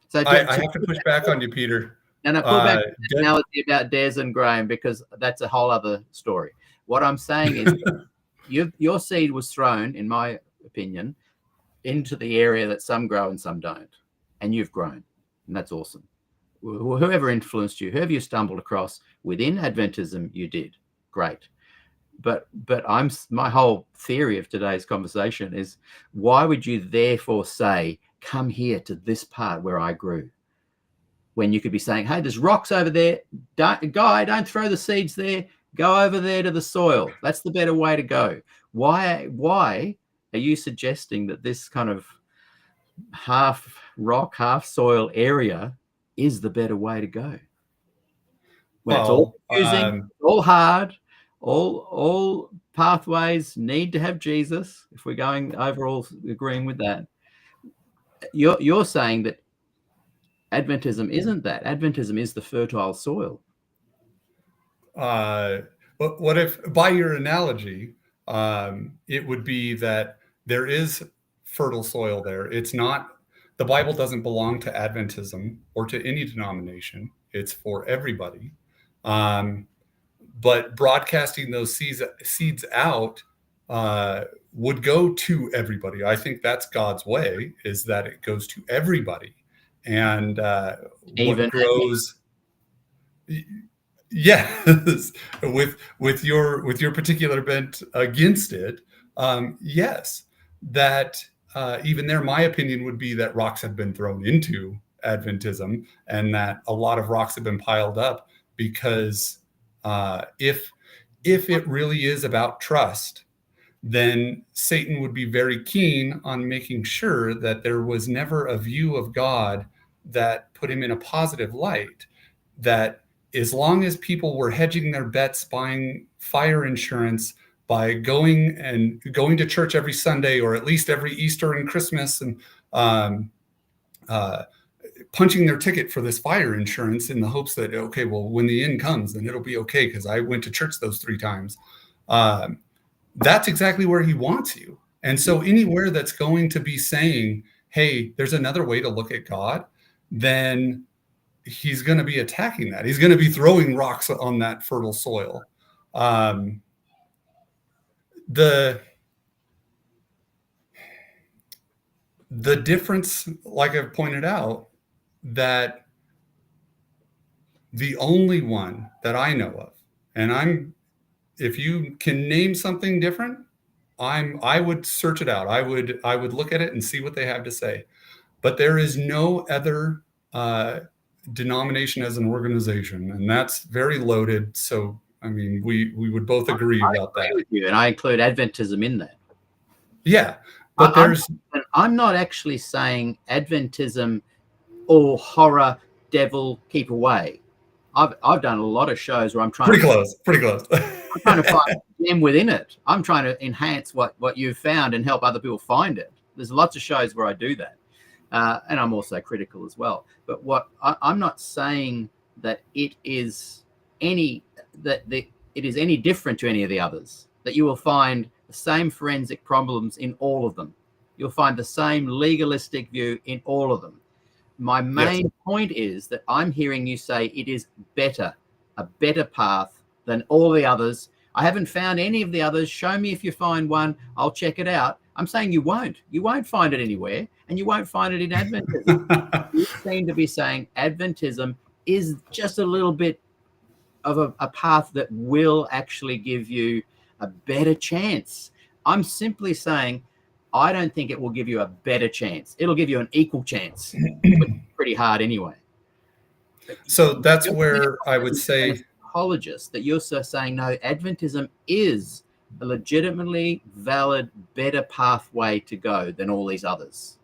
So I have to push back on you, Peter. And I pull back the analogy about Des and Graham, because that's a whole other story. What I'm saying is, your seed was thrown, in my opinion, into the area that some grow and some don't, and you've grown, and that's awesome. Whoever influenced you, whoever you stumbled across within Adventism, you did great. But my whole theory of today's conversation is, why would you therefore say, come here to this part where I grew, when you could be saying, hey, there's rocks over there, don't throw the seeds there, go over there to the soil, that's the better way to go? Why are you suggesting that this kind of half rock, half soil area is the better way to go? Well, it's all confusing, all hard. All pathways need to have Jesus, if we're going overall agreeing with that. You're saying that Adventism isn't that. Adventism is the fertile soil. What if, by your analogy, it would be that there is fertile soil there. It's not, the Bible doesn't belong to Adventism or to any denomination. It's for everybody. But broadcasting those seeds out would go to everybody. I think that's God's way, is that it goes to everybody. And what grows, yes, with your particular bent against it, yes, that even there, my opinion would be that rocks have been thrown into Adventism, and that a lot of rocks have been piled up, because if it really is about trust, then Satan would be very keen on making sure that there was never a view of God that put him in a positive light, that as long as people were hedging their bets, buying fire insurance by going to church every Sunday, or at least every Easter and Christmas, and punching their ticket for this fire insurance in the hopes that, okay, well, when the end comes, then it'll be okay because I went to church those 3 times. That's exactly where he wants you. And so anywhere that's going to be saying, hey, there's another way to look at God, then he's going to be attacking that. He's going to be throwing rocks on that fertile soil. The difference, like I've pointed out, that the only one that I know of, and if you can name something different, I would search it out. I would look at it and see what they have to say. But there is no other denomination as an organization, and that's very loaded. So, I mean, we would both agree about that. With you, and I include Adventism in that. Yeah, but I'm not actually saying Adventism or horror, devil, keep away. I've done a lot of shows where I'm trying pretty close. I'm trying to find them within it. I'm trying to enhance what you've found and help other people find it. There's lots of shows where I do that. And I'm also critical as well. But I'm not saying that it is any different to any of the others, that you will find the same forensic problems in all of them. You'll find the same legalistic view in all of them. My main point is that I'm hearing you say it is a better path than all the others. I haven't found any of the others. Show me if you find one. I'll check it out. I'm saying you won't. You won't find it anywhere, and you won't find it in Adventism. You seem to be saying Adventism is just a little bit of a path that will actually give you a better chance. I'm simply saying I don't think it will give you a better chance. It'll give you an equal chance. Pretty hard anyway. So that's where I would say apologist that you're so saying no, Adventism is a legitimately valid, better pathway to go than all these others.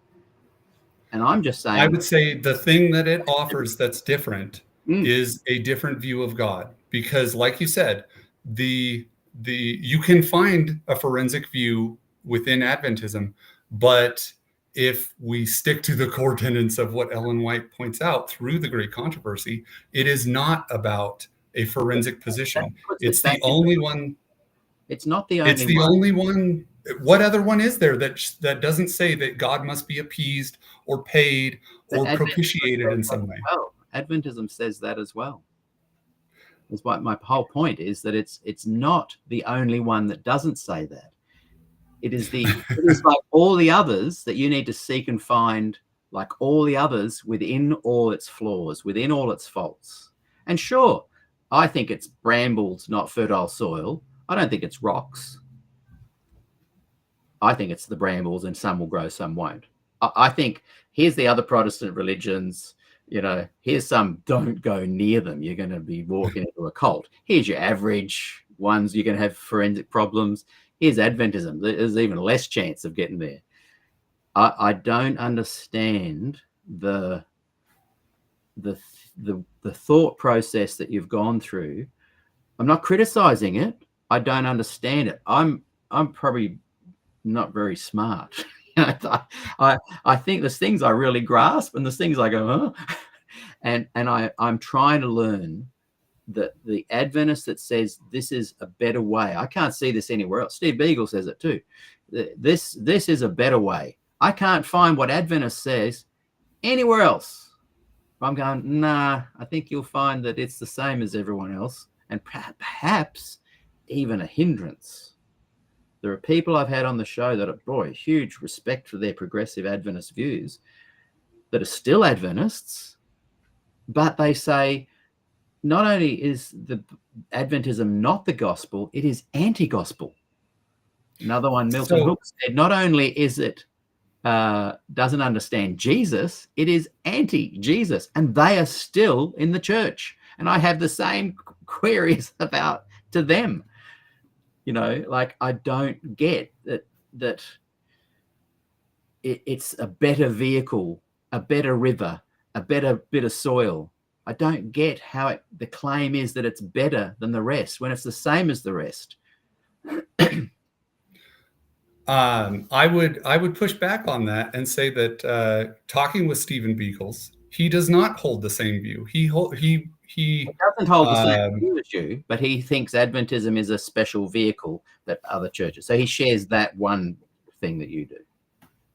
And I'm just saying, I would say the thing that it offers that's different is a different view of God, because like you said, you can find a forensic view within Adventism, but if we stick to the core tenets of what Ellen White points out through the Great Controversy, it is not about a forensic position. It's the only one. It's not the only one. It's the only one. What other one is there that doesn't say that God must be appeased or paid or propitiated in some way? Well, Adventism says that as well. That's why my whole point is that it's not the only one that doesn't say that. It is like all the others that you need to seek and find, like all the others, within all its flaws, within all its faults. And sure, I think it's brambles, not fertile soil. I don't think it's rocks. I think it's the brambles, and some will grow, some won't. I think here's the other Protestant religions. Here's some, don't go near them. You're going to be walking into a cult. Here's your average ones. You're going to have forensic problems. Here's Adventism. There's even less chance of getting there. I don't understand the thought process that you've gone through. I'm not criticizing it. I don't understand it. I'm probably not very smart. I think there's things I really grasp, and there's things I go, huh? And I'm trying to learn that the Adventist that says this is a better way. I can't see this anywhere else. Steve Beagle says it too. This is a better way. I can't find what Adventist says anywhere else. I'm going, nah, I think you'll find that it's the same as everyone else, and perhaps even a hindrance. There are people I've had on the show that are, huge respect for their progressive Adventist views, that are still Adventists, but they say, not only is the Adventism not the gospel, it is anti-gospel. Another one, Milton Hook said, not only is it doesn't understand Jesus, it is anti-Jesus, and they are still in the church. And I have the same queries to them. I don't get that it's a better vehicle, a better river, a better bit of soil. I don't get how the claim is that it's better than the rest when it's the same as the rest. I would push back on that and say that talking with Stephen Beagles, he does not hold the same view. He doesn't hold the same view as you, but he thinks Adventism is a special vehicle that other churches. So he shares that one thing that you do.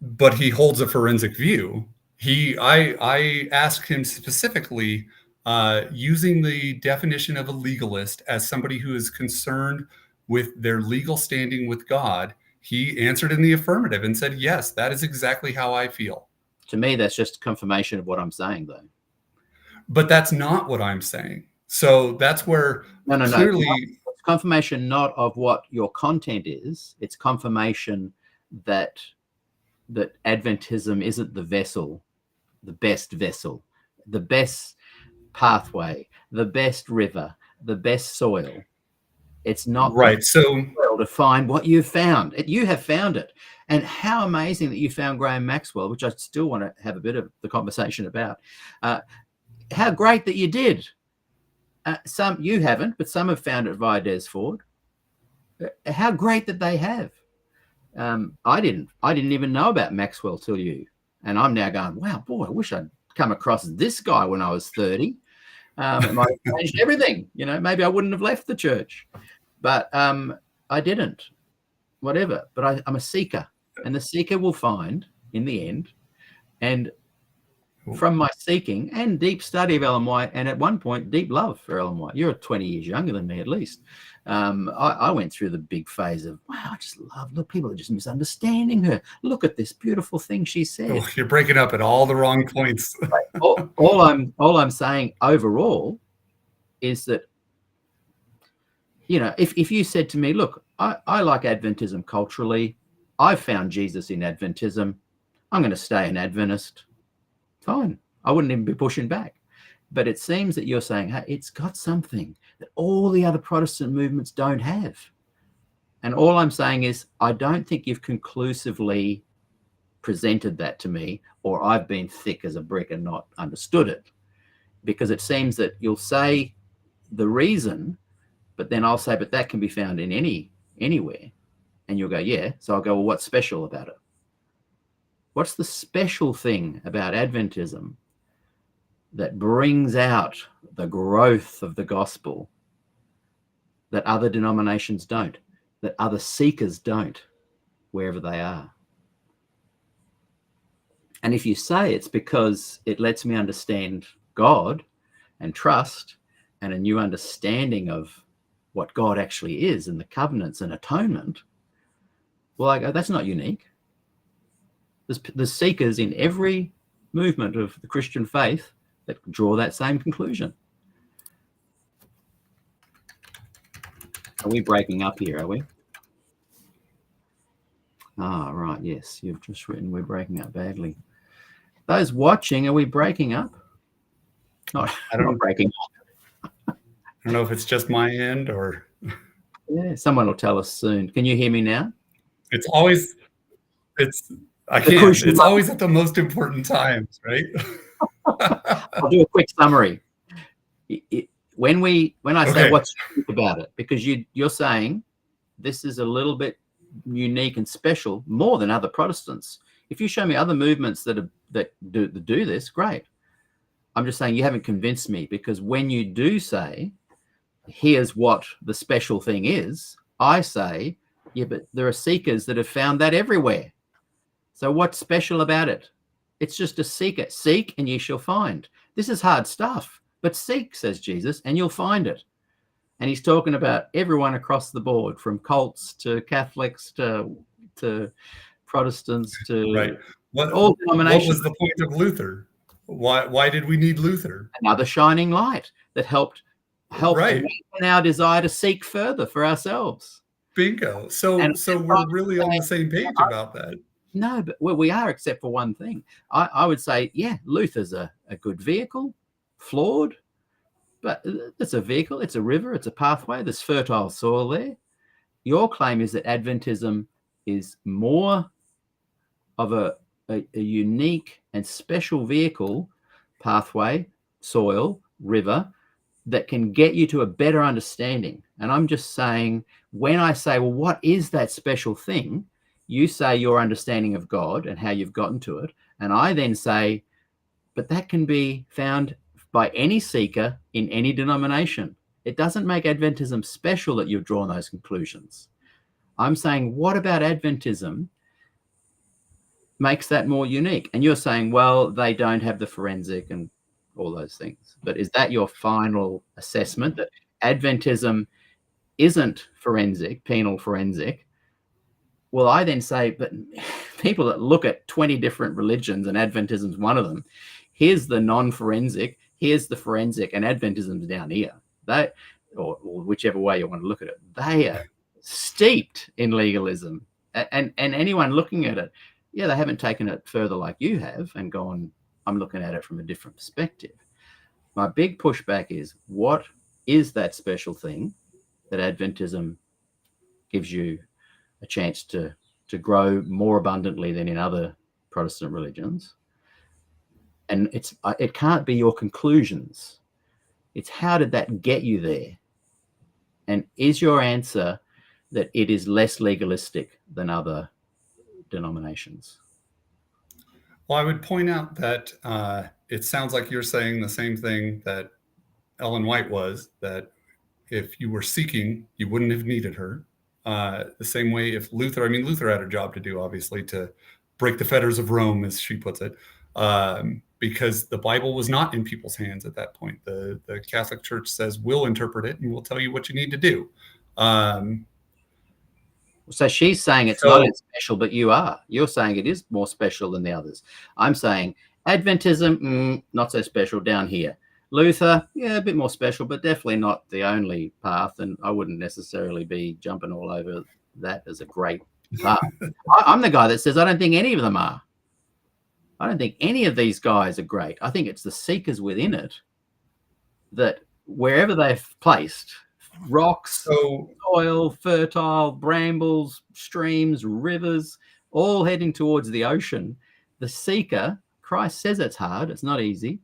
But he holds a forensic view, I asked him specifically, using the definition of a legalist as somebody who is concerned with their legal standing with God. He answered in the affirmative and said, yes, that is exactly how I feel. To me, that's just confirmation of what I'm saying, though. But that's not what I'm saying. So that's where clearly... It's confirmation not of what your content is. It's confirmation that Adventism isn't the vessel, the best pathway, the best river, the best soil. It's not right. So to find what you've found. You have found it. And how amazing that you found Graham Maxwell, which I still want to have a bit of the conversation about. How great that you did. Some you haven't, but some have found it via Des Ford. How great that they have. I didn't even know about Maxwell till you. And I'm now going, wow, boy, I wish I'd come across this guy when I was 30. It might have changed everything. Maybe I wouldn't have left the church. But I didn't. Whatever. But I'm a seeker. And the seeker will find in the end. And from my seeking and deep study of Ellen White, and at one point, deep love for Ellen White. You're 20 years younger than me, at least. I went through the big phase of, wow, I just love, look, people are just misunderstanding her. Look at this beautiful thing she said. Oh, you're breaking up at all the wrong points. all I'm saying overall is that, if you said to me, look, I like Adventism culturally. I've found Jesus in Adventism. I'm going to stay an Adventist. Fine. I wouldn't even be pushing back. But it seems that you're saying, hey, it's got something that all the other Protestant movements don't have. And all I'm saying is, I don't think you've conclusively presented that to me, or I've been thick as a brick and not understood it. Because it seems that you'll say the reason, but then I'll say, but that can be found in anywhere. And you'll go, yeah. So I'll go, well, what's special about it? What's the special thing about Adventism that brings out the growth of the gospel that other denominations don't, that other seekers don't, wherever they are? And if you say it's because it lets me understand God and trust and a new understanding of what God actually is and the covenants and atonement, well, I go, that's not unique. There's seekers in every movement of the Christian faith that draw that same conclusion. Are we breaking up here, are we? Ah, right, yes. You've just written we're breaking up badly. Those watching, are we breaking up? Not breaking up. I don't know if it's just my end or... Yeah, someone will tell us soon. Can you hear me now? I can't. It's always at the most important times, right? I'll do a quick summary. When I say what's unique about it, because you're saying this is a little bit unique and special, more than other Protestants. If you show me other movements that do this, great. I'm just saying you haven't convinced me, because when you do say, here's what the special thing is, I say, yeah, but there are seekers that have found that everywhere. So what's special about it? It's just a seeker. Seek and ye shall find. This is hard stuff, but seek, says Jesus, and you'll find it. And he's talking about everyone across the board, from cults to Catholics to Protestants to right. All denominations. What was the point of Luther? Why did we need Luther? Another shining light that helped right. awaken our desire to seek further for ourselves. Bingo. So we're really on the same page about that. No, but we are, except for one thing. I would say, yeah, Luther's a good vehicle, flawed, but it's a vehicle, it's a river, it's a pathway, there's fertile soil there. Your claim is that Adventism is more of a unique and special vehicle, pathway, soil, river, that can get you to a better understanding. And I'm just saying, when I say, well, what is that special thing? You say your understanding of God and how you've gotten to it. And I then say, but that can be found by any seeker in any denomination. It doesn't make Adventism special that you've drawn those conclusions. I'm saying, what about Adventism makes that more unique. And you're saying, well, they don't have the forensic and all those things. But is that your final assessment, that Adventism isn't forensic, penal forensic? Well, I then say, but people that look at 20 different religions, and Adventism's one of them, here's the non-forensic, here's the forensic, and Adventism's down here. They, or whichever way you want to look at it, they are steeped in legalism. And anyone looking at it, yeah, they haven't taken it further like you have and gone, I'm looking at it from a different perspective. My big pushback is, what is that special thing that Adventism gives you a chance to grow more abundantly than in other Protestant religions? And it can't be your conclusions. It's how did that get you there? And is your answer that it is less legalistic than other denominations? Well, I would point out that it sounds like you're saying the same thing that Ellen White was, that if you were seeking, you wouldn't have needed her. The same way if Luther had a job to do, obviously, to break the fetters of Rome, as she puts it, because the Bible was not in people's hands at that point. The Catholic Church says, we'll interpret it and we'll tell you what you need to do. So she's saying it's not as special, but you're saying it is more special than the others. I'm saying Adventism, not so special down here. Luther, yeah, a bit more special, but definitely not the only path. And I wouldn't necessarily be jumping all over that as a great path. I'm the guy that says I don't think any of them are. I don't think any of these guys are great. I think it's the seekers within it that wherever they've placed, rocks, soil, fertile, brambles, streams, rivers, all heading towards the ocean, the seeker, Christ says it's hard, it's not easy.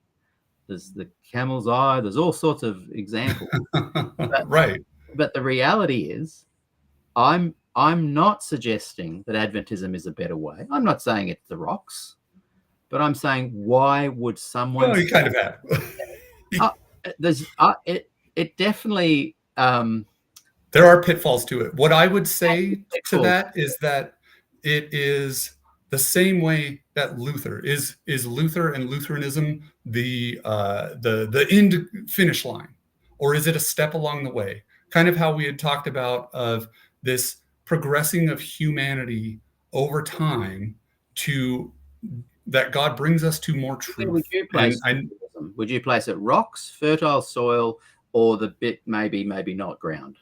There's the camel's eye, there's all sorts of examples. Right. But the reality is, I'm not suggesting that Adventism is a better way. I'm not saying it's the rocks, but I'm saying, why would someone... Well, you kind of have. It definitely... there are pitfalls to it. What I would say to that is that it is the same way that Luther is Luther and Lutheranism the end finish line, or is it a step along the way? Kind of how we had talked about of this progressing of humanity over time to that God brings us to more truth. Would you place it rocks, fertile soil, or the bit maybe not ground?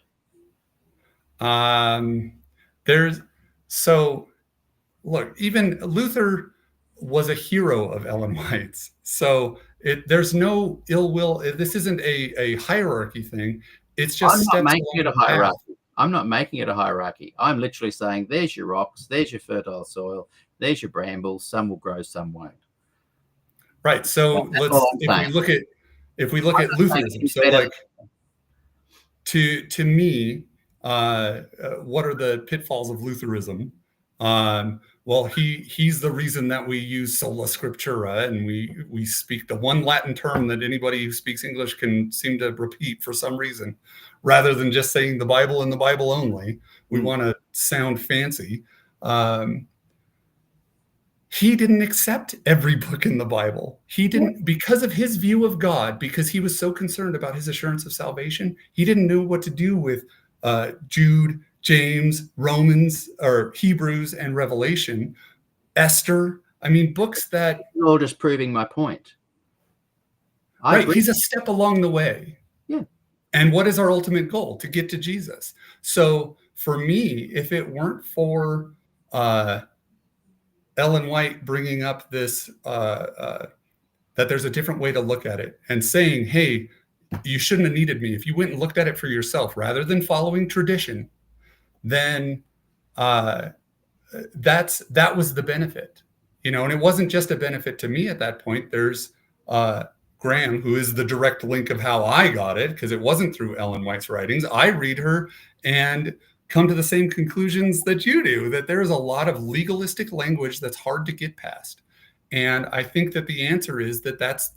Look, even Luther was a hero of Ellen White's. So there's no ill will. This isn't a hierarchy thing. It's just I'm not making it a hierarchy. I'm not making it a hierarchy. I'm literally saying, there's your rocks, there's your fertile soil, there's your brambles. Some will grow, some won't. Right. So if we look at Lutheranism, so like to me, what are the pitfalls of Lutheranism? Well, he's the reason that we use sola scriptura, and we speak the one Latin term that anybody who speaks English can seem to repeat for some reason, rather than just saying the Bible and the Bible only. We want to sound fancy. He didn't accept every book in the Bible. He didn't, because of his view of God, because he was so concerned about his assurance of salvation, he didn't know what to do with Jude, James, Romans, or Hebrews, and Revelation, Esther. I mean, books that... You're all just proving my point. Right, he's a step along the way. Yeah. And what is our ultimate goal? To get to Jesus. So for me, if it weren't for Ellen White bringing up this, that there's a different way to look at it and saying, hey, you shouldn't have needed me. If you went and looked at it for yourself rather than following tradition, then that was the benefit, and it wasn't just a benefit to me at that point. There's Graham, who is the direct link of how I got it, because it wasn't through Ellen White's writings. I read her and come to the same conclusions that you do, that there is a lot of legalistic language that's hard to get past. And I think that the answer is that that's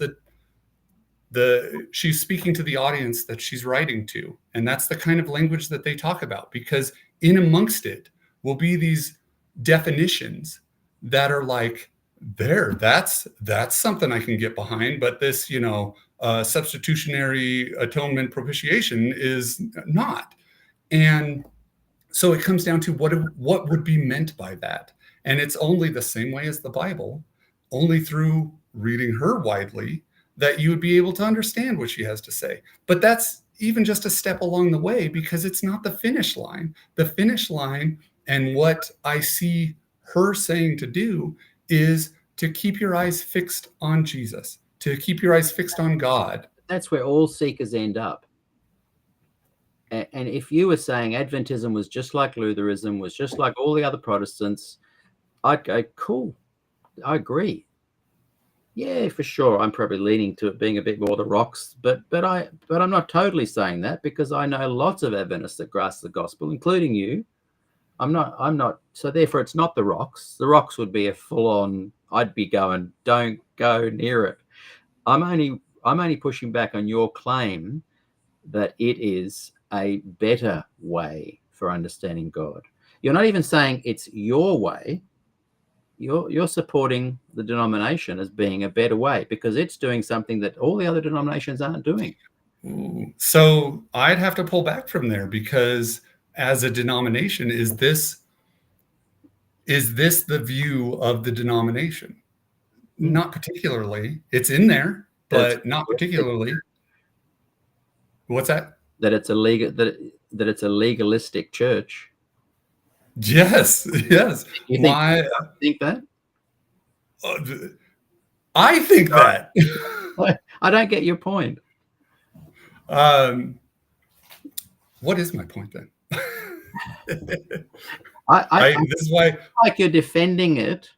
she's speaking to the audience that she's writing to. And that's the kind of language that they talk about, because in amongst it will be these definitions that are like, that's something I can get behind, but this, substitutionary atonement propitiation is not. And so it comes down to what would be meant by that. And it's only the same way as the Bible, only through reading her widely, that you would be able to understand what she has to say. But that's even just a step along the way, because it's not the finish line. The finish line, and what I see her saying to do, is to keep your eyes fixed on Jesus, to keep your eyes fixed on God. That's where all seekers end up. And if you were saying Adventism was just like Lutheranism, was just like all the other Protestants, I'd go, cool, I agree. Yeah, for sure. I'm probably leaning to it being a bit more the rocks, but I'm not totally saying that, because I know lots of Adventists that grasp the gospel, including you. I'm not. So therefore, it's not the rocks. The rocks would be a full-on. I'd be going, don't go near it. I'm only pushing back on your claim that it is a better way for understanding God. You're not even saying it's your way. You're supporting the denomination as being a better way, because it's doing something that all the other denominations aren't doing. So I'd have to pull back from there, because as a denomination, is this the view of the denomination? Not particularly. It's in there, but not particularly. What's that? That it's a legalistic church. Yes. You think that? I think that. I don't get your point. What is my point then? This is why, like you're defending it.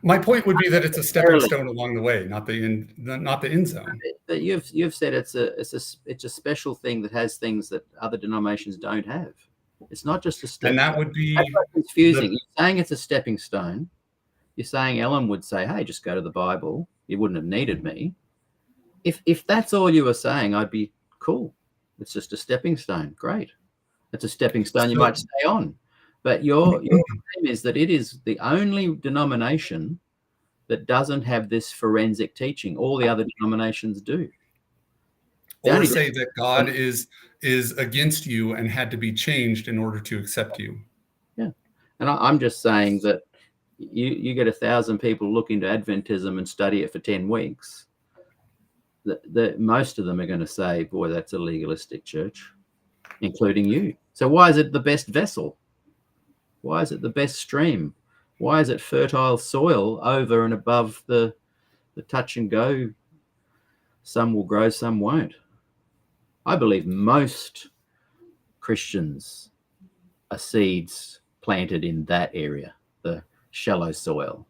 My point would be that it's a stepping stone along the way, not the end zone. But you've said it's a special thing that has things that other denominations don't have. It's not just a step. And that would be confusing. You're saying it's a stepping stone. You're saying Ellen would say, "Hey, just go to the Bible. You wouldn't have needed me." If that's all you were saying, I'd be cool. It's just a stepping stone. Great. It's a stepping stone you might stay on. But your claim is that it is the only denomination that doesn't have this forensic teaching. All the other denominations do. Or say that God is against you and had to be changed in order to accept you. Yeah. And I'm just saying that you get 1,000 people look into Adventism and study it for 10 weeks. Most of them are going to say, boy, that's a legalistic church, including you. So why is it the best vessel? Why is it the best stream? Why is it fertile soil over and above the touch and go? Some will grow, some won't. I believe most Christians are seeds planted in that area, the shallow soil.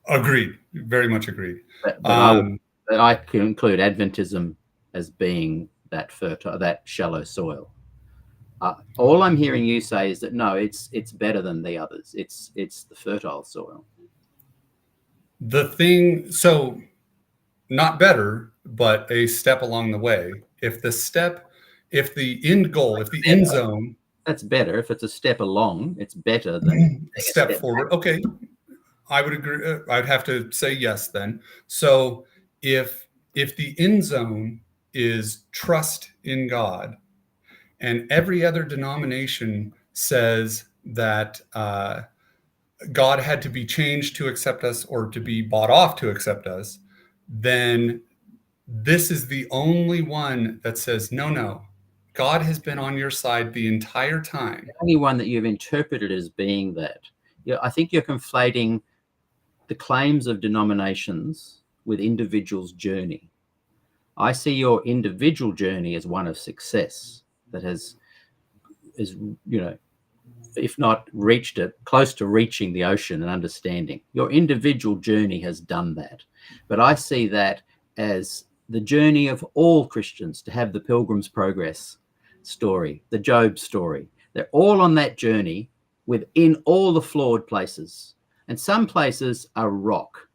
Agreed. Very much agreed. But I can include Adventism as being that fertile, that shallow soil. All I'm hearing you say is that no, it's better than the others. It's the fertile soil. So not better, but a step along the way. If the end goal, if the end zone, that's better. If it's a step along, it's better than a step forward. Back. Okay, I would agree. I'd have to say yes then. So if the end zone is trust in God, and every other denomination says that God had to be changed to accept us or to be bought off to accept us, then this is the only one that says, no, God has been on your side the entire time. The only one that you've interpreted as being that. Yeah, I think you're conflating the claims of denominations with individuals' journey. I see your individual journey as one of success that is, if not reached it, close to reaching the ocean and understanding. Your individual journey has done that. But I see that as the journey of all Christians to have the Pilgrim's Progress story, the Job story. They're all on that journey within all the flawed places. And some places are rock,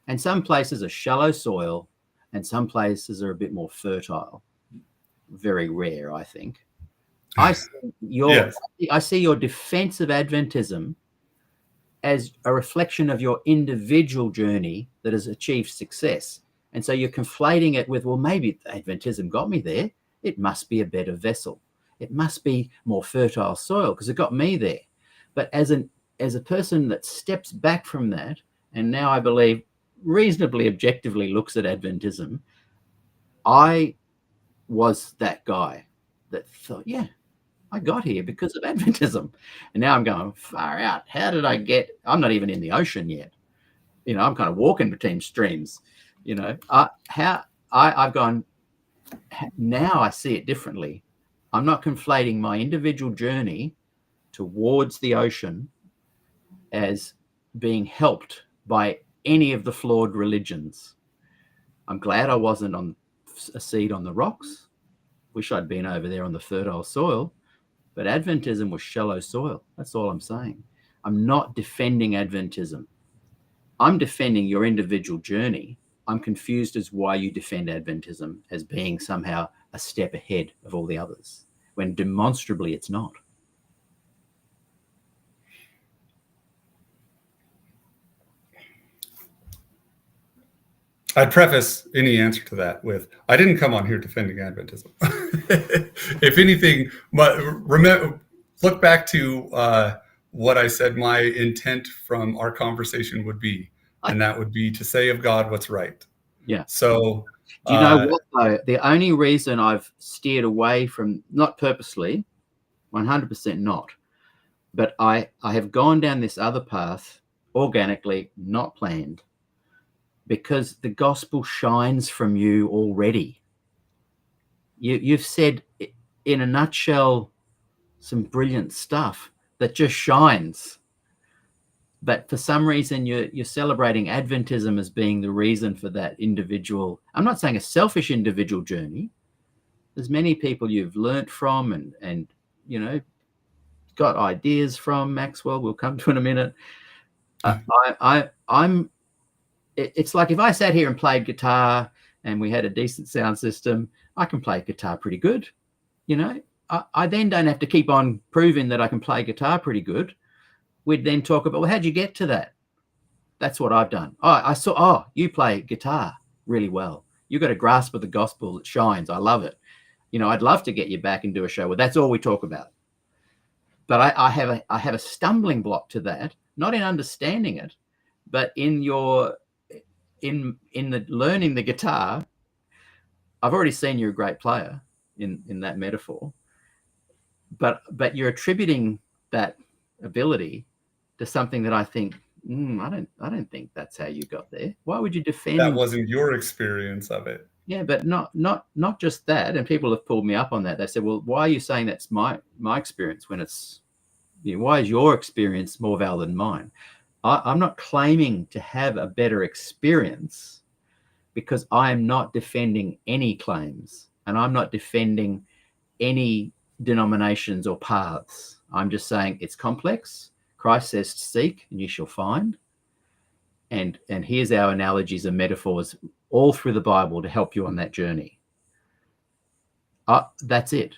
and some places are shallow soil, and some places are a bit more fertile. Very rare, I think. I see your Yes. I see your defense of Adventism as a reflection of your individual journey that has achieved success. And so you're conflating it with, well, maybe Adventism got me there. It must be a better vessel. It must be more fertile soil because it got me there. But as a person that steps back from that, and now I believe reasonably objectively looks at Adventism, I was that guy that thought, yeah, I got here because of Adventism. And now I'm going, far out. How did I get? I'm not even in the ocean yet. I'm kind of walking between streams. I've gone, now I see it differently. I'm not conflating my individual journey towards the ocean as being helped by any of the flawed religions. I'm glad I wasn't on a seed on the rocks. Wish I'd been over there on the fertile soil. But Adventism was shallow soil. That's all I'm saying. I'm not defending Adventism. I'm defending your individual journey. I'm confused as why you defend Adventism as being somehow a step ahead of all the others, when demonstrably it's not. I'd preface any answer to that with, I didn't come on here defending Adventism. If anything, look back to what I said my intent from our conversation would be, and that would be to say of God what's right. Yeah. So do you know what, though? The only reason I've steered away from, not purposely, 100% not, but I have gone down this other path organically, not planned, because the gospel shines from you already. You've said, in a nutshell, some brilliant stuff that just shines. But for some reason, you're celebrating Adventism as being the reason for that individual. I'm not saying a selfish individual journey. There's many people you've learnt from and got ideas from. Maxwell, we'll come to in a minute. It's like if I sat here and played guitar and we had a decent sound system, I can play guitar pretty good. I then don't have to keep on proving that I can play guitar pretty good. We'd then talk about, well, how'd you get to that? That's what I've done. You play guitar really well. You've got a grasp of the gospel that shines. I love it. I'd love to get you back and do a show where that's all we talk about. But I have a stumbling block to that, not in understanding it, but in the learning the guitar. I've already seen you're a great player in that metaphor, but you're attributing that ability to something that I think, I don't think that's how you got there. Why would you defend? That wasn't your experience of it. Yeah, but not just that. And people have pulled me up on that. They said, well, why are you saying that's my experience when it's, why is your experience more valid than mine? I'm not claiming to have a better experience because I am not defending any claims and I'm not defending any denominations or paths. I'm just saying it's complex. Christ says, seek and you shall find. And here's our analogies and metaphors all through the Bible to help you on that journey. That's it.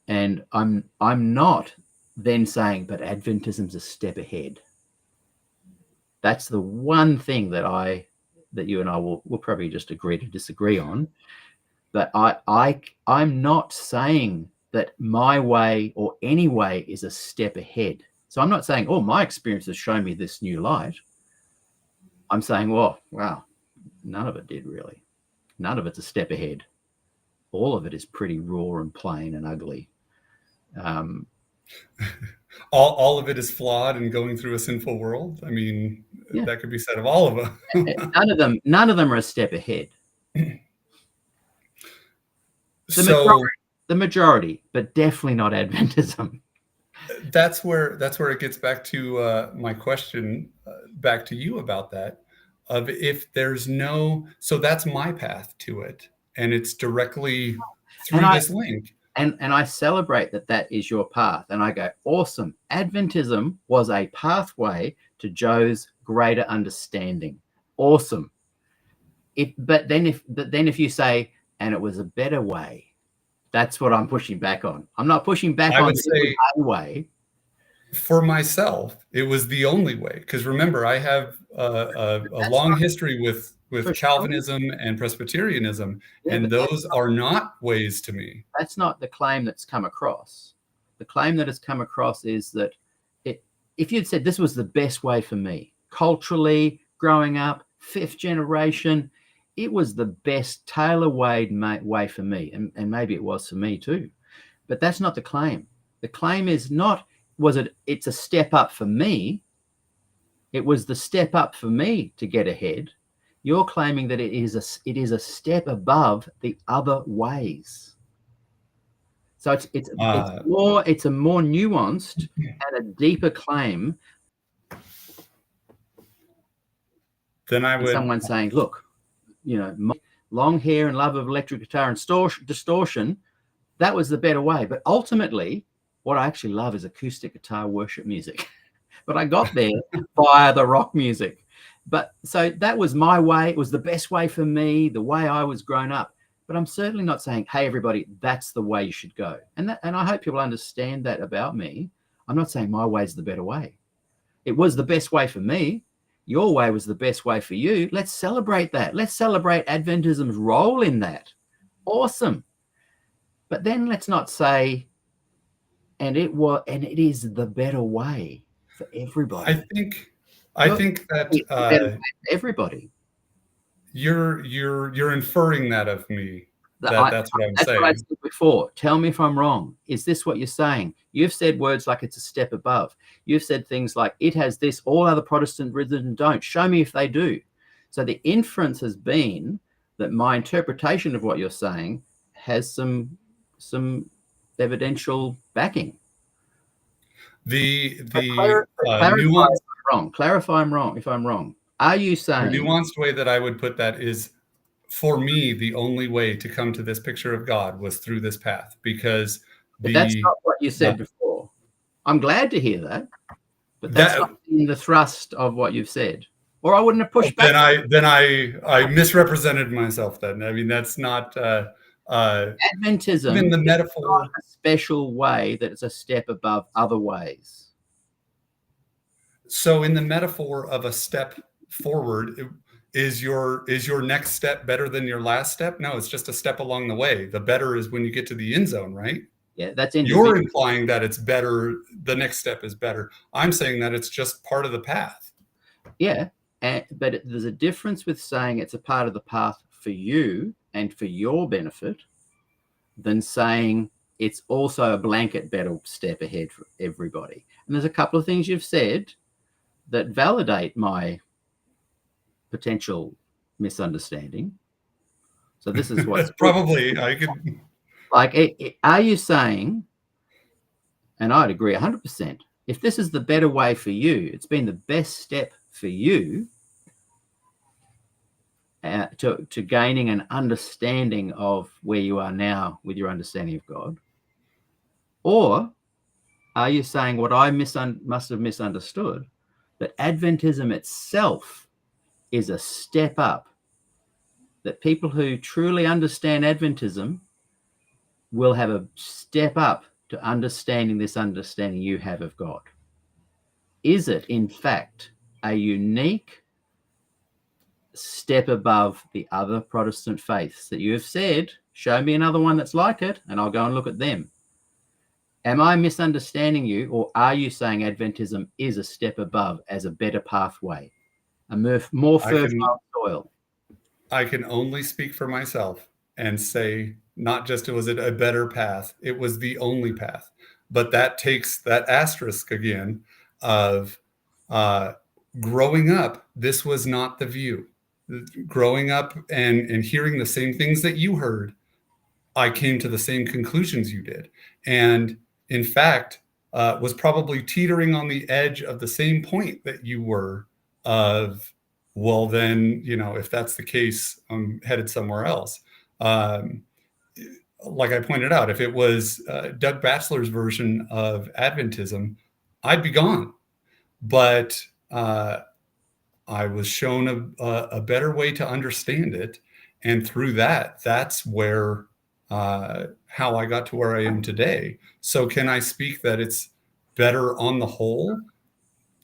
And I'm not then saying, but Adventism's a step ahead. That's the one thing that you and I will probably just agree to disagree on. But I'm not saying that my way or any way is a step ahead. So I'm not saying, my experience has shown me this new light. I'm saying, wow, none of it did really. None of it's a step ahead. All of it is pretty raw and plain and ugly. All of it is flawed and going through a sinful world. I mean, that could be said of all of them. None of them are a step ahead. The majority, but definitely not Adventism. That's where it gets back to my question back to you about that. Of if there's so that's my path to it, and it's directly through this link. And I celebrate that is your path. And I go, awesome. Adventism was a pathway to Joe's greater understanding. Awesome. But then if you say, and it was a better way, That's what I'm pushing back on. I'm not pushing back I on would say a way. for myself, it was the only way. Because remember, I have a That's long not history with for sure. Calvinism and Presbyterianism, Yeah, and but those are not ways to me. that's not the claim that's come across. The claim that has come across is that if you'd said this was the best way for me, culturally, growing up, 5th generation, it was the best tailor-made way for me. And maybe it was for me too. But that's not the claim. The claim is not, it's a step up for me. It was the step up for me to get ahead. You're claiming that it is a step above the other ways. So it's a more nuanced and a deeper claim Then I than would. someone saying, look, long hair and love of electric guitar and distortion, that was the better way. But ultimately, what I actually love is acoustic guitar worship music. But I got there via the rock music. But so that was my way. It was the best way for me, the way I was grown up. But I'm certainly not saying, hey, everybody, that's the way you should go. And I hope people understand that about me. I'm not saying my way is the better way. It was the best way for me. Your way was the best way for you. Let's celebrate that. Let's celebrate Adventism's role in that. Awesome. But then let's not say, and it is the better way for everybody. I think that everybody. You're inferring that of me. That's what I'm saying. That's what I said before. Tell me if I'm wrong. Is this what you're saying? You've said words like it's a step above. You've said things like it has this, all other Protestant religions don't. Show me if they do. So the inference has been that my interpretation of what you're saying has some evidential backing. Clarify if I'm wrong. Are you saying the nuanced way that I would put that is, for me, the only way to come to this picture of God was through this path, because that's not what you said before. I'm glad to hear that, but that's not in the thrust of what you've said, or I wouldn't have pushed back. Then I misrepresented myself. Then I mean that's not Adventism. In the metaphor, not a special way that it's a step above other ways. So in the metaphor of a step forward, is your next step better than your last step? No, it's just a step along the way. The better is when you get to the end zone, right? Yeah, that's individual. You're implying that it's better. The next step is better. I'm saying that it's just part of the path. Yeah, but there's a difference with saying it's a part of the path for you and for your benefit than saying it's also a blanket better step ahead for everybody. And there's a couple of things you've said that validate my potential misunderstanding. So this is what's probably I could like. Are you saying? And I'd agree 100%. If this is the better way for you, it's been the best step for you to gaining an understanding of where you are now with your understanding of God, or are you saying what I must have misunderstood? That Adventism itself is a step up, that people who truly understand Adventism will have a step up to understanding this understanding you have of God. Is it, in fact, a unique step above the other Protestant faiths that you have said, show me another one that's like it, and I'll go and look at them? Am I misunderstanding you, or are you saying Adventism is a step above as a better pathway, a more fertile soil? I can only speak for myself and say not just was it a better path, it was the only path. But that takes that asterisk again of growing up, this was not the view. Growing up and hearing the same things that you heard, I came to the same conclusions you did. And in fact, was probably teetering on the edge of the same point that you were of, well, then, if that's the case, I'm headed somewhere else. Like I pointed out, if it was Doug Batchelor's version of Adventism, I'd be gone. But I was shown a better way to understand it. And through that, that's where how how I got to where I am today. So can I speak that it's better on the whole?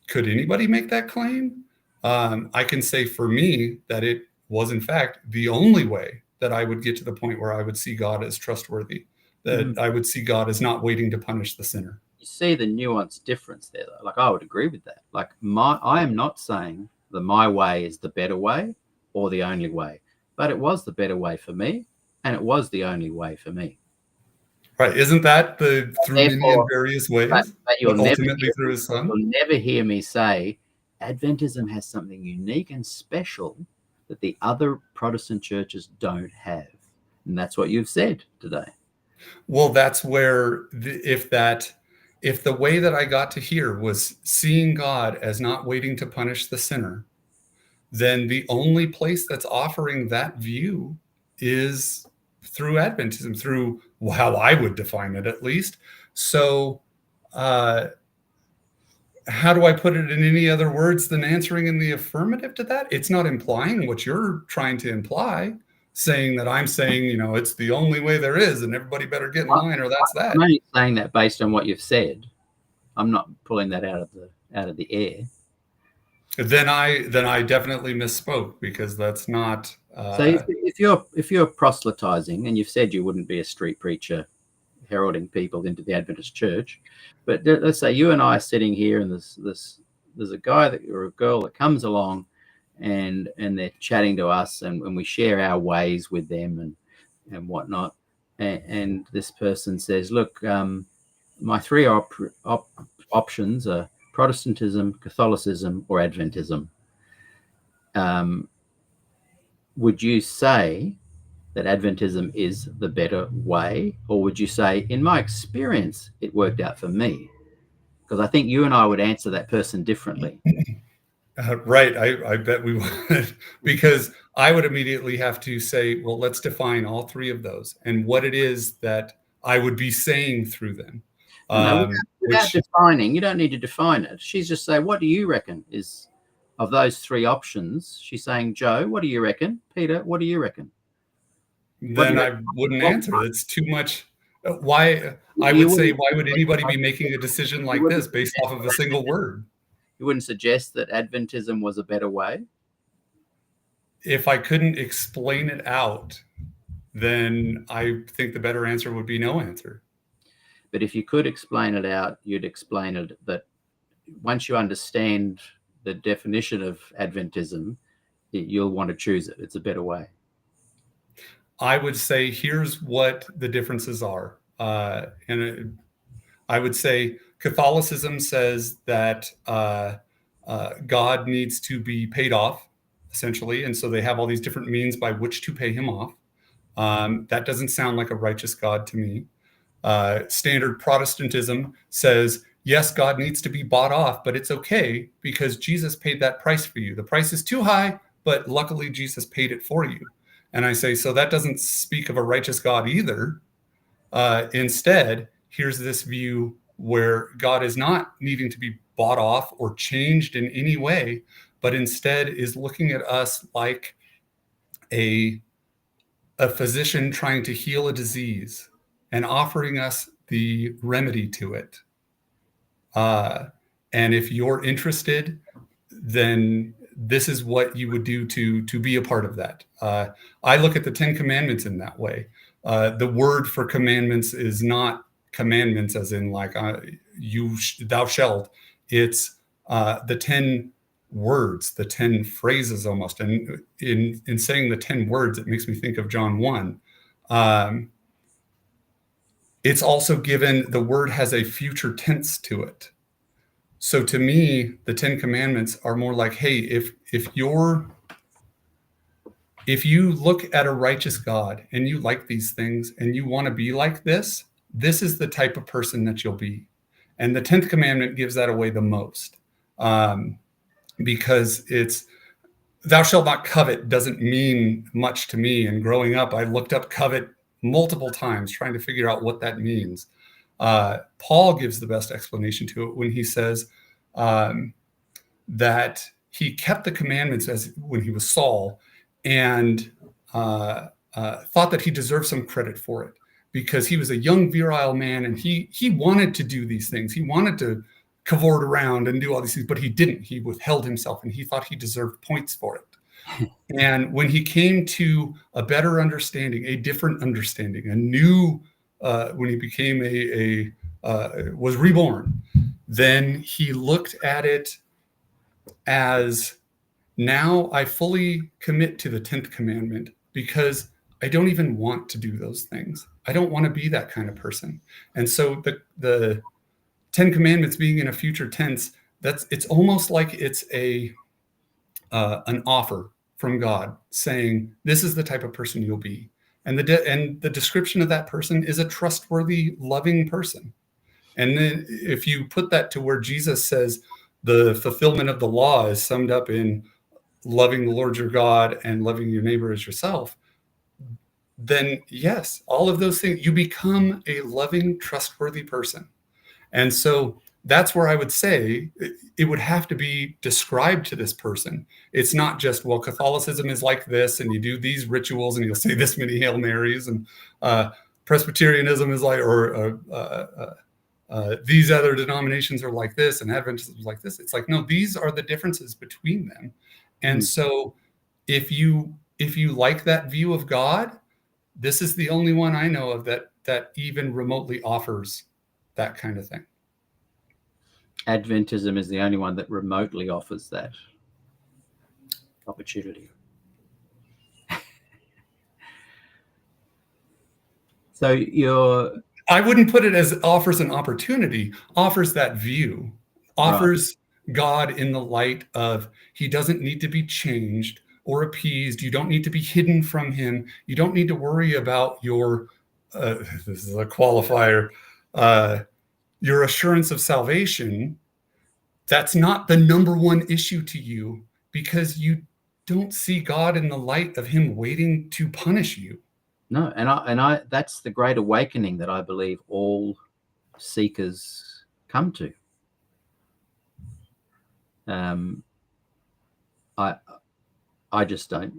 Could anybody make that claim? I can say for me that it was in fact the only way that I would get to the point where I would see God as trustworthy, that I would see God as not waiting to punish the sinner. You see the nuanced difference there, though. Like, I would agree with that. Like, I am not saying that my way is the better way or the only way, but it was the better way for me, and it was the only way for me. Right? Isn't that the through many and various ways, but ultimately through His Son? You'll never hear me say Adventism has something unique and special that the other Protestant churches don't have, and that's what you've said today. Well, that's where if the way that I got to here was seeing God as not waiting to punish the sinner, then the only place that's offering that view is through Adventism, through how I would define it, at least. So how do I put it in any other words than answering in the affirmative to that? It's not implying what you're trying to imply, saying that I'm saying, it's the only way there is and everybody better get in line, or that's that. I'm only saying that based on what you've said. I'm not pulling that out of the air. Then I definitely misspoke, because that's not. So if you're proselytizing, and you've said you wouldn't be a street preacher heralding people into the Adventist church, but let's say you and I are sitting here, and there's a guy or a girl that comes along, and they're chatting to us, and we share our ways with them and whatnot, and this person says, look, my three options are Protestantism, Catholicism, or Adventism. Would you say that Adventism is the better way, or would you say, in my experience, it worked out for me? Because I think you and I would answer that person differently. Right. I bet we would, because I would immediately have to say, well, let's define all three of those and what it is that I would be saying through them. Without defining, you don't need to define it. She's just saying, what do you reckon is of those three options? She's saying, Joe, what do you reckon? Peter, what do you reckon? Then I wouldn't answer. It's too much. Why? I would say, why would anybody be making a decision like this based off of a single word? You wouldn't suggest that Adventism was a better way? If I couldn't explain it out, then I think the better answer would be no answer. But if you could explain it out, you'd explain it that once you understand the definition of Adventism, you'll want to choose it. It's a better way. I would say, here's what the differences are. And I would say Catholicism says that God needs to be paid off, essentially. And so they have all these different means by which to pay him off. That doesn't sound like a righteous God to me. Standard Protestantism says, yes, God needs to be bought off, but it's okay because Jesus paid that price for you. The price is too high, but luckily Jesus paid it for you. And I say, so that doesn't speak of a righteous God either. Instead, here's this view where God is not needing to be bought off or changed in any way, but instead is looking at us like a physician trying to heal a disease and offering us the remedy to it. And if you're interested, then this is what you would do to be a part of that. I look at the 10 Commandments in that way. The word for commandments is not commandments as in like thou shalt. It's the 10 words, the 10 phrases almost. And in saying the 10 words, it makes me think of John 1. It's also given, the word has a future tense to it. So to me, the 10 Commandments are more like, hey, if you look at a righteous God and you like these things and you want to be like this is the type of person that you'll be. And the 10th commandment gives that away the most, because it's thou shalt not covet doesn't mean much to me. And growing up, I looked up covet multiple times trying to figure out what that means. Paul gives the best explanation to it when he says that he kept the commandments as when he was Saul and thought that he deserved some credit for it because he was a young, virile man, and he wanted to do these things. He wanted to cavort around and do all these things, but he didn't. He withheld himself, and he thought he deserved points for it. And when he came to a better understanding, a different understanding, a new, when he became was reborn, then he looked at it as, now I fully commit to the 10th commandment because I don't even want to do those things. I don't want to be that kind of person. And so the 10 commandments being in a future tense, it's almost like it's an offer from God saying, this is the type of person you'll be. And the description of that person is a trustworthy, loving person. And then if you put that to where Jesus says the fulfillment of the law is summed up in loving the Lord your God and loving your neighbor as yourself, then yes, all of those things, you become a loving, trustworthy person. And so that's where I would say it would have to be described to this person. It's not just, well, Catholicism is like this, and you do these rituals, and you'll say this many Hail Marys, and Presbyterianism is like, or these other denominations are like this, and Adventism is like this. It's like, no, these are the differences between them. And so if you like that view of God, this is the only one I know of that even remotely offers that kind of thing. Adventism is the only one that remotely offers that opportunity. So I wouldn't put it as offers an opportunity, offers that view, offers God in the light of, he doesn't need to be changed or appeased. You don't need to be hidden from him. You don't need to worry about your, this is a qualifier, your assurance of salvation. That's not the number one issue to you, because you don't see God in the light of him waiting to punish you. No, and I that's the great awakening that I believe all seekers come to. I just don't,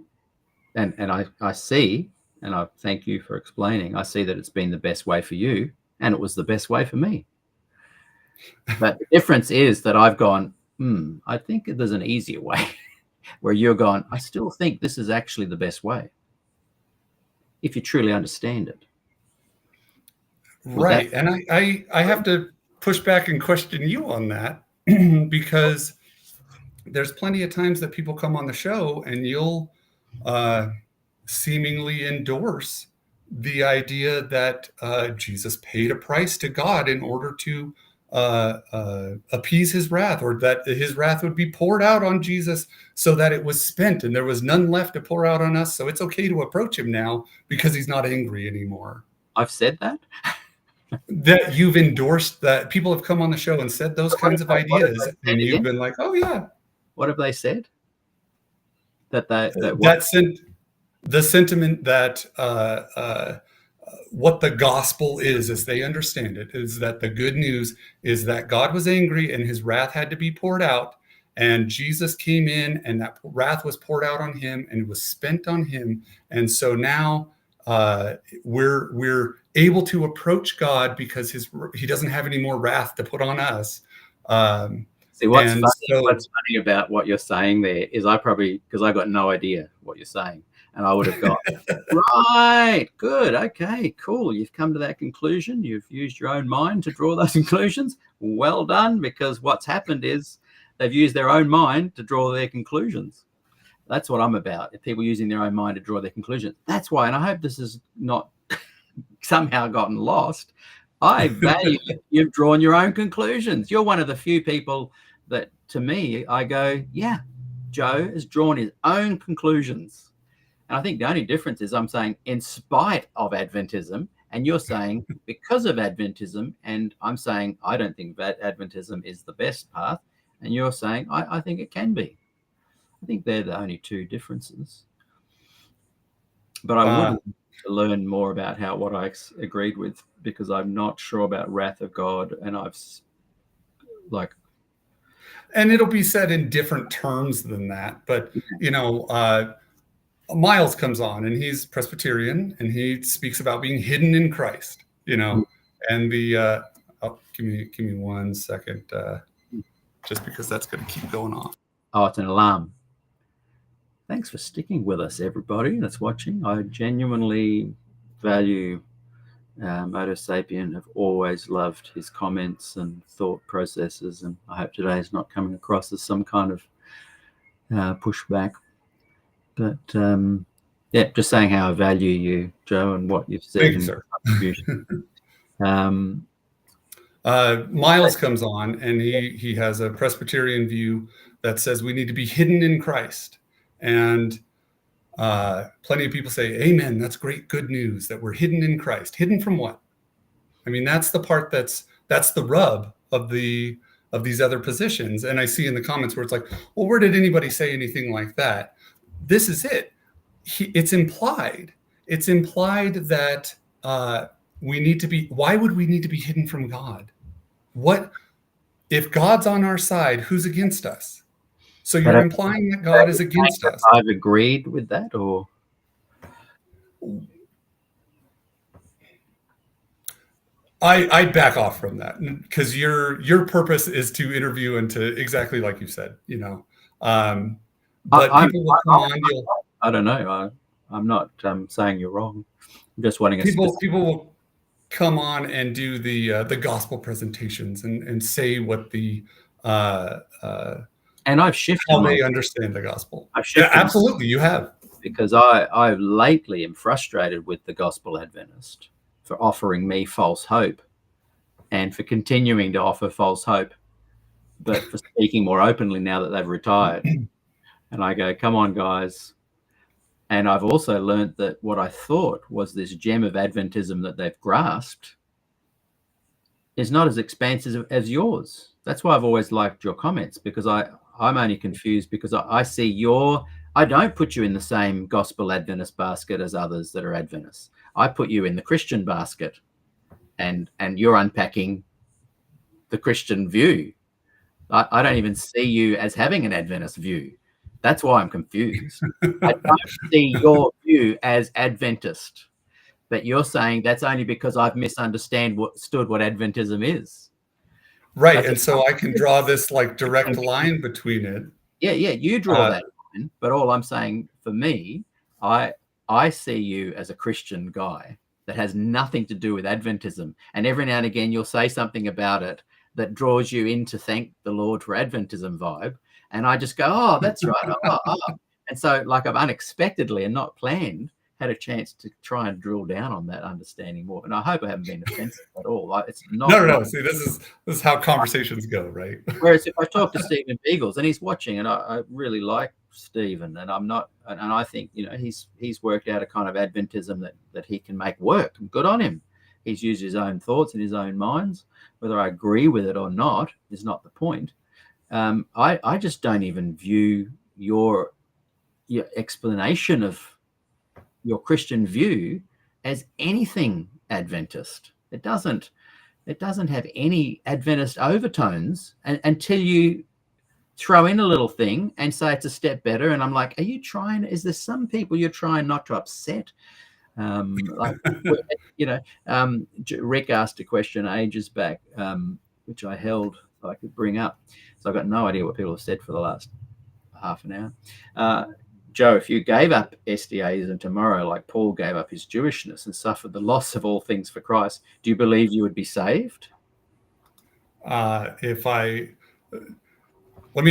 and I see, and I thank you for explaining, I see that it's been the best way for you, and it was the best way for me. But the difference is that I've gone, I think there's an easier way, where you're going, I still think this is actually the best way, if you truly understand it. Right. And I have to push back and question you on that, because there's plenty of times that people come on the show and you'll seemingly endorse the idea that Jesus paid a price to God in order to appease his wrath, or that his wrath would be poured out on Jesus so that it was spent and there was none left to pour out on us. So it's okay to approach him now because he's not angry anymore. I've said that? That you've endorsed that. People have come on the show and said those kinds of ideas, and you've been like, oh yeah. What have they said? The sentiment that what the gospel is, as they understand it, is that the good news is that God was angry and his wrath had to be poured out, and Jesus came in and that wrath was poured out on him and it was spent on him. And so now we're able to approach God because he doesn't have any more wrath to put on us. See, what's funny about what you're saying there is because I got no idea what you're saying. And I would have gone, right, good, okay, cool. You've come to that conclusion. You've used your own mind to draw those conclusions. Well done, because what's happened is they've used their own mind to draw their conclusions. That's what I'm about, people using their own mind to draw their conclusions. That's why, and I hope this is not somehow gotten lost, I value you've drawn your own conclusions. You're one of the few people that, to me, I go, yeah, Joe has drawn his own conclusions. And I think the only difference is I'm saying in spite of Adventism, and you're saying because of Adventism, and I'm saying I don't think that Adventism is the best path, and you're saying I think it can be. I think they're the only two differences. But I would learn more about what I agreed with, because I'm not sure about wrath of God, and and it'll be said in different terms than that. But Miles comes on, and he's Presbyterian, and he speaks about being hidden in Christ, and the give me 1 second, just because that's going to keep going off. Oh, it's an alarm. Thanks for sticking with us, everybody that's watching. I genuinely value MotoSapien. Have always loved his comments and thought processes, and I hope today is not coming across as some kind of pushback. But yeah, just saying how I value you, Joe, and what you've said. Thank you, sir. Miles comes on, and he has a Presbyterian view that says we need to be hidden in Christ. And plenty of people say, amen, that's great, good news that we're hidden in Christ. Hidden from what? I mean, that's the part that's the rub of these other positions. And I see in the comments where it's like, well, where did anybody say anything like that? This is it. It's implied. It's implied that we need to be, why would we need to be hidden from God? What if God's on our side, who's against us? So you're implying that God is against us. I've agreed with that, or I'd back off from that, because your purpose is to interview and to, exactly like you said, but people will come on. I don't know. I'm not saying you're wrong. I'm just wanting people will come on and do the gospel presentations and say what the and I've shifted how they understand the gospel. Yeah, absolutely, you have. Because I lately am frustrated with the Gospel Adventist for offering me false hope, and for continuing to offer false hope, but for speaking more openly now that they've retired. And I go, come on, guys. And I've also learned that what I thought was this gem of Adventism that they've grasped is not as expansive as yours. That's why I've always liked your comments, because I'm only confused because I see I don't put you in the same Gospel Adventist basket as others that are Adventists. I put you in the Christian basket, and you're unpacking the Christian view. I don't even see you as having an Adventist view. That's why I'm confused. I don't see your view as Adventist, but you're saying that's only because I've misunderstood what Adventism is. Right, and so I can draw this like direct line between it. Yeah, you draw that line, but all I'm saying, for me, I see you as a Christian guy that has nothing to do with Adventism, and every now and again you'll say something about it that draws you into thank the Lord for Adventism vibe, and I just go, oh, that's right. And so, like, I've unexpectedly and not planned had a chance to try and drill down on that understanding more. And I hope I haven't been offensive at all. It's not. No. See, this is how conversations go, right? Whereas if I talk to Stephen Beagles, and he's watching, and I really like Stephen, and I'm not, and I think, he's worked out a kind of Adventism that he can make work. Good on him. He's used his own thoughts in his own minds. Whether I agree with it or not is not the point. I just don't even view your explanation of your Christian view as anything Adventist. It doesn't have any Adventist overtones until you throw in a little thing and say it's a step better. And I'm like, are you trying? Is there some people you're trying not to upset? Rick asked a question ages back, which I held so I could bring up. So I've got no idea what people have said for the last half an hour. Joe, if you gave up SDAism tomorrow, like Paul gave up his Jewishness and suffered the loss of all things for Christ, do you believe you would be saved? Let me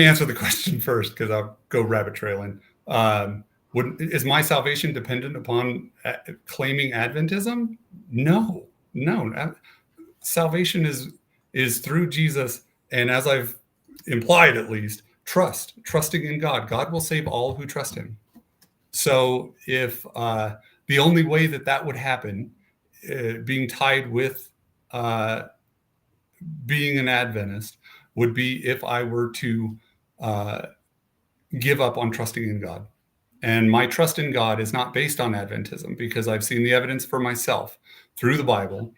answer the question first, because I'll go rabbit trailing. Is my salvation dependent upon claiming Adventism? No. Salvation is through Jesus, and as I've implied, at least, trusting in God. God will save all who trust him. So if the only way that would happen, being tied with being an Adventist, would be if I were to give up on trusting in God. And my trust in God is not based on Adventism, because I've seen the evidence for myself through the Bible.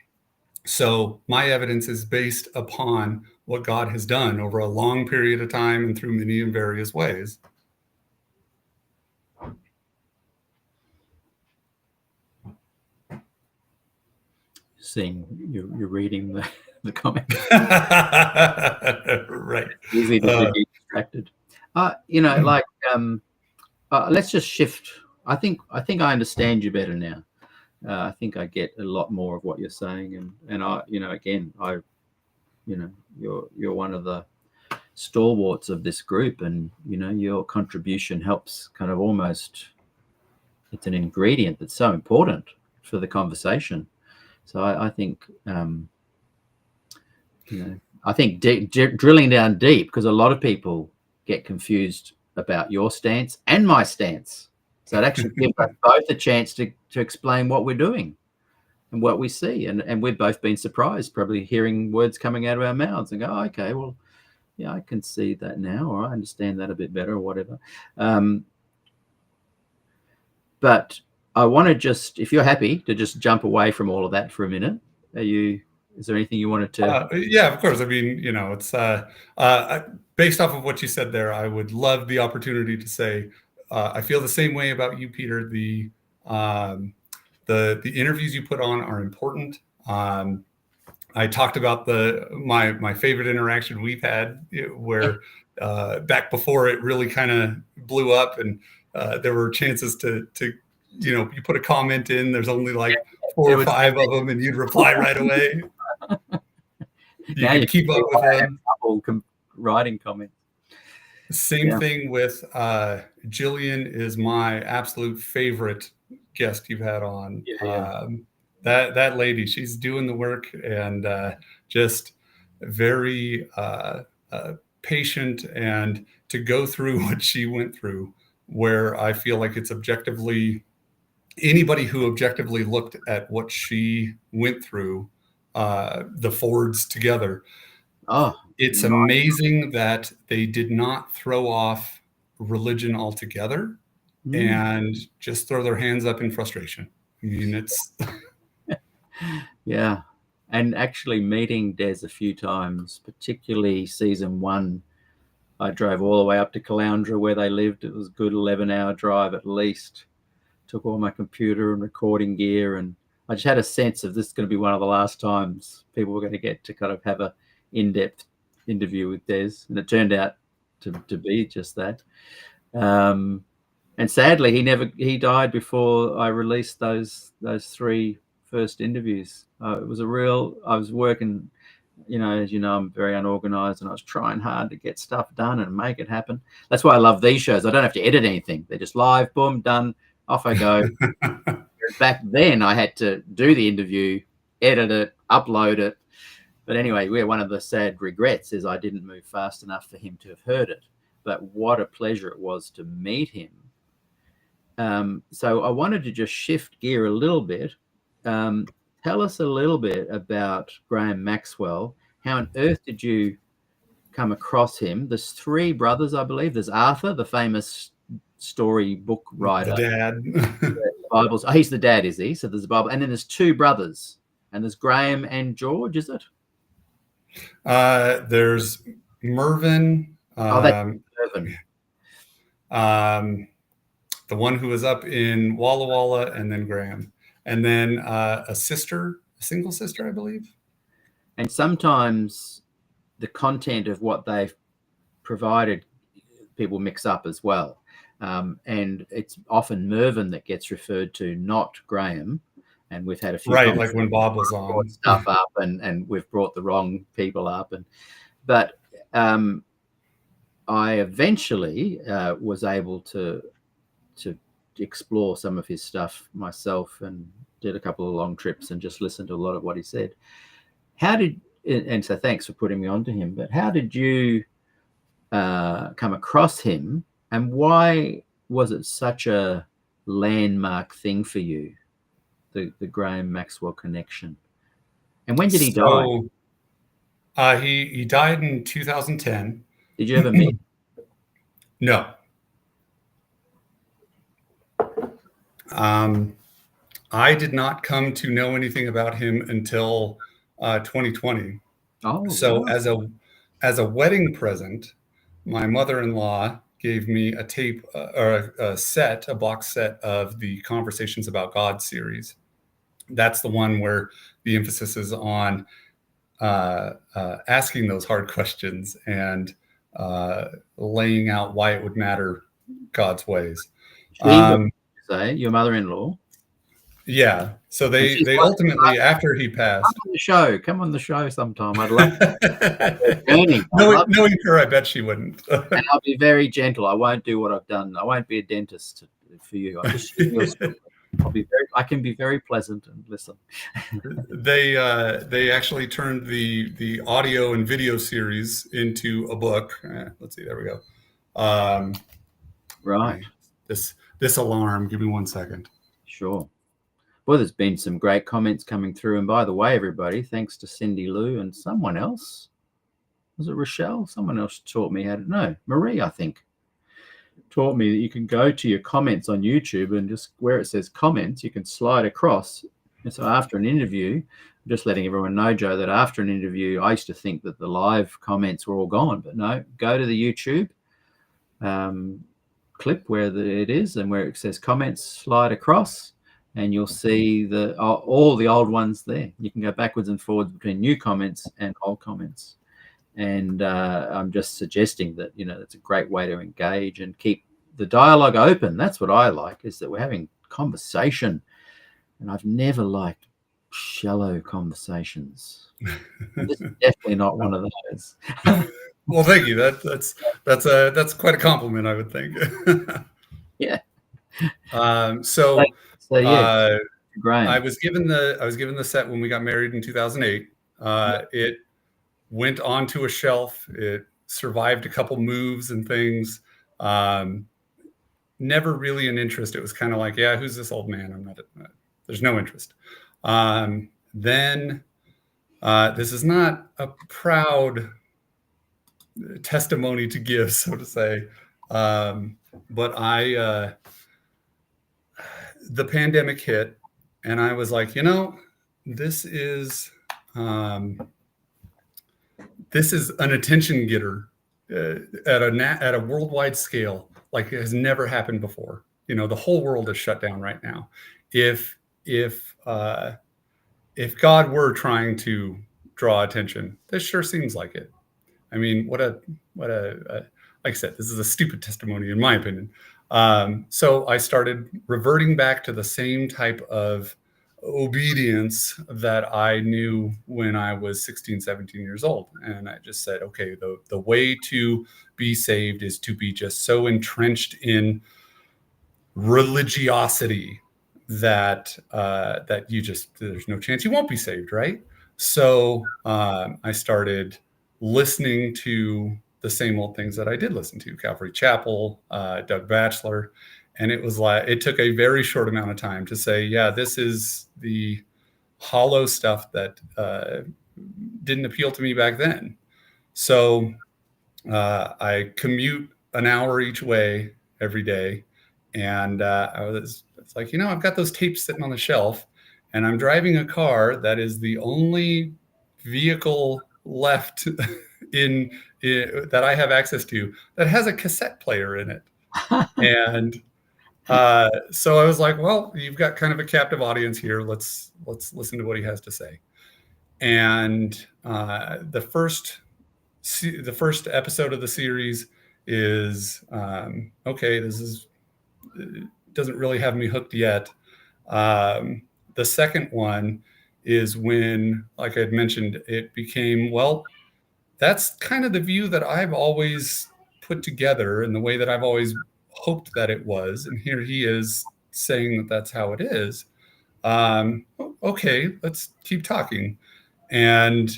So my evidence is based upon what God has done over a long period of time and through many and various ways. seeing you're reading the comments. Right. Easy to be distracted. Let's just shift. I think I understand you better now. I think I get a lot more of what you're saying, and I, again, you're one of the stalwarts of this group, and your contribution helps kind of almost. It's an ingredient that's so important for the conversation. So I think I think drilling down deep, because a lot of people get confused about your stance and my stance. So it actually gives us both a chance to explain what we're doing and what we see. And we've both been surprised, probably hearing words coming out of our mouths and go, oh, okay, well, yeah, I can see that now, or I understand that a bit better, or whatever. But I want to just, if you're happy to just jump away from all of that for a minute, is there anything you wanted to? Yeah, of course. I mean, it's based off of what you said there, I would love the opportunity to say, I feel the same way about you, Peter. The interviews you put on are important. I talked about my favorite interaction we've had, where back before it really kind of blew up, and there were chances to you put a comment in. There's only like 4 or 5 of them, and you'd reply right away. You can keep up with them. Writing comments. Same thing with Jillian is my absolute favorite guest you've had on. That lady, she's doing the work, and just very patient, and to go through what she went through, where I feel like it's objectively, anybody who objectively looked at what she went through, the Fords together. It's amazing that they did not throw off religion altogether and just throw their hands up in frustration. I mean, it's... Yeah. And actually meeting Des a few times, particularly season 1, I drove all the way up to Caloundra where they lived. It was a good 11-hour drive at least. Took all my computer and recording gear, and I just had a sense of this is going to be one of the last times people were going to get to kind of have a in-depth interview with Des, and it turned out to be just that. And sadly, he died before I released those 3 first interviews. It was I was working, as you know, I'm very unorganized, and I was trying hard to get stuff done and make it happen. That's why I love these shows. I don't have to edit anything. They're just live, boom, done, off I go. Back then, I had to do the interview, edit it, upload it. But anyway, one of the sad regrets is I didn't move fast enough for him to have heard it. But what a pleasure it was to meet him. So I wanted to just shift gear a little bit. Tell us a little bit about Graham Maxwell. How on earth did you come across him? There's 3 brothers, I believe. There's Arthur, the famous storybook writer. The dad. Bibles. Oh, he's the dad, is he? So there's a Bible. And then there's 2 brothers. And there's Graham and George, is it? There's Mervyn. That's Mervyn. The one who was up in Walla Walla, and then Graham. And then a single sister, I believe. And sometimes the content of what they've provided, people mix up as well. And it's often Mervyn that gets referred to, not Graham. And we've had a few like when Bob was on stuff up, and we've brought the wrong people up. But I eventually was able to explore some of his stuff myself, and did a couple of long trips and just listened to a lot of what he said. And so thanks for putting me on to him, but how did you come across him, and why was it such a landmark thing for you, the Graham Maxwell connection? And when did he die? He died in 2010. Did you ever meet? No. I did not come to know anything about him until 2020. So wow. As a wedding present, my mother-in-law gave me a tape or a box set of the Conversations About God series. that's the one where the emphasis is on asking those hard questions and laying out why it would matter God's ways. Say your mother-in-law. Yeah. So they ultimately, after he passed, come on the show sometime. I'd love to. Knowing her, I bet she wouldn't. And I'll be very gentle. I won't do what I've done. I won't be a dentist for you. I can be very pleasant and listen. They actually turned the audio and video series into a book. Let's see. There we go. Right. This alarm. Give me 1 second. Sure. Well, there's been some great comments coming through. And by the way, everybody, thanks to Cindy Lou and someone else. Was it Rochelle? Someone else taught me how to know. Marie, I think, taught me that you can go to your comments on YouTube and just where it says comments, you can slide across. And so after an interview, I'm just letting everyone know, Joe, that after an interview, I used to think that the live comments were all gone. But no, go to the YouTube clip where it is and where it says comments, slide across, and you'll see all the old ones there. You can go backwards and forwards between new comments and old comments. And I'm just suggesting that, that's a great way to engage and keep the dialogue open. That's what I like, is that we're having conversation. And I've never liked shallow conversations. This is definitely not one of those. Well, thank you. That's quite a compliment, I would think. Yeah. So yeah, I was given the set when we got married in 2008. It went onto a shelf. It survived a couple moves and things. Never really an interest. It was kind of like, yeah, who's this old man? There's no interest. Then this is not a proud testimony to give, so to say. But the pandemic hit and I was like, this is an attention getter at a worldwide scale, like it has never happened before. The whole world is shut down right now. If God were trying to draw attention, this sure seems like it. I mean, what a like I said, this is a stupid testimony in my opinion. So I started reverting back to the same type of obedience that I knew when I was 16, 17 years old. And I just said, okay, the way to be saved is to be just so entrenched in religiosity that there's no chance you won't be saved, right? So I started listening to the same old things that I did listen to, Calvary Chapel, Doug Batchelor. And it was like, it took a very short amount of time to say, yeah, this is the hollow stuff that didn't appeal to me back then. So I commute an hour each way every day. And it's like, I've got those tapes sitting on the shelf and I'm driving a car that is the only vehicle left that I have access to that has a cassette player in it. And so I was like, well, you've got kind of a captive audience here. Let's listen to what he has to say. And the first episode of the series is okay. Doesn't really have me hooked yet. The second one is when, like I had mentioned, it became, well, that's kind of the view that I've always put together and the way that I've always hoped that it was. And here he is saying that that's how it is. Okay, let's keep talking. And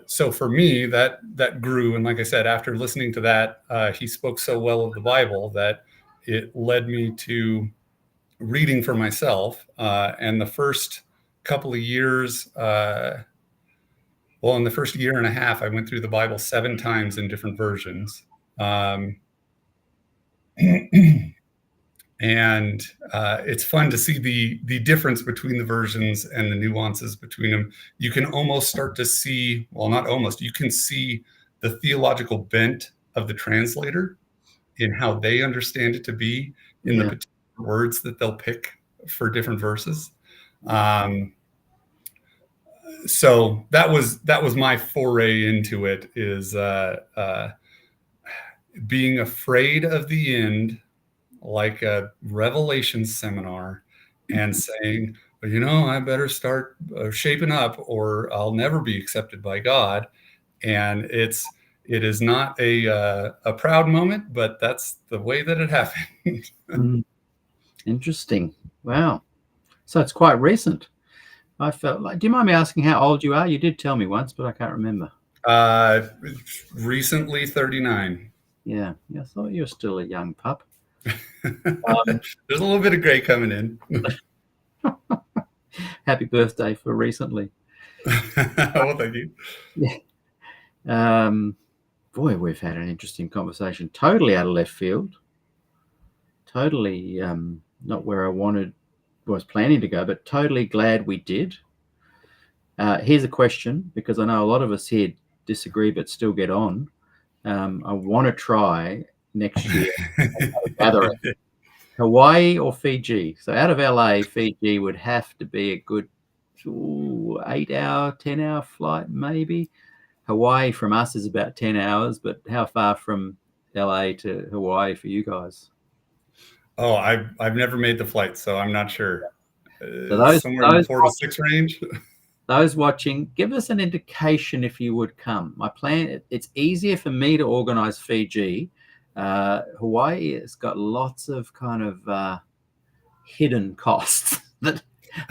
so for me, that grew. And like I said, after listening to that, he spoke so well of the Bible that it led me to reading for myself. And the first couple of years, in the first year and a half, I went through the Bible 7 times in different versions. And it's fun to see the difference between the versions and the nuances between them. You can almost start to see, well, not almost, you can see the theological bent of the translator in how they understand it to be in the particular words that they'll pick for different verses. So that was my foray into it, is being afraid of the end, like a Revelation seminar, and saying, well, I better start shaping up, or I'll never be accepted by God. And it is not a proud moment, but that's the way that it happened. Interesting. Wow. So it's quite recent. I felt like, do you mind me asking how old you are? You did tell me once, but I can't remember. Recently 39. Yeah. I thought you were still a young pup. There's a little bit of gray coming in. Happy birthday for recently. Well, thank you. Yeah. Boy, we've had an interesting conversation. Totally out of left field. Totally not where I was planning to go, but totally glad we did. Here's a question, because I know a lot of us here disagree but still get on. I want to try next year gathering. Hawaii or Fiji? So out of LA, Fiji would have to be a good 8-hour, 10-hour flight, maybe. Hawaii from us is about 10 hours, but how far from LA to Hawaii for you guys? Oh, I've never made the flight, so I'm not sure. So somewhere in the 4 to 6 range. Those watching, give us an indication if you would come. My plan, it's easier for me to organize Fiji. Hawaii has got lots of kind of hidden costs that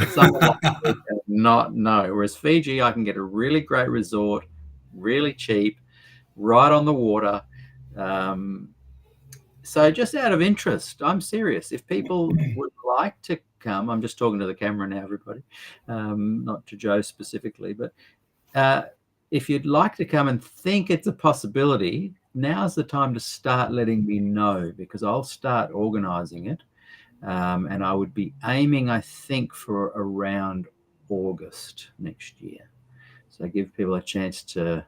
someone like me does not know. Whereas Fiji, I can get a really great resort, really cheap, right on the water. So just out of interest, I'm serious. If people would like to come, I'm just talking to the camera now, everybody, not to Joe specifically, but if you'd like to come and think it's a possibility, now's the time to start letting me know, because I'll start organizing it. And I would be aiming, I think, for around August next year. So give people a chance to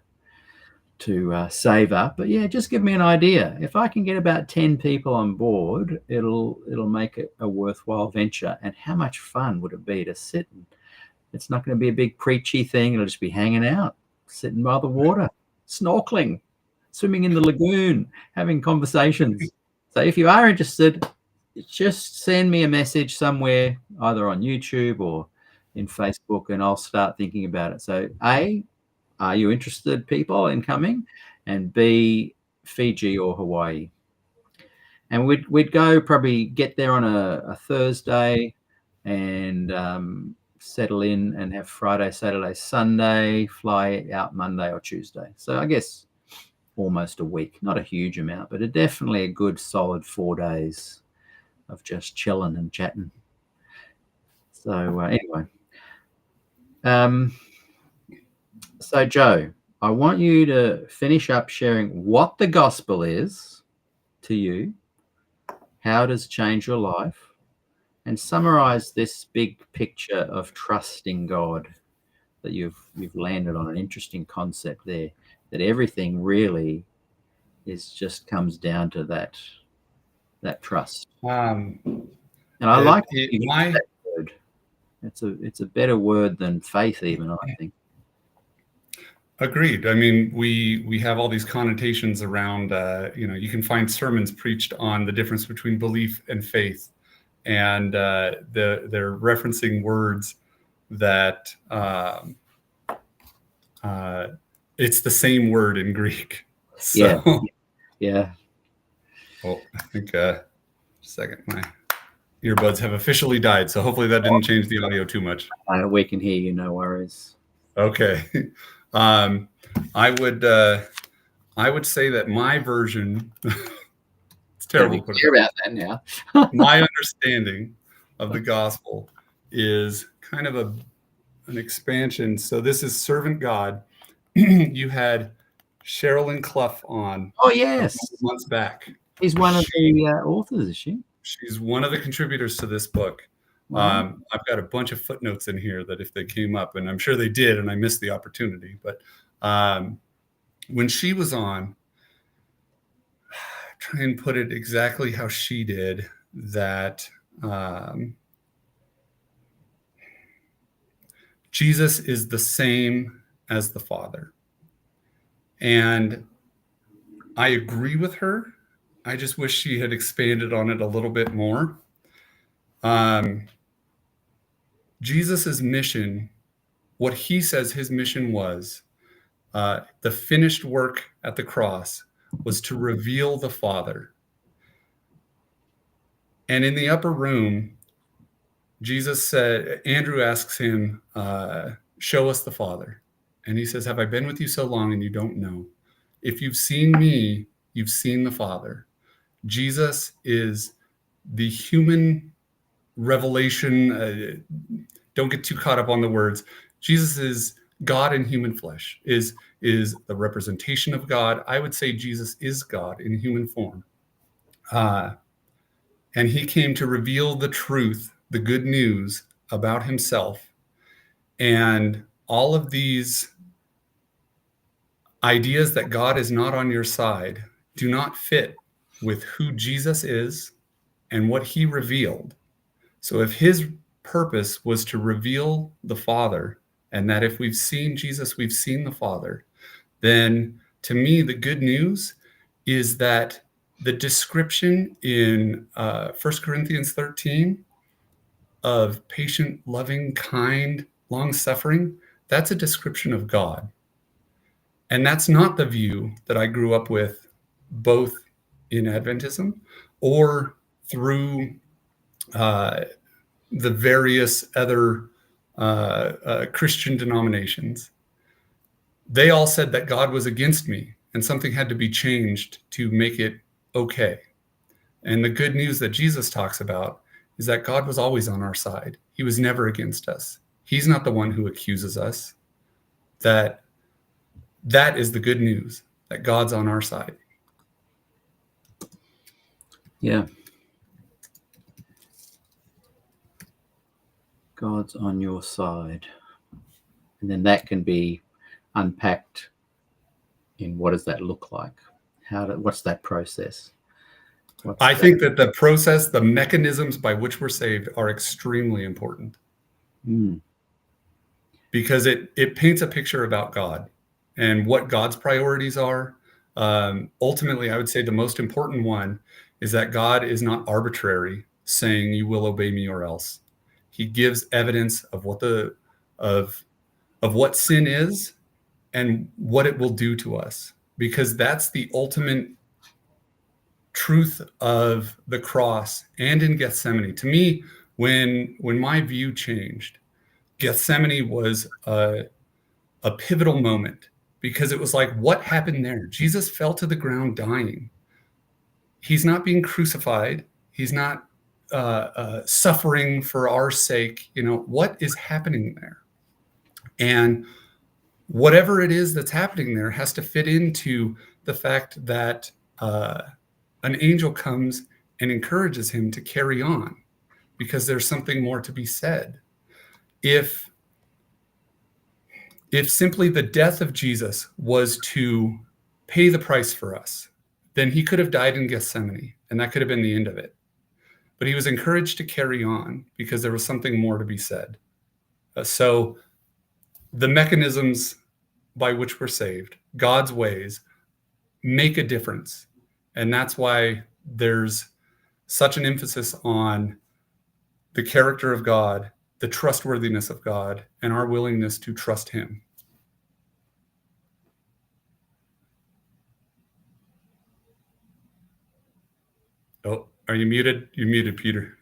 save up. But yeah, just give me an idea. If I can get about 10 people on board, it'll make it a worthwhile venture. And how much fun would it be to sit? It's not going to be a big preachy thing. It'll just be hanging out, sitting by the water, snorkeling, swimming in the lagoon, having conversations. So if you are interested, just send me a message somewhere, either on YouTube or in Facebook, and I'll start thinking about it. So A, are you interested, people, in coming? And B, Fiji or Hawaii? And we'd go, probably get there on a Thursday and settle in and have Friday, Saturday, Sunday, fly out Monday or Tuesday. So I guess almost a week, not a huge amount, but definitely a good solid 4 days of just chilling and chatting. So anyway. So Joe, I want you to finish up sharing what the gospel is to you, how it has changed your life, and summarize this big picture of trusting God that you've landed on. An interesting concept there, that everything really comes down to that trust. And I like that word. It's a better word than faith, even, I think. Agreed. I mean, we have all these connotations around, you can find sermons preached on the difference between belief and faith. And they're referencing words that it's the same word in Greek. So, yeah. Oh, I think a second, my earbuds have officially died. So hopefully that didn't change the audio too much. We can hear you, no worries. Okay. I would say that my version, it's terrible. To hear about that now. My understanding of the gospel is kind of an expansion. So this is Servant God. You had Sherilyn Clough on. Oh, yes. A couple months back. She's one of the authors, is she? She's one of the contributors to this book. Wow. I've got a bunch of footnotes in here that if they came up, and I'm sure they did, and I missed the opportunity, but when she was on, try and put it exactly how she did, that Jesus is the same as the Father. And I agree with her. I just wish she had expanded on it a little bit more. Jesus's mission, what he says his mission was, the finished work at the cross was to reveal the Father. And in the upper room, Jesus said, Andrew asks him, show us the Father. And he says, have I been with you so long and you don't know? If you've seen me, you've seen the Father. Jesus is the human revelation. Don't get too caught up on the words. Jesus is God in human flesh, is the representation of God. I would say Jesus is God in human form. And he came to reveal the truth, the good news about himself. And all of these ideas that God is not on your side do not fit with who Jesus is and what he revealed. So if his purpose was to reveal the Father, and that if we've seen Jesus, we've seen the Father, then to me, the good news is that the description in 1 Corinthians 13 of patient, loving, kind, long-suffering, that's a description of God. And that's not the view that I grew up with, both in Adventism or through the various other Christian denominations. They all said that God was against me and something had to be changed to make it okay. And the good news that Jesus talks about is that God was always on our side. He was never against us. He's not the one who accuses us. That is the good news, that God's on our side. Yeah. God's on your side. And then that can be unpacked in what does that look like? What's that process? I think that the process, the mechanisms by which we're saved are extremely important. Because it paints a picture about God and what God's priorities are. Ultimately, I would say the most important one is that God is not arbitrary, saying you will obey me or else. He gives evidence of what what sin is and what it will do to us, because that's the ultimate truth of the cross and in Gethsemane. To me, when my view changed, Gethsemane was a pivotal moment, because it was like, what happened there? Jesus fell to the ground dying. He's not being crucified. He's not suffering for our sake. What is happening there? And whatever it is that's happening there has to fit into the fact that an angel comes and encourages him to carry on, because there's something more to be said. If simply the death of Jesus was to pay the price for us, then he could have died in Gethsemane, and that could have been the end of it. But he was encouraged to carry on because there was something more to be said. So the mechanisms by which we're saved, God's ways, make a difference. And that's why there's such an emphasis on the character of God, the trustworthiness of God, and our willingness to trust him. Oh, are you muted? You're muted, Peter.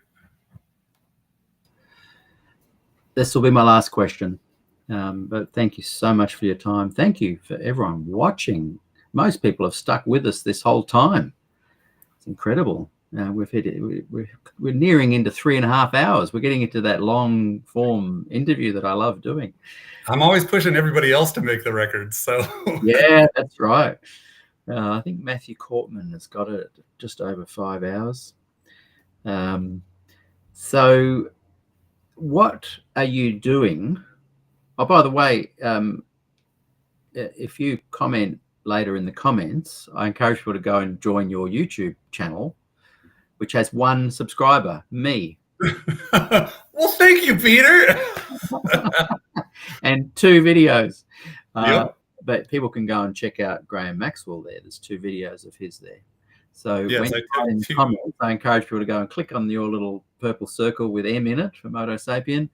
This will be my last question. But thank you so much for your time. Thank you for everyone watching. Most people have stuck with us this whole time. It's incredible. We're nearing into 3.5 hours. We're getting into that long form interview that I love doing. I'm always pushing everybody else to make the records. So yeah, that's right. I think Matthew Cortman has got it just over 5 hours. So what are you doing? Oh, by the way, if you comment later in the comments, I encourage people to go and join your YouTube channel, which has 1 subscriber, me. Well, thank you, Peter. and 2 videos. Yep. But people can go and check out Graham Maxwell there. There's 2 videos of his there. So Yes, when I you write in took 2. comments, I encourage people to go and click on your little purple circle with M in it for MotoSapien,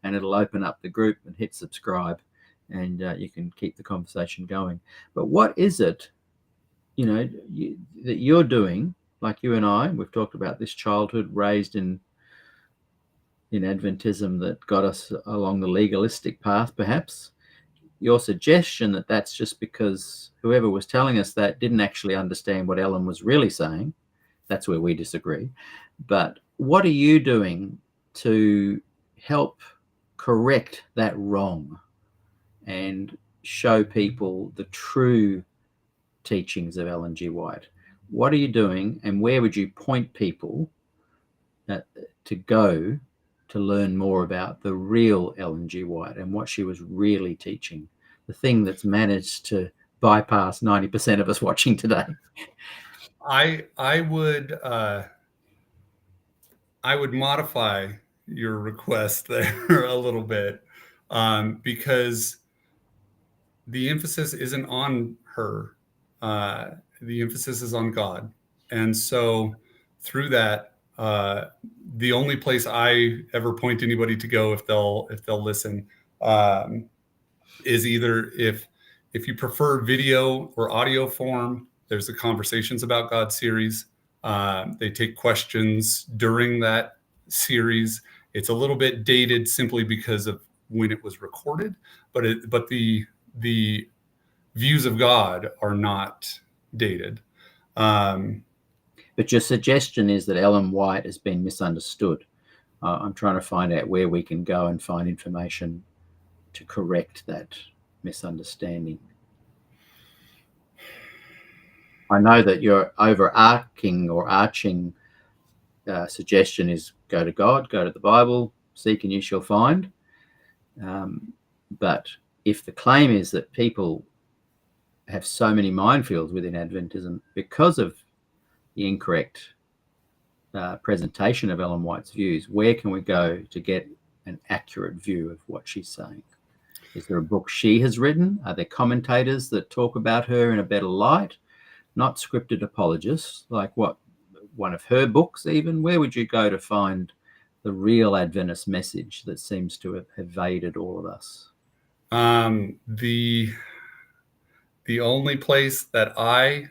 and it'll open up the group and hit subscribe, and you can keep the conversation going. But what is it, that you're doing, like you and I, we've talked about this childhood raised in Adventism that got us along the legalistic path, perhaps? Your suggestion that that's just because whoever was telling us that didn't actually understand what Ellen was really saying. That's where we disagree. But what are you doing to help correct that wrong and show people the true teachings of Ellen G. White? What are you doing, and where would you point people to go to learn more about the real Ellen G. White and what she was really teaching, the thing that's managed to bypass 90% of us watching today? I would modify your request there a little bit, because the emphasis isn't on her. The emphasis is on God. And so through that, the only place I ever point anybody to go if they'll listen, is either if you prefer video or audio form, there's the Conversations About God series. They take questions during that series. It's a little bit dated simply because of when it was recorded, but the views of God are not dated. But your suggestion is that Ellen White has been misunderstood. I'm trying to find out where we can go and find information to correct that misunderstanding. I know that your arching suggestion is go to God, go to the Bible, seek and you shall find. But if the claim is that people have so many minefields within Adventism because of the incorrect presentation of Ellen White's views, where can we go to get an accurate view of what she's saying? Is there a book she has written? Are there commentators that talk about her in a better light? Not scripted apologists, like one of her books even? Where would you go to find the real Adventist message that seems to have evaded all of us? The only place that I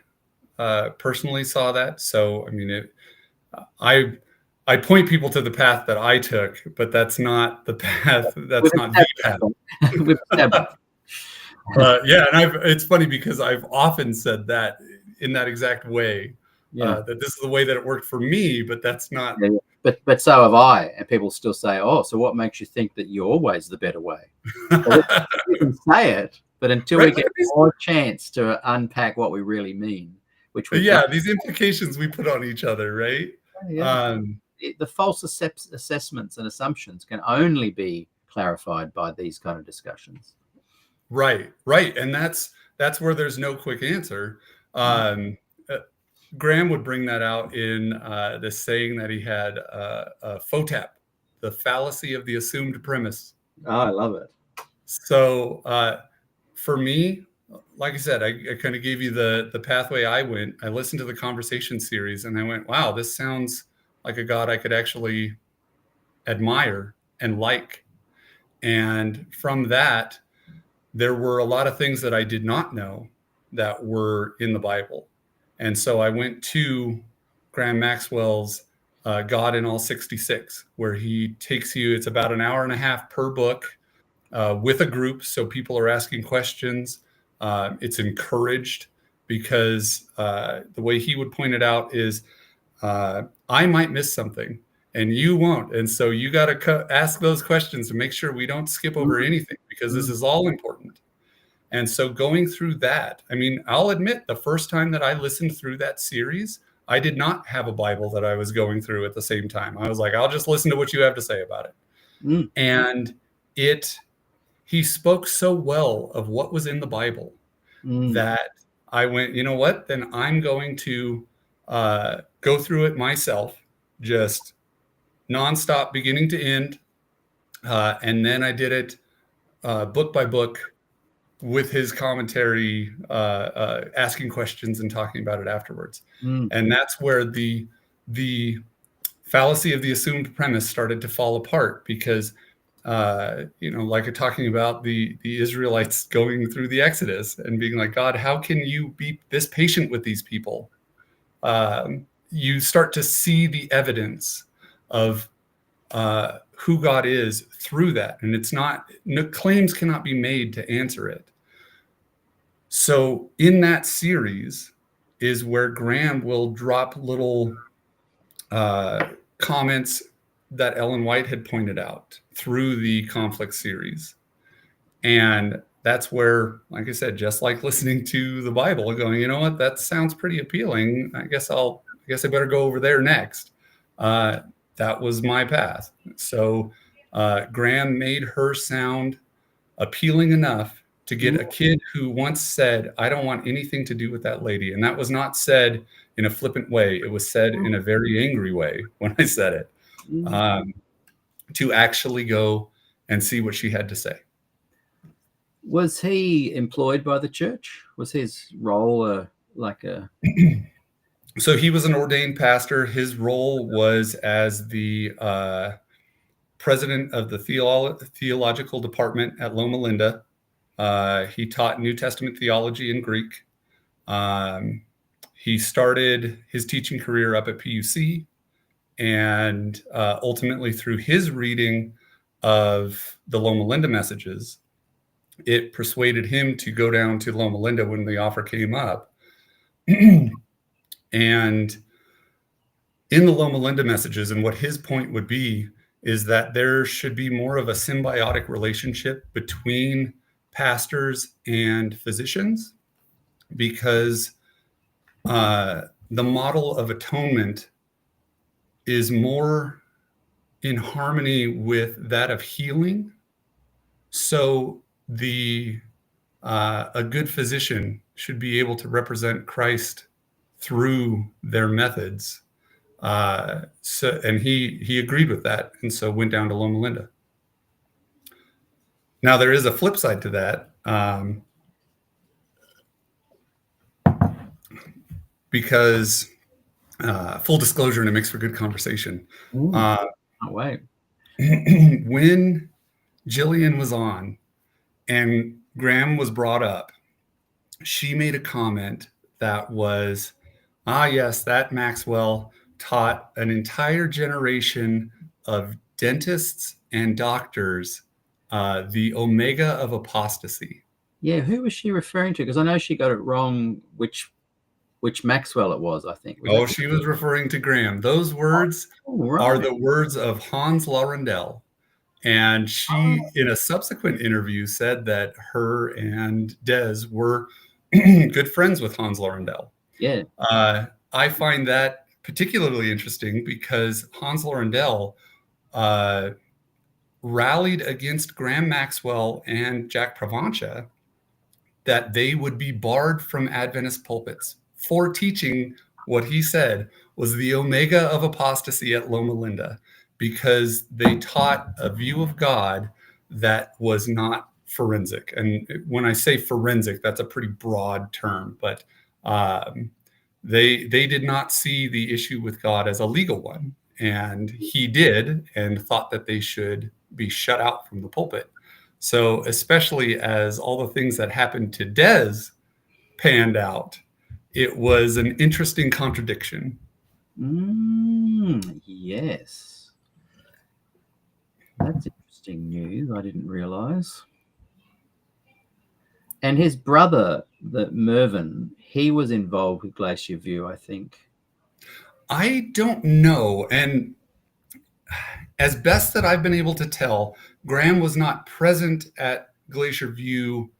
personally saw that. So, I mean, I point people to the path that I took, but that's not the path. That's not the path. Yeah, and it's funny because I've often said that in that exact way, that this is the way that it worked for me, but that's not. Yeah. But so have I, and people still say, "Oh, so what makes you think that you're always the better way?" You can say it, but until we get more chance to unpack what we really mean, which these implications we put on each other, right? Yeah. The false assessments and assumptions can only be clarified by these kind of discussions. Right, and that's where there's no quick answer. Graham would bring that out in this saying that he had, FOTAP, the fallacy of the assumed premise. Oh, I love it. So for me, like I said, I kind of gave you the pathway I went. I listened to the conversation series and I went, wow, this sounds like a God I could actually admire and like. And from that, there were a lot of things that I did not know that were in the Bible. And so I went to Graham Maxwell's God in All 66, where he takes you, it's about an hour and a half per book with a group. So people are asking questions. It's encouraged because the way he would point it out is I might miss something and you won't. And so you got to ask those questions to make sure we don't skip over anything, because this is all important. And so going through that, I mean, I'll admit the first time that I listened through that series, I did not have a Bible that I was going through at the same time. I was like, I'll just listen to what you have to say about it. And he spoke so well of what was in the Bible that I went, you know what, then I'm going to go through it myself, just nonstop, beginning to end. And then I did it book by book with his commentary, asking questions and talking about it afterwards. And that's where the fallacy of the assumed premise started to fall apart, because like talking about the Israelites going through the Exodus and being like, God, how can you be this patient with these people? You start to see the evidence of who God is through that. And it's not, no claims cannot be made to answer it. So in that series is where Graham will drop little comments that Ellen White had pointed out through the conflict series. And that's where, like I said, just like listening to the Bible, going, you know what, that sounds pretty appealing. I guess I better go over there next. That was my path. So Graham made her sound appealing enough to get a kid who once said, I don't want anything to do with that lady. And that was not said in a flippant way. It was said in a very angry way when I said it, to actually go and see what she had to say. Was he employed by the church? Was his role like a... So he was an ordained pastor. His role was as the president of the theological department at Loma Linda. He taught New Testament theology in Greek. He started his teaching career up at PUC, and ultimately through his reading of the Loma Linda messages, it persuaded him to go down to Loma Linda when the offer came up. And in the Loma Linda messages, and what his point would be, is that there should be more of a symbiotic relationship between pastors and physicians, because the model of atonement is more in harmony with that of healing. So a good physician should be able to represent Christ through their methods. And he agreed with that, and so went down to Loma Linda. Now there is a flip side to that, because full disclosure, and it makes for good conversation. Wait. When Jillian was on and Graham was brought up, she made a comment that was, yes, that Maxwell taught an entire generation of dentists and doctors the omega of apostasy. Yeah, who was she referring to? Because I know she got it wrong, which Maxwell it was, I think. She was referring to Graham. Those words are the words of Hans Laurendel. And she, in a subsequent interview, said that her and Des were good friends with Hans Laurendel. Yeah. I find that particularly interesting because Hans Laurendel rallied against Graham Maxwell and Jack Provencha that they would be barred from Adventist pulpits for teaching what he said was the omega of apostasy at Loma Linda, because they taught a view of God that was not forensic. And when I say forensic, that's a pretty broad term, but they did not see the issue with God as a legal one. And he did, and thought that they should be shut out from the pulpit. So especially as all the things that happened to Des panned out, it was an interesting contradiction. Yes. That's interesting news. I didn't realize. And his brother, Mervyn, he was involved with Glacier View, I think. I don't know. And as best that I've been able to tell, Graham was not present at Glacier View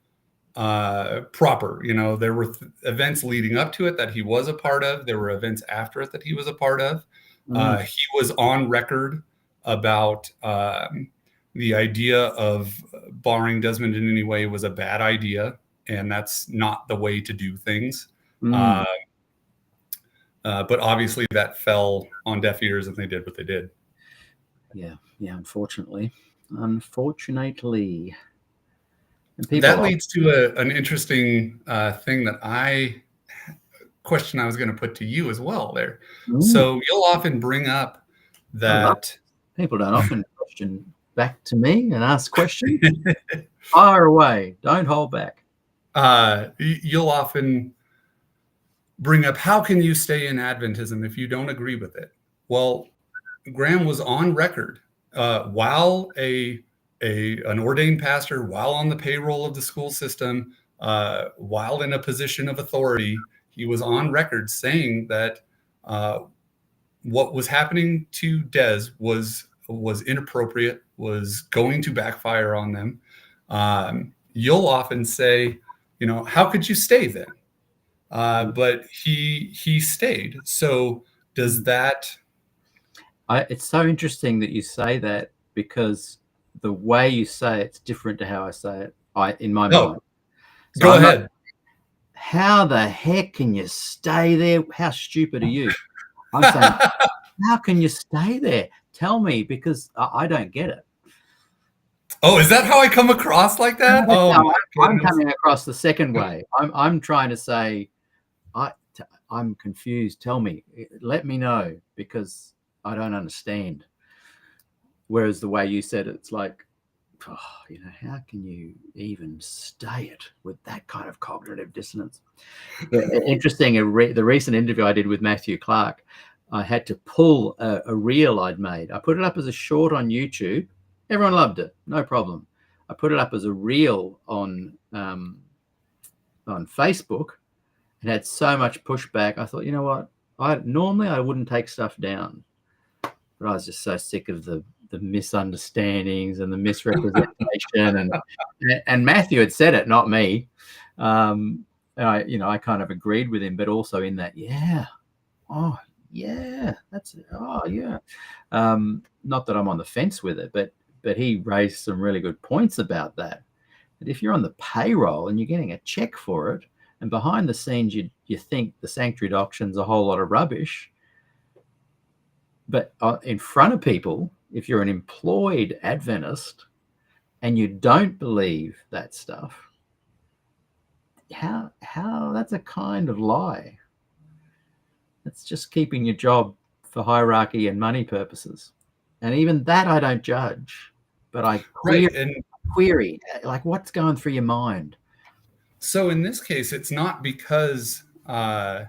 proper. You know, there were events leading up to it that he was a part of. There were events after it that he was a part of. He was on record about the idea of barring Desmond in any way was a bad idea, and that's not the way to do things. But obviously that fell on deaf ears, and they did what they did. Yeah, unfortunately. And people That leads to an interesting thing question I was going to put to you as well there. So you'll often bring up that people don't often question back to me and ask questions. Fire away. Don't hold back. You'll often bring up, how can you stay in Adventism if you don't agree with it? Well, Graham was on record while an ordained pastor, while on the payroll of the school system, while in a position of authority. He was on record saying that what was happening to Des was inappropriate, was going to backfire on them. You'll often say, how could you stay then? But he stayed. So does that? It's so interesting that you say that, because the way you say it's different to how I say it. In my mind. So go ahead. How the heck can you stay there? How stupid are you? I'm saying, how can you stay there? Tell me, because I don't get it. Oh, is that how I come across like that? No, I'm coming across the second way. I'm trying to say, I'm confused. Tell me, let me know, because I don't understand. Whereas the way you said it, it's like, how can you even stay it with that kind of cognitive dissonance? Interesting. The recent interview I did with Matthew Clark, I had to pull a reel I'd made. I put it up as a short on YouTube. Everyone loved it. No problem. I put it up as a reel on Facebook. It had so much pushback. I thought, you know what? Normally I wouldn't take stuff down, but I was just so sick of the misunderstandings and the misrepresentation, and Matthew had said it, not me. I kind of agreed with him, but also in that, that's it. Not that I'm on the fence with it, but he raised some really good points about that. But if you're on the payroll and you're getting a check for it, and behind the scenes you think the sanctuary doctrine's a whole lot of rubbish, but in front of people, if you're an employed Adventist and you don't believe that stuff, how that's a kind of lie. It's just keeping your job for hierarchy and money purposes. And even that I don't judge, but I query, like, what's going through your mind? So in this case, it's not because of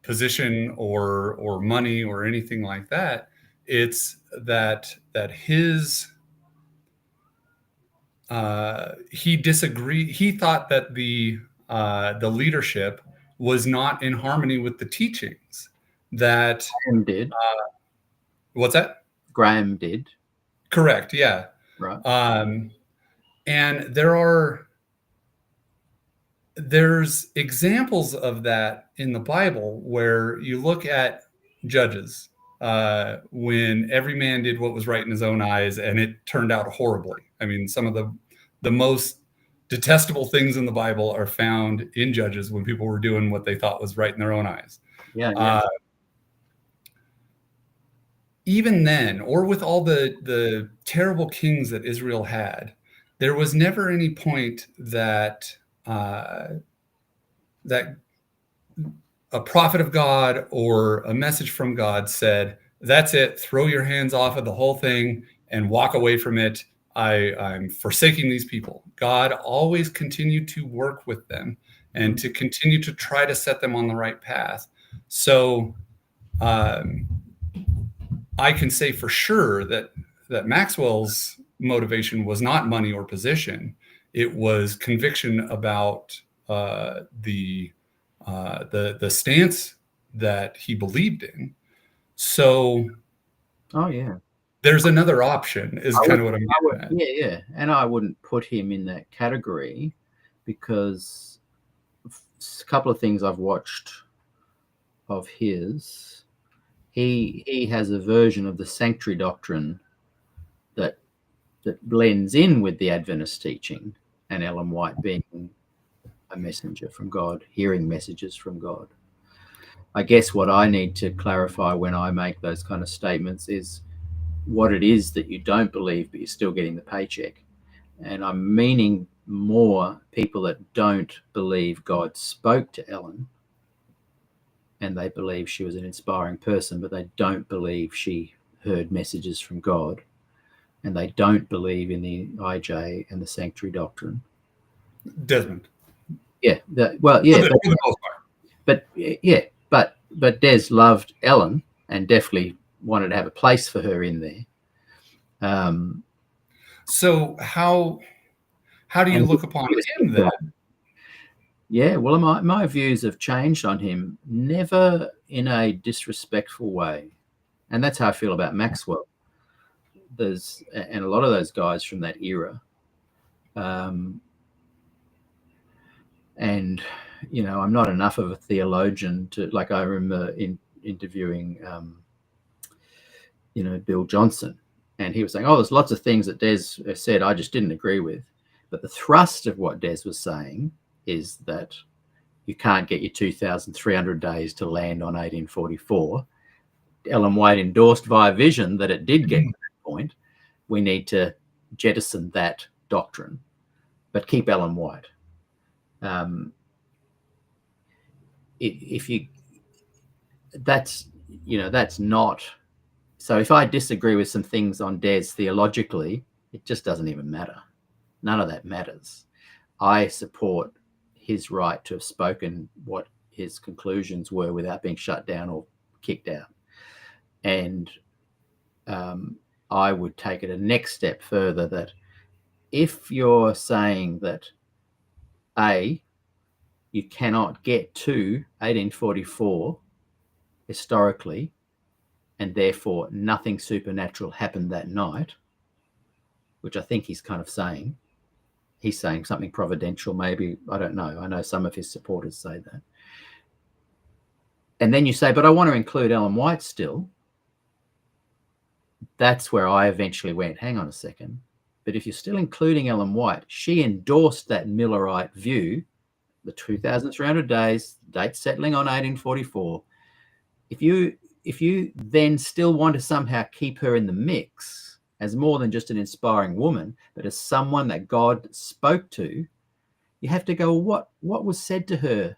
position or money or anything like that. It's that he disagreed. He thought that the leadership was not in harmony with the teachings. That Graham did. What's that? Graham did. Correct. Yeah. Right. And there's examples of that in the Bible where you look at Judges, when every man did what was right in his own eyes, and it turned out horribly. I mean, some of the most detestable things in the Bible are found in Judges, when people were doing what they thought was right in their own eyes. Yeah. Even then, or with all the terrible kings that Israel had, there was never any point that that a prophet of God or a message from God said, that's it, throw your hands off of the whole thing and walk away from it. I'm forsaking these people. God always continued to work with them and to continue to try to set them on the right path. So I can say for sure that Maxwell's motivation was not money or position. It was conviction about the stance that he believed in. So, there's another option. Is kind of what I'm getting at. Yeah, and I wouldn't put him in that category, because a couple of things I've watched of his, he has a version of the sanctuary doctrine that blends in with the Adventist teaching, and Ellen White being a messenger from God, hearing messages from God. I guess what I need to clarify when I make those kind of statements is what it is that you don't believe, but you're still getting the paycheck. and I'm meaning more people that don't believe God spoke to Ellen, and they believe she was an inspiring person, but they don't believe she heard messages from God, and they don't believe in the IJ and the sanctuary doctrine. Desmond. Yeah, For the most part. but Des loved Ellen and definitely wanted to have a place for her in there. So how do you look upon him then? Yeah, well, my views have changed on him, never in a disrespectful way. And that's how I feel about Maxwell. And a lot of those guys from that era. And, you know, I'm not enough of a theologian to, like, I remember interviewing, Bill Johnson, and he was saying, oh, there's lots of things that Des said I just didn't agree with. But the thrust of what Des was saying is that you can't get your 2,300 days to land on 1844. Ellen White endorsed via vision that it did get to that point. We need to jettison that doctrine, but keep Ellen White. That's not. So if I disagree with some things on Des theologically, it just doesn't even matter. None of that matters. I support his right to have spoken what his conclusions were without being shut down or kicked out. And I would take it a next step further, that if you're saying that, A, you cannot get to 1844 historically, and therefore nothing supernatural happened that night, which I think he's kind of saying. He's saying something providential, maybe. I don't know. I know some of his supporters say that. And then you say, but I want to include Ellen White still. That's where I eventually went, hang on a second. But if you're still including Ellen White, she endorsed that Millerite view, the 2,300 days, date settling on 1844. If you then still want to somehow keep her in the mix as more than just an inspiring woman, but as someone that God spoke to, you have to go, what was said to her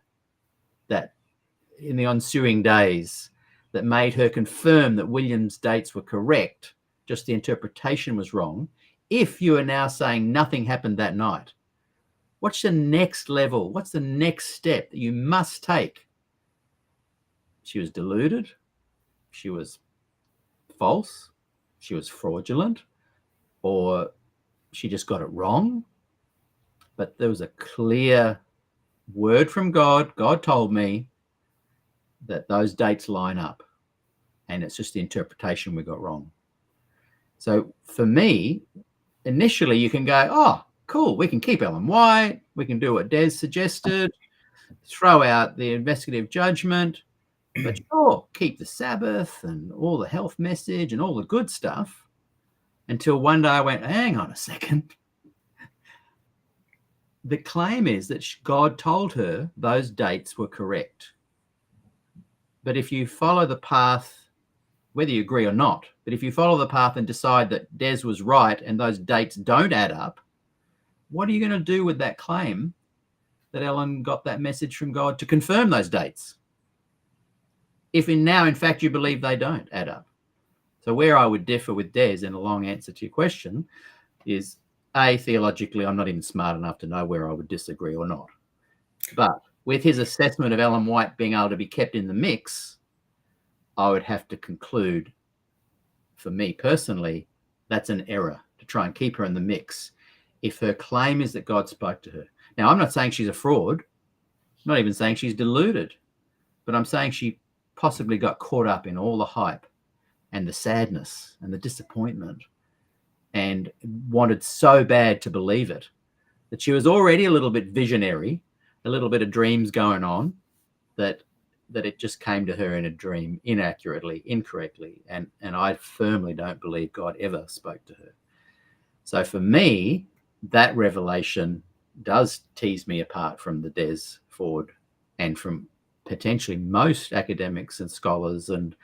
that in the ensuing days that made her confirm that William's dates were correct, just the interpretation was wrong, if you are now saying nothing happened that night? What's the next level? What's the next step that you must take? She was deluded. She was false. She was fraudulent, or she just got it wrong. But there was a clear word from God. God told me that those dates line up, and it's just the interpretation we got wrong. So for me, initially you can go, oh, cool, we can keep Ellen White. We can do what Des suggested, throw out the investigative judgment, but sure, keep the Sabbath and all the health message and all the good stuff, until one day I went, hang on a second. The claim is that God told her those dates were correct. But if you follow the path, whether you agree or not, but if you follow the path and decide that Des was right and those dates don't add up, what are you going to do with that claim that Ellen got that message from God to confirm those dates, if in fact you believe they don't add up? So where I would differ with Des, in a long answer to your question, is A, theologically, I'm not even smart enough to know where I would disagree or not. But with his assessment of Ellen White being able to be kept in the mix, I would have to conclude, for me personally, that's an error to try and keep her in the mix if her claim is that God spoke to her. Now, I'm not saying she's a fraud. I'm not even saying she's deluded. But I'm saying she possibly got caught up in all the hype and the sadness and the disappointment, and wanted so bad to believe it that she was already a little bit visionary, a little bit of dreams going on, that it just came to her in a dream inaccurately, incorrectly. And I firmly don't believe God ever spoke to her. So for me, that revelation does tease me apart from the Des Ford and from potentially most academics and scholars and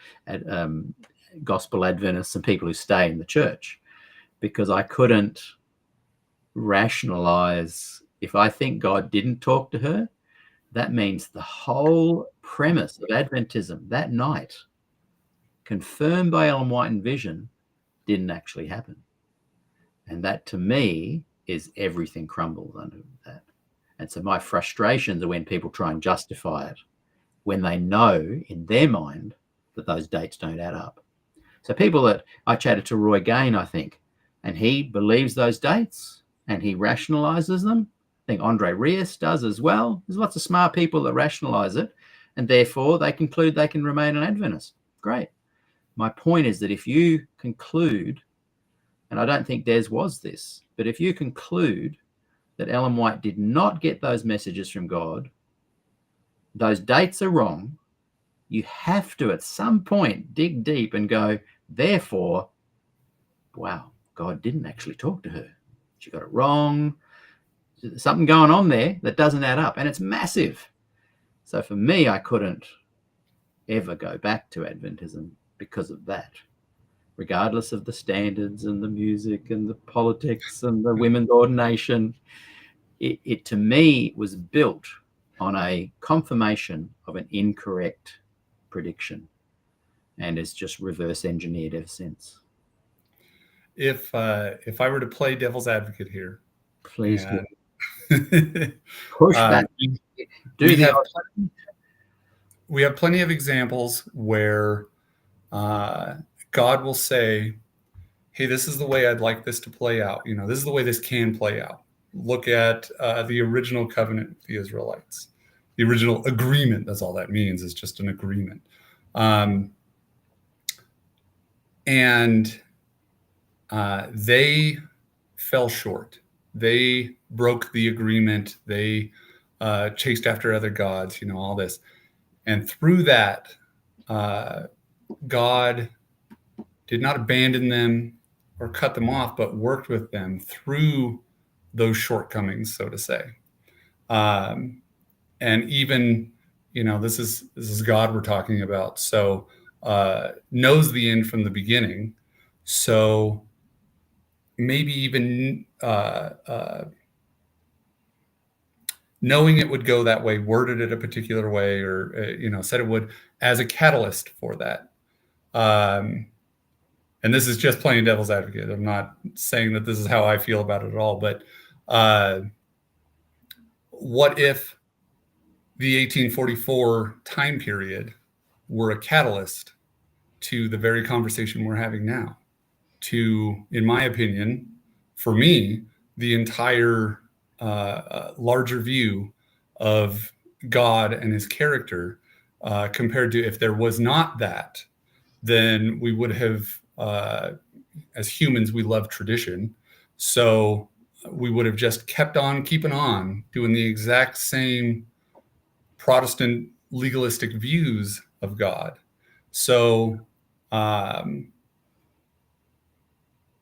gospel Adventists and people who stay in the church, because I couldn't rationalize, if I think God didn't talk to her, that means the whole premise of Adventism that night, confirmed by Ellen White in vision, didn't actually happen. And that, to me, is everything crumbles under that. And so my frustrations are when people try and justify it, when they know in their mind that those dates don't add up. So people that I chatted to Roy Gain, I think, and he believes those dates and he rationalizes them. I think Andre Rios does as well. There's lots of smart people that rationalize it, and therefore they conclude they can remain an Adventist. Great. My point is that if you conclude, and I don't think Des was this, but if you conclude that Ellen White did not get those messages from God, those dates are wrong, you have to at some point dig deep and go, therefore, wow, God didn't actually talk to her. She got it wrong. There's something going on there that doesn't add up, and it's massive. So for me, I couldn't ever go back to Adventism because of that, regardless of the standards and the music and the politics and the women's ordination. It to me was built on a confirmation of an incorrect prediction, and it's just reverse engineered ever since. If I were to play devil's advocate here, please do. Push back. We have plenty of examples where God will say, hey, this is the way I'd like this to play out. This is the way this can play out. Look at the original covenant with the Israelites. The original agreement, that's all that means, is just an agreement. And they fell short. They broke the agreement. They chased after other gods, all this. And through that, God did not abandon them or cut them off, but worked with them through those shortcomings, so to say. And even, this is God we're talking about. So knows the end from the beginning. So maybe even knowing it would go that way, worded it a particular way, or said it would, as a catalyst for that. And this is just playing devil's advocate. I'm not saying that this is how I feel about it at all, but what if the 1844 time period were a catalyst to the very conversation we're having now? To, in my opinion, for me, the entire larger view of God and his character, compared to if there was not that, then we would have, as humans, we love tradition. So we would have just kept on keeping on doing the exact same Protestant legalistic views of God. So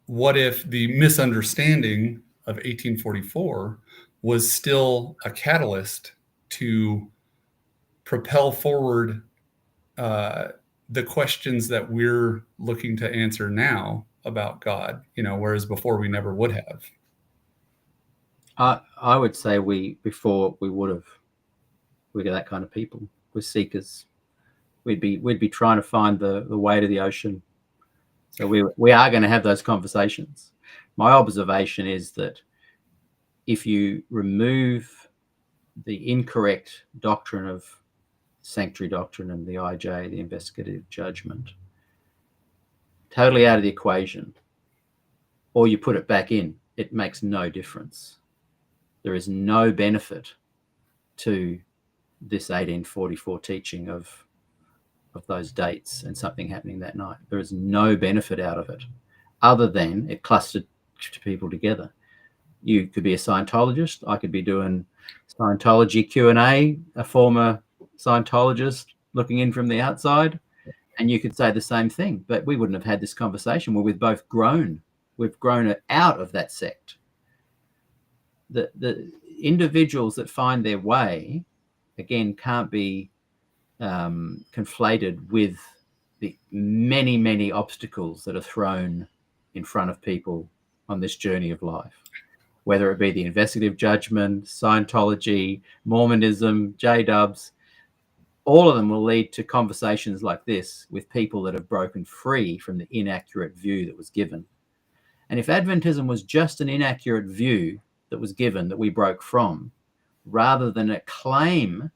what if the misunderstanding of 1844 was still a catalyst to propel forward the questions that we're looking to answer now about God, whereas before we never would have? I would say before we would have. We're that kind of people. We're seekers. We'd be trying to find the way to the ocean. So we are going to have those conversations. My observation is that if you remove the incorrect doctrine of sanctuary doctrine and the IJ, the investigative judgment, totally out of the equation, or you put it back in, it makes no difference. There is no benefit to this 1844 teaching of those dates and something happening that night. There is no benefit out of it other than it clustered people together. You could be a Scientologist. I could be doing Scientology Q&A, a former Scientologist looking in from the outside, and you could say the same thing, but we wouldn't have had this conversation where we've both grown. We've grown it out of that sect. The individuals that find their way, again, can't be conflated with the many, many obstacles that are thrown in front of people on this journey of life. whether it be the investigative judgment, Scientology, Mormonism, J-dubs. All of them will lead to conversations like this with people that have broken free from the inaccurate view that was given. And if Adventism was just an inaccurate view that was given, that we broke from, rather than a claim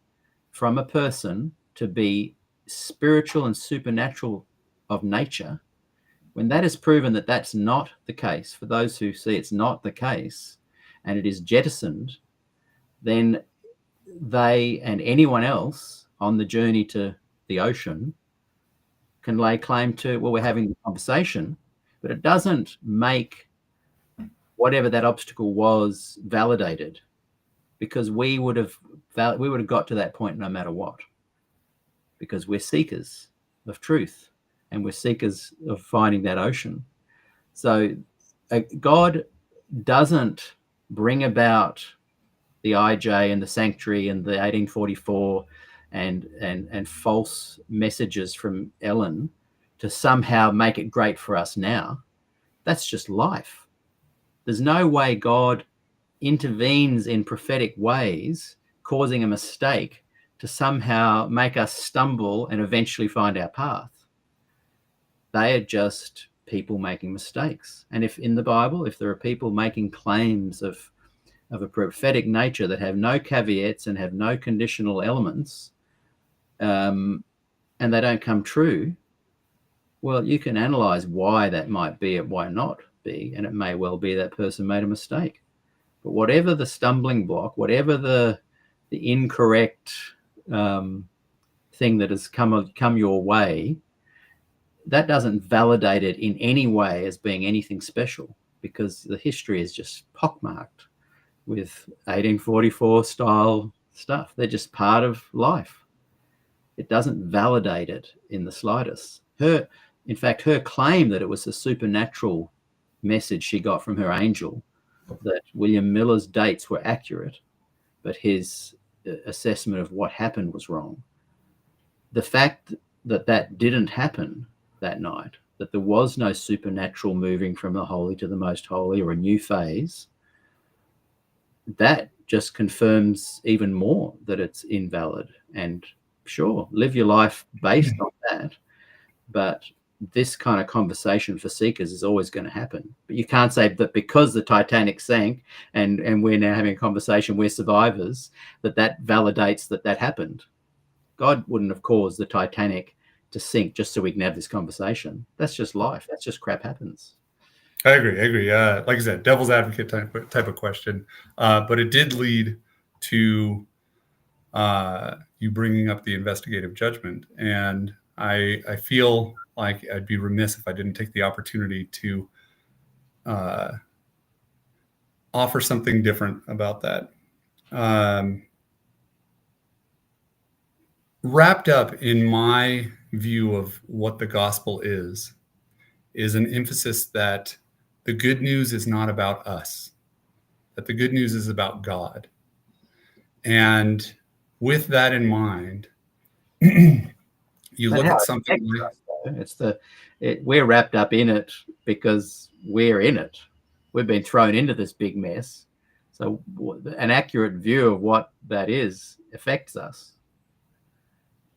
from a person to be spiritual and supernatural of nature, when that is proven that that's not the case, for those who see it's not the case, and it is jettisoned, then they and anyone else on the journey to the ocean can lay claim to, well, we're having the conversation, but it doesn't make whatever that obstacle was validated, because we would have got to that point no matter what, because we're seekers of truth and we're seekers of finding that ocean. So God doesn't bring about the IJ and the sanctuary and the 1844 and false messages from Ellen to somehow make it great for us now. That's just life. There's no way God intervenes in prophetic ways, causing a mistake to somehow make us stumble and eventually find our path. They are just people making mistakes. And if in the Bible, if there are people making claims of a prophetic nature that have no caveats and have no conditional elements, and they don't come true, well, you can analyze why that might be and why not be, and it may well be that person made a mistake. But whatever the stumbling block, whatever the incorrect thing that has come your way, that doesn't validate it in any way as being anything special, because the history is just pockmarked with 1844 style stuff. They're just part of life. It doesn't validate it in the slightest. In fact, her claim that it was a supernatural message she got from her angel, that William Miller's dates were accurate, but his assessment of what happened was wrong. The fact that that didn't happen that night, that there was no supernatural moving from the holy to the most holy or a new phase, that just confirms even more that it's invalid. And sure, live your life based on that, but this kind of conversation for seekers is always going to happen. But you can't say that because the Titanic sank and we're now having a conversation, we're survivors, that validates that happened. God wouldn't have caused the Titanic to sink just so we can have this conversation. That's just life. That's just crap happens. I agree. Like I said, devil's advocate type of question. But it did lead to you bringing up the investigative judgment. And I feel like I'd be remiss if I didn't take the opportunity to offer something different about that. Wrapped up in my view of what the gospel is an emphasis that the good news is not about us, that the good news is about God. And with that in mind, you look at something like, we're wrapped up in it because we're in it. We've been thrown into this big mess. So an accurate view of what that is affects us.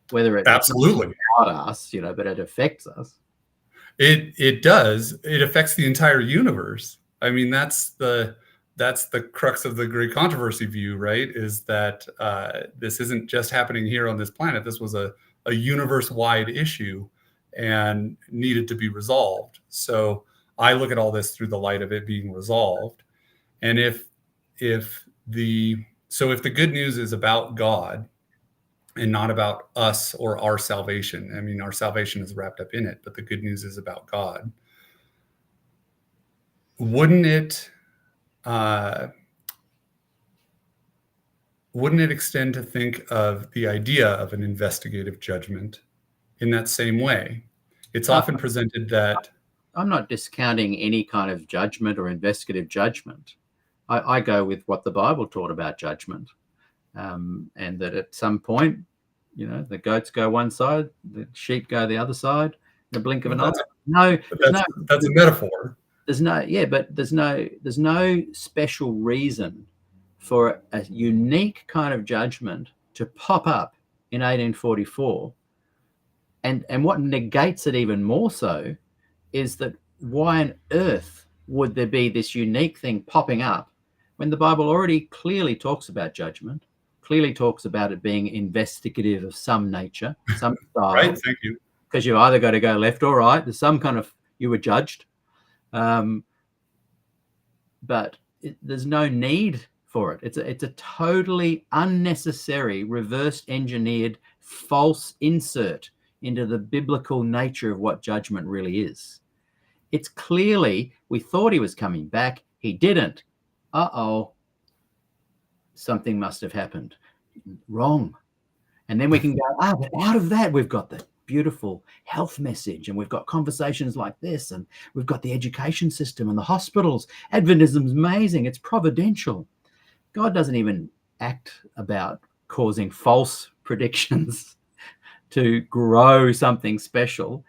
Whether it absolutely not us, but it affects us. It does. It affects the entire universe. I mean, that's the crux of the great controversy view, right? Is that this isn't just happening here on this planet. This was a universe-wide issue and needed to be resolved. So I look at all this through the light of it being resolved. And if the good news is about God and not about us or our salvation, I mean, our salvation is wrapped up in it, but the good news is about God, wouldn't it extend to think of the idea of an investigative judgment in that same way? It's often presented that... I'm not discounting any kind of judgment or investigative judgment. I go with what the Bible taught about judgment, and that at some point, the goats go one side, the sheep go the other side, the blink of an eye. That's a metaphor. there's no special reason for a unique kind of judgment to pop up in 1844. And what negates it even more so is that why on earth would there be this unique thing popping up when the Bible already clearly talks about judgment, clearly talks about it being investigative of some nature, some style. Right, thank you. Because you either got to go left or right. There's some kind of, you were judged. But there's no need for it. It's a totally unnecessary, reverse engineered, false insert into the biblical nature of what judgment really is. It's clearly, we thought he was coming back. He didn't. Uh-oh. Something must have happened. Wrong. And then we can go, but out of that, we've got the beautiful health message, and we've got conversations like this, and we've got the education system and the hospitals. Adventism's amazing. It's providential. God doesn't even act about causing false predictions to grow something special.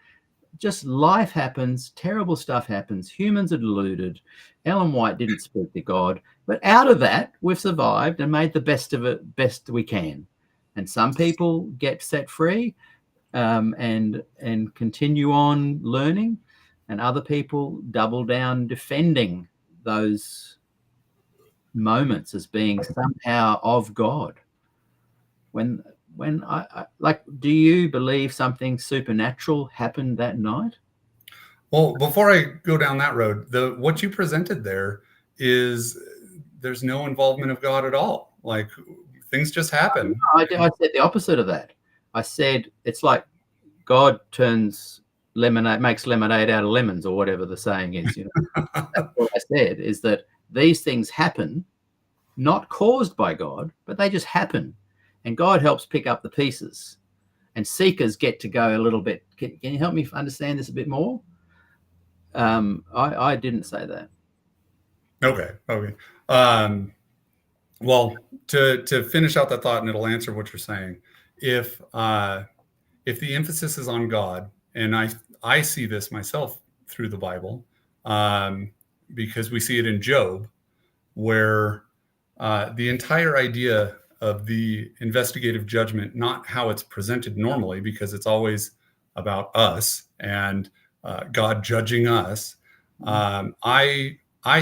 Just life happens, terrible stuff happens, humans are deluded. Ellen White didn't speak to God, but out of that, we've survived and made the best of it, best we can. And some people get set free and continue on learning, and other people double down defending those moments as being somehow of God. When I like, do you believe something supernatural happened that night? Well, before I go down that road, what you presented there is there's no involvement of God at all. Like, things just happen. I said the opposite of that. I said it's like God makes lemonade out of lemons, or whatever the saying is. You know, that's what I said, is that these things happen, not caused by God, but they just happen, and God helps pick up the pieces. And seekers get to go a little bit. Can you help me understand this a bit more? I didn't say that. Okay. Well, to finish out that thought, and it'll answer what you're saying. If the emphasis is on God, and I see this myself through the Bible, because we see it in Job, where the entire idea of the investigative judgment, not how it's presented normally, because it's always about us and God judging us. I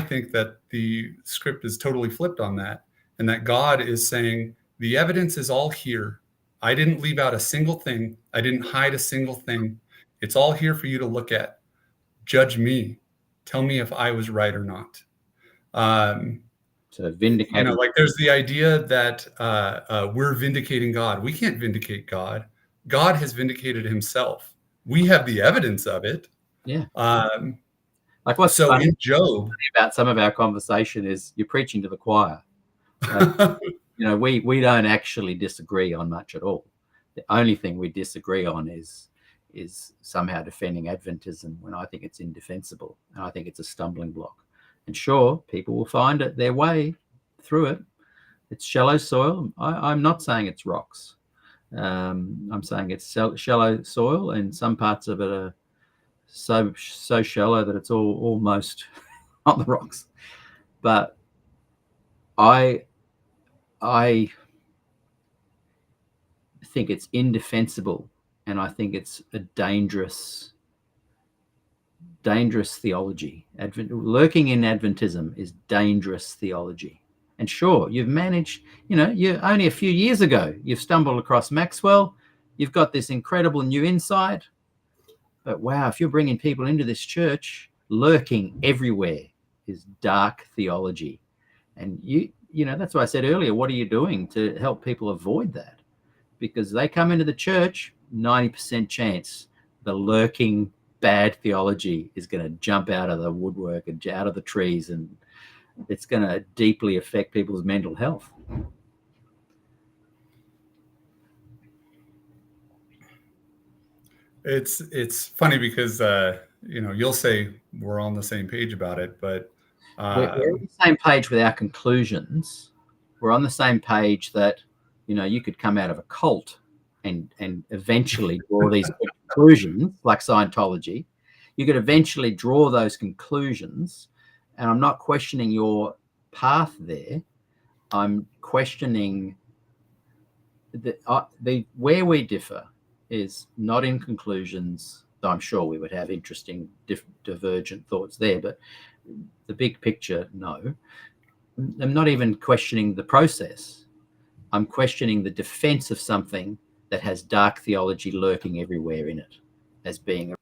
think that the script is totally flipped on that, and that God is saying, the evidence is all here. I didn't leave out a single thing. I didn't hide a single thing. It's all here for you to look at. Judge me. Tell me if I was right or not. To vindicate. You know, like, there's the idea that we're vindicating God. We can't vindicate God. God has vindicated himself. We have the evidence of it. Yeah. Like, what's so funny in Job about some of our conversation is you're preaching to the choir. You know, we don't actually disagree on much at all. The only thing we disagree on is somehow defending Adventism, when I think it's indefensible, and I think it's a stumbling block. And sure, people will find it their way through it. It's shallow soil. I'm not saying it's rocks. I'm saying it's shallow soil, and some parts of it are so shallow that it's almost on the rocks. But I think it's indefensible, and I think it's a dangerous theology. Lurking in Adventism is dangerous theology. And sure, you've managed, you only a few years ago, you've stumbled across Maxwell. You've got this incredible new insight. But wow, if you're bringing people into this church, lurking everywhere is dark theology. And that's why I said earlier, what are you doing to help people avoid that? Because they come into the church, 90% chance the lurking bad theology is going to jump out of the woodwork and out of the trees, and it's going to deeply affect people's mental health. It's funny because you'll say we're on the same page about it, but we're on the same page with our conclusions. We're on the same page that you could come out of a cult and eventually draw these conclusions, like Scientology. you could eventually draw those conclusions. And I'm not questioning your path there. I'm questioning the where we differ is not in conclusions. Though I'm sure we would have interesting divergent thoughts there, but the big picture, no. I'm not even questioning the process. I'm questioning the defense of something that has dark theology lurking everywhere in it as being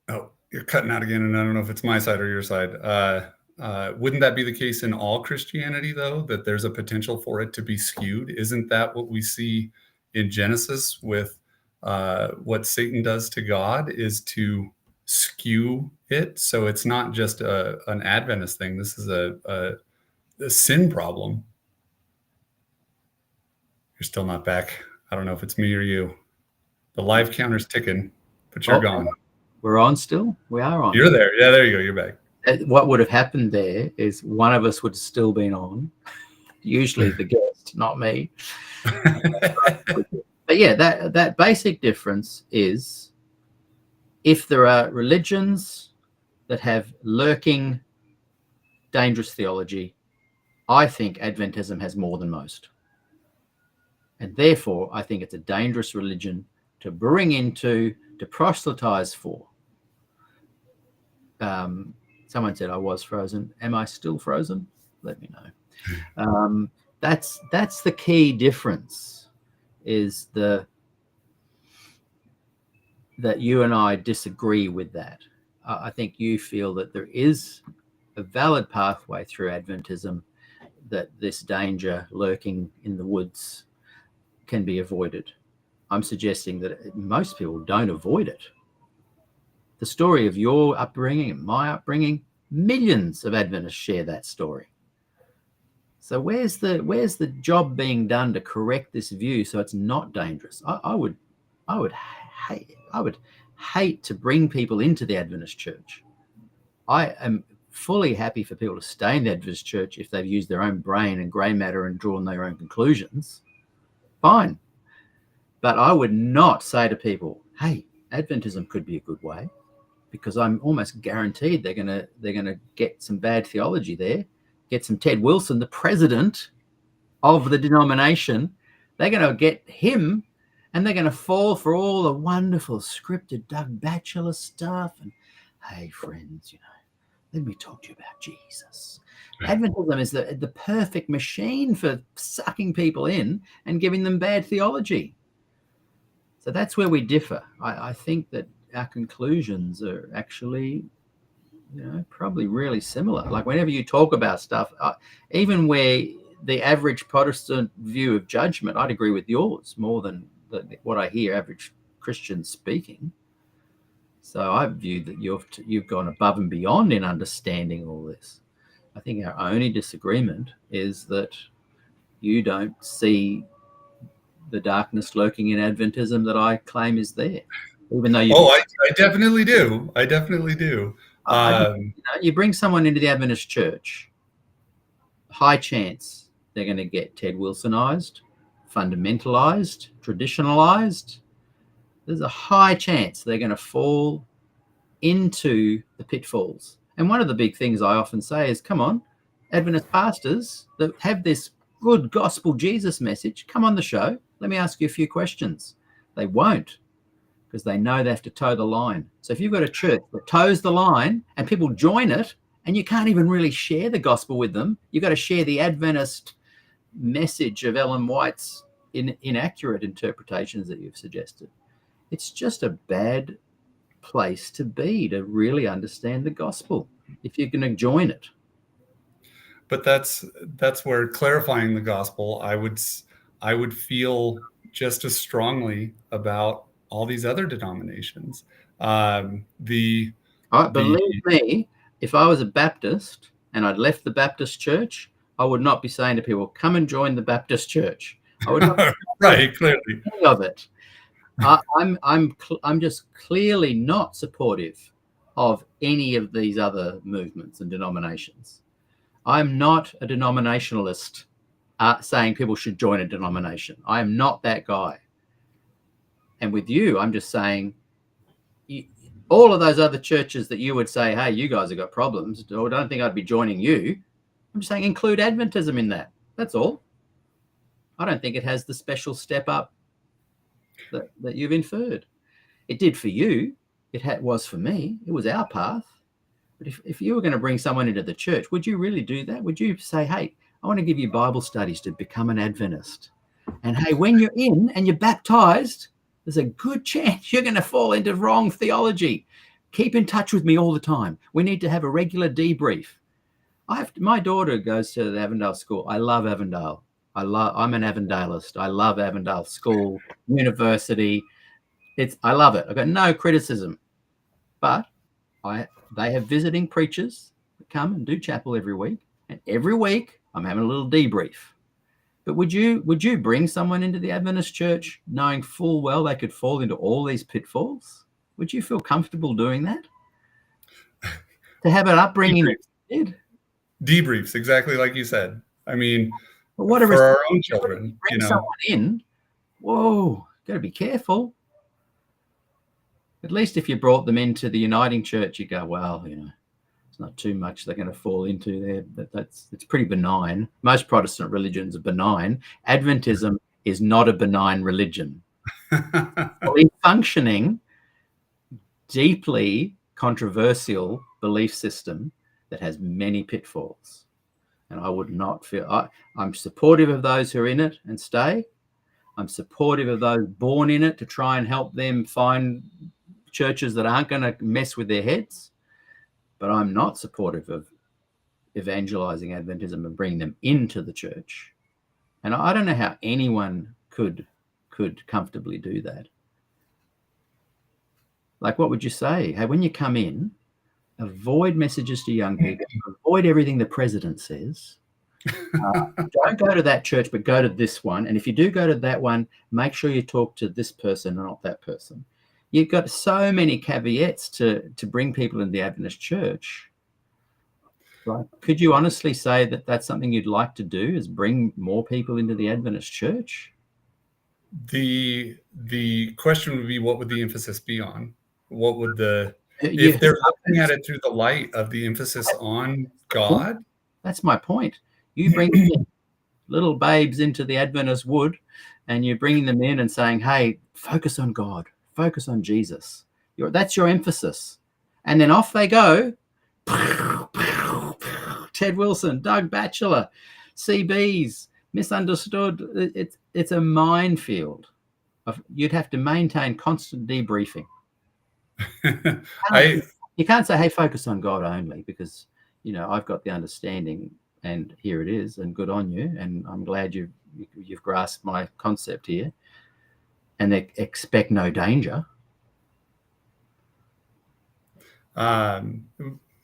Oh, you're cutting out again, and I don't know if it's my side or your side. Wouldn't that be the case in all Christianity, though, that there's a potential for it to be skewed? Isn't that what we see in Genesis with what Satan does to God, is to skew it? So it's not just an Adventist thing. This is a sin problem. You're still not back. I don't know if it's me or you. The live counter's ticking, but you're gone. We're on still? We are on. You're there. Yeah, there you go. You're back. What would have happened there is one of us would have still been on, usually the guest, not me. But yeah, that basic difference is, if there are religions that have lurking dangerous theology, I think Adventism has more than most. And therefore, I think it's a dangerous religion to bring into, to proselytize for. Someone said I was frozen. Am I still frozen? Let me know. That's the key difference, is that you and I disagree with that. I think you feel that there is a valid pathway through Adventism, that this danger lurking in the woods can be avoided. I'm suggesting that most people don't avoid it. The story of your upbringing and my upbringing, millions of Adventists share that story. So where's the job being done to correct this view so it's not dangerous? I would hate to bring people into the Adventist church. I am fully happy for people to stay in the Adventist church if they've used their own brain and grey matter and drawn their own conclusions. Fine. But I would not say to people, hey, Adventism could be a good way, because I'm almost guaranteed they're gonna get some bad theology there, get some Ted Wilson, the president of the denomination. They're going to get him, and they're going to fall for all the wonderful scripted Doug Batchelor stuff. And hey, friends, let me talk to you about Jesus. Adventism is the perfect machine for sucking people in and giving them bad theology. So that's where we differ. I think that our conclusions are actually, probably really similar. Like whenever you talk about stuff, even where the average Protestant view of judgment, I'd agree with yours more than what I hear average Christians speaking. So I view that you've gone above and beyond in understanding all this. I think our only disagreement is that you don't see the darkness lurking in Adventism that I claim is there, even though I definitely do. I definitely do. You bring someone into the Adventist church, high chance they're going to get Ted Wilsonized, fundamentalized, traditionalized. There's a high chance they're going to fall into the pitfalls. And one of the big things I often say is, come on, Adventist pastors that have this good gospel Jesus message, come on the show. Let me ask you a few questions. They won't, because they know they have to toe the line. So if you've got a church that toes the line and people join it, and you can't even really share the gospel with them, you've got to share the Adventist message of Ellen White's inaccurate interpretations that you've suggested. It's just a bad place to be to really understand the gospel if you're going to join it. But that's where clarifying the gospel, I would feel just as strongly about all these other denominations. Believe me, if I was a Baptist and I'd left the Baptist church, I would not be saying to people, come and join the Baptist church. I would not right, clearly of it. I'm just clearly not supportive of any of these other movements and denominations. I'm not a denominationalist saying people should join a denomination. I am not that guy. And with you, I'm just saying all of those other churches that you would say, hey, you guys have got problems, or I don't think I'd be joining you. I'm just saying include Adventism in that. That's all. I don't think it has the special step up that you've inferred. It did for you. It was for me. It was our path. But if you were going to bring someone into the church, would you really do that? Would you say, hey, I want to give you Bible studies to become an Adventist? And hey, when you're in and you're baptized, there's a good chance you're going to fall into wrong theology. Keep in touch with me all the time. We need to have a regular debrief. My daughter goes to the Avondale school. I love Avondale. I'm an Avondalist. I love Avondale school, university. I love it. I've got no criticism. But they have visiting preachers that come and do chapel every week. And every week I'm having a little debrief. But would you bring someone into the Adventist church knowing full well they could fall into all these pitfalls? Would you feel comfortable doing that? To have an upbringing? Debriefs, exactly like you said. I mean, but what for our own children, bring someone in, whoa, got to be careful. At least if you brought them into the Uniting Church, you go, well, it's not too much they're going to fall into there. It's pretty benign. Most Protestant religions are benign. Adventism is not a benign religion. Fully functioning, deeply controversial belief system that has many pitfalls. And I would not feel... I'm supportive of those who are in it and stay. I'm supportive of those born in it to try and help them find churches that aren't going to mess with their heads. But I'm not supportive of evangelizing Adventism and bringing them into the church. And I don't know how anyone could comfortably do that. Like, what would you say? Hey, when you come in, avoid messages to young people, avoid everything the president says. Don't go to that church, but go to this one. And if you do go to that one, make sure you talk to this person and not that person. You've got so many caveats to bring people into the Adventist church. Right? Could you honestly say that that's something you'd like to do, is bring more people into the Adventist church? The question would be, what would the emphasis be on? What would if they're looking at it through the light of the emphasis on God? That's my point. You bring little babes into the Adventist wood, and you're bringing them in and saying, hey, focus on God. Focus on Jesus. That's your emphasis. And then off they go. Ted Wilson, Doug Batchelor, CBs, misunderstood. It's a minefield. You'd have to maintain constant debriefing. You can't say, hey, focus on God only, because, I've got the understanding and here it is, and good on you. And I'm glad you've grasped my concept here. And they expect no danger. But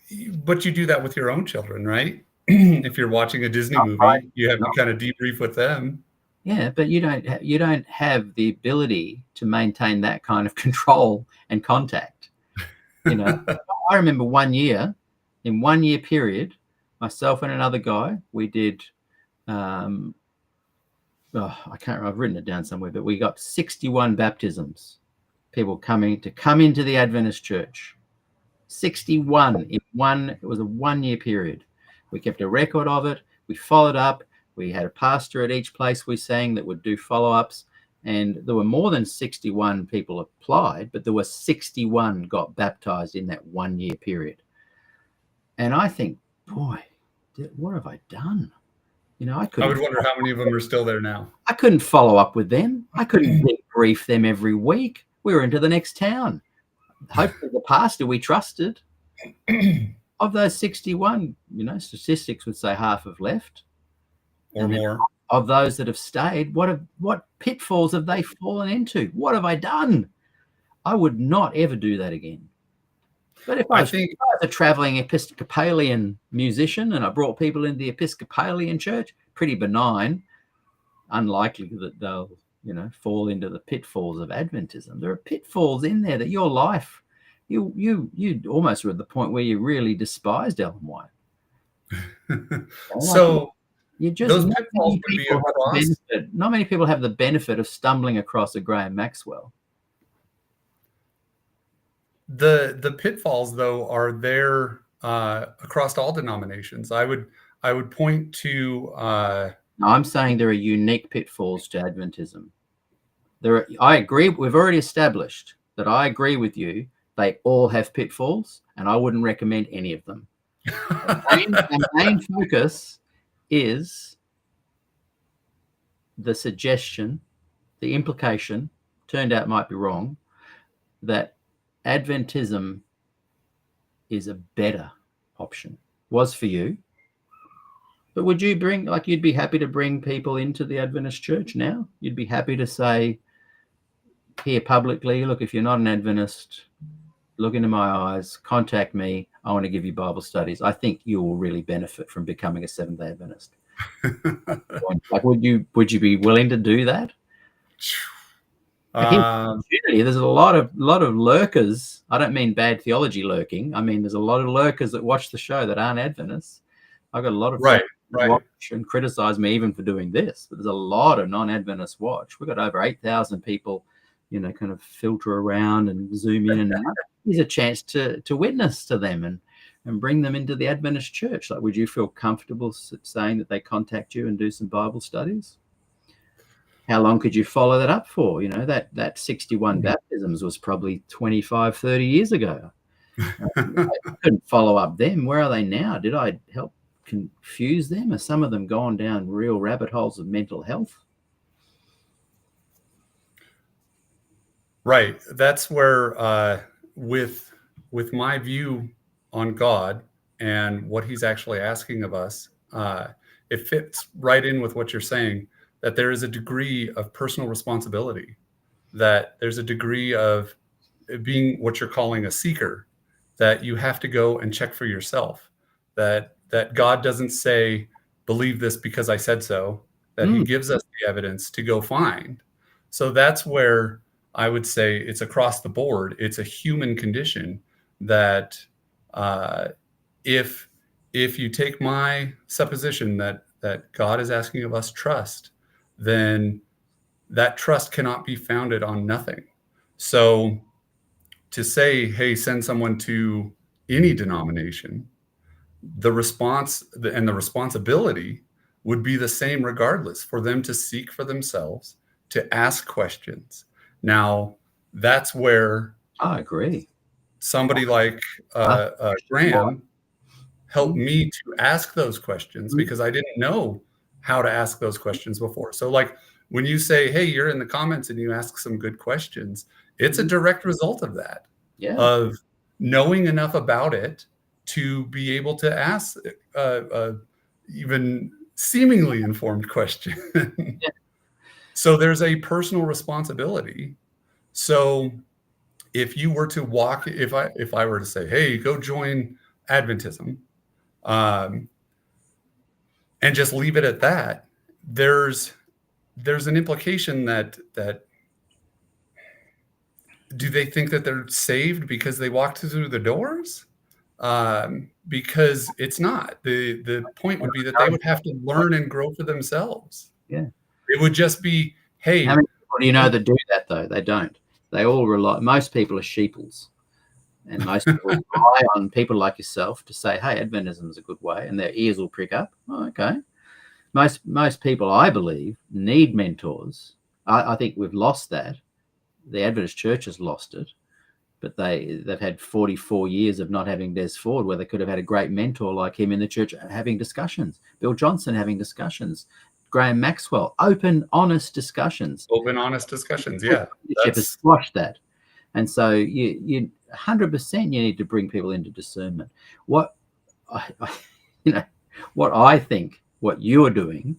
you do that with your own children, right? If you're watching a Disney movie, you have to kind of debrief with them. Yeah, but you don't have the ability to maintain that kind of control and contact. I remember 1 year, in 1 year period, myself and another guy, we did. I can't remember, I've written it down somewhere, but we got 61 baptisms, people come into the Adventist church. 61 it was a 1 year period. We kept a record of it. We followed up. We had a pastor at each place we sang that would do follow-ups. And there were more than 61 people applied, but there were 61 got baptized in that 1 year period. And I think, boy, what have I done? I would wonder how many of them are still there now. I couldn't follow up with them. I couldn't brief them every week. We were into the next town. Hopefully the pastor we trusted. Of those 61, statistics would say half have left. Or more. Of those that have stayed, what pitfalls have they fallen into? What have I done? I would not ever do that again. But if I was a traveling Episcopalian musician and I brought people into the Episcopalian church, pretty benign, unlikely that they'll, fall into the pitfalls of Adventism. There are pitfalls in there that your life, you almost were at the point where you really despised Ellen White. So you just those pitfalls would be across. Not many people have the benefit of stumbling across a Graham Maxwell. The pitfalls, though, are there across all denominations. I would point to. No, I'm saying there are unique pitfalls to Adventism. I agree. We've already established that I agree with you. They all have pitfalls, and I wouldn't recommend any of them. The main focus is the suggestion, the implication, turned out might be wrong, that Adventism is a better option. Was for you. But would you you'd be happy to bring people into the Adventist church now? You'd be happy to say here publicly, look, if you're not an Adventist, look into my eyes, contact me. I want to give you Bible studies. I think you will really benefit from becoming a Seventh-day Adventist. Would you be willing to do that? There's a lot of lurkers. I don't mean bad theology lurking. I mean there's a lot of lurkers that watch the show that aren't Adventists. I've got a lot of right. watch and criticize me even for doing this, but there's a lot of non-Adventists watch. We've got over 8,000 people, kind of filter around and zoom in and out. Here's a chance to witness to them and bring them into the Adventist church. Like, would you feel comfortable saying that they contact you and do some Bible studies? How long could you follow that up for? That 61 baptisms was probably 25, 30 years ago. I couldn't follow up them. Where are they now? Did I help confuse them? Are some of them gone down real rabbit holes of mental health? Right. That's where with my view on God and what he's actually asking of us, it fits right in with what you're saying, that there is a degree of personal responsibility, that there's a degree of being what you're calling a seeker, that you have to go and check for yourself, that God doesn't say, believe this because I said so, that he gives us the evidence to go find. So that's where I would say it's across the board. It's a human condition that if you take my supposition that God is asking of us trust, then that trust cannot be founded on nothing. So to say, hey, send someone to any denomination, the response and the responsibility would be the same regardless, for them to seek for themselves, to ask questions. Now, that's where I agree. Somebody like Graham helped me to ask those questions because I didn't know how to ask those questions before. So like when you say, hey, you're in the comments and you ask some good questions, it's a direct result of that, of knowing enough about it to be able to ask even seemingly informed question. So there's a personal responsibility. So if you were to walk, if I were to say, hey, go join Adventism, and just leave it at that, there's an implication that do they think that they're saved because they walked through the doors? Because it's not. The point would be that they would have to learn and grow for themselves. Yeah. It would just be, hey. How many people do you know that do that, though? They don't. They all rely. Most people are sheeples. And most people rely on people like yourself to say, hey, Adventism is a good way, and their ears will prick up. Oh, okay. Most people, I believe, need mentors. I think we've lost that. The Adventist Church has lost it. But they've had 44 years of not having Des Ford, where they could have had a great mentor like him in the church having discussions. Bill Johnson having discussions. Graham Maxwell, open, honest discussions. Open, honest discussions, yeah. Leadership has squashed that. And so you 100% you need to bring people into discernment. What I think what you are doing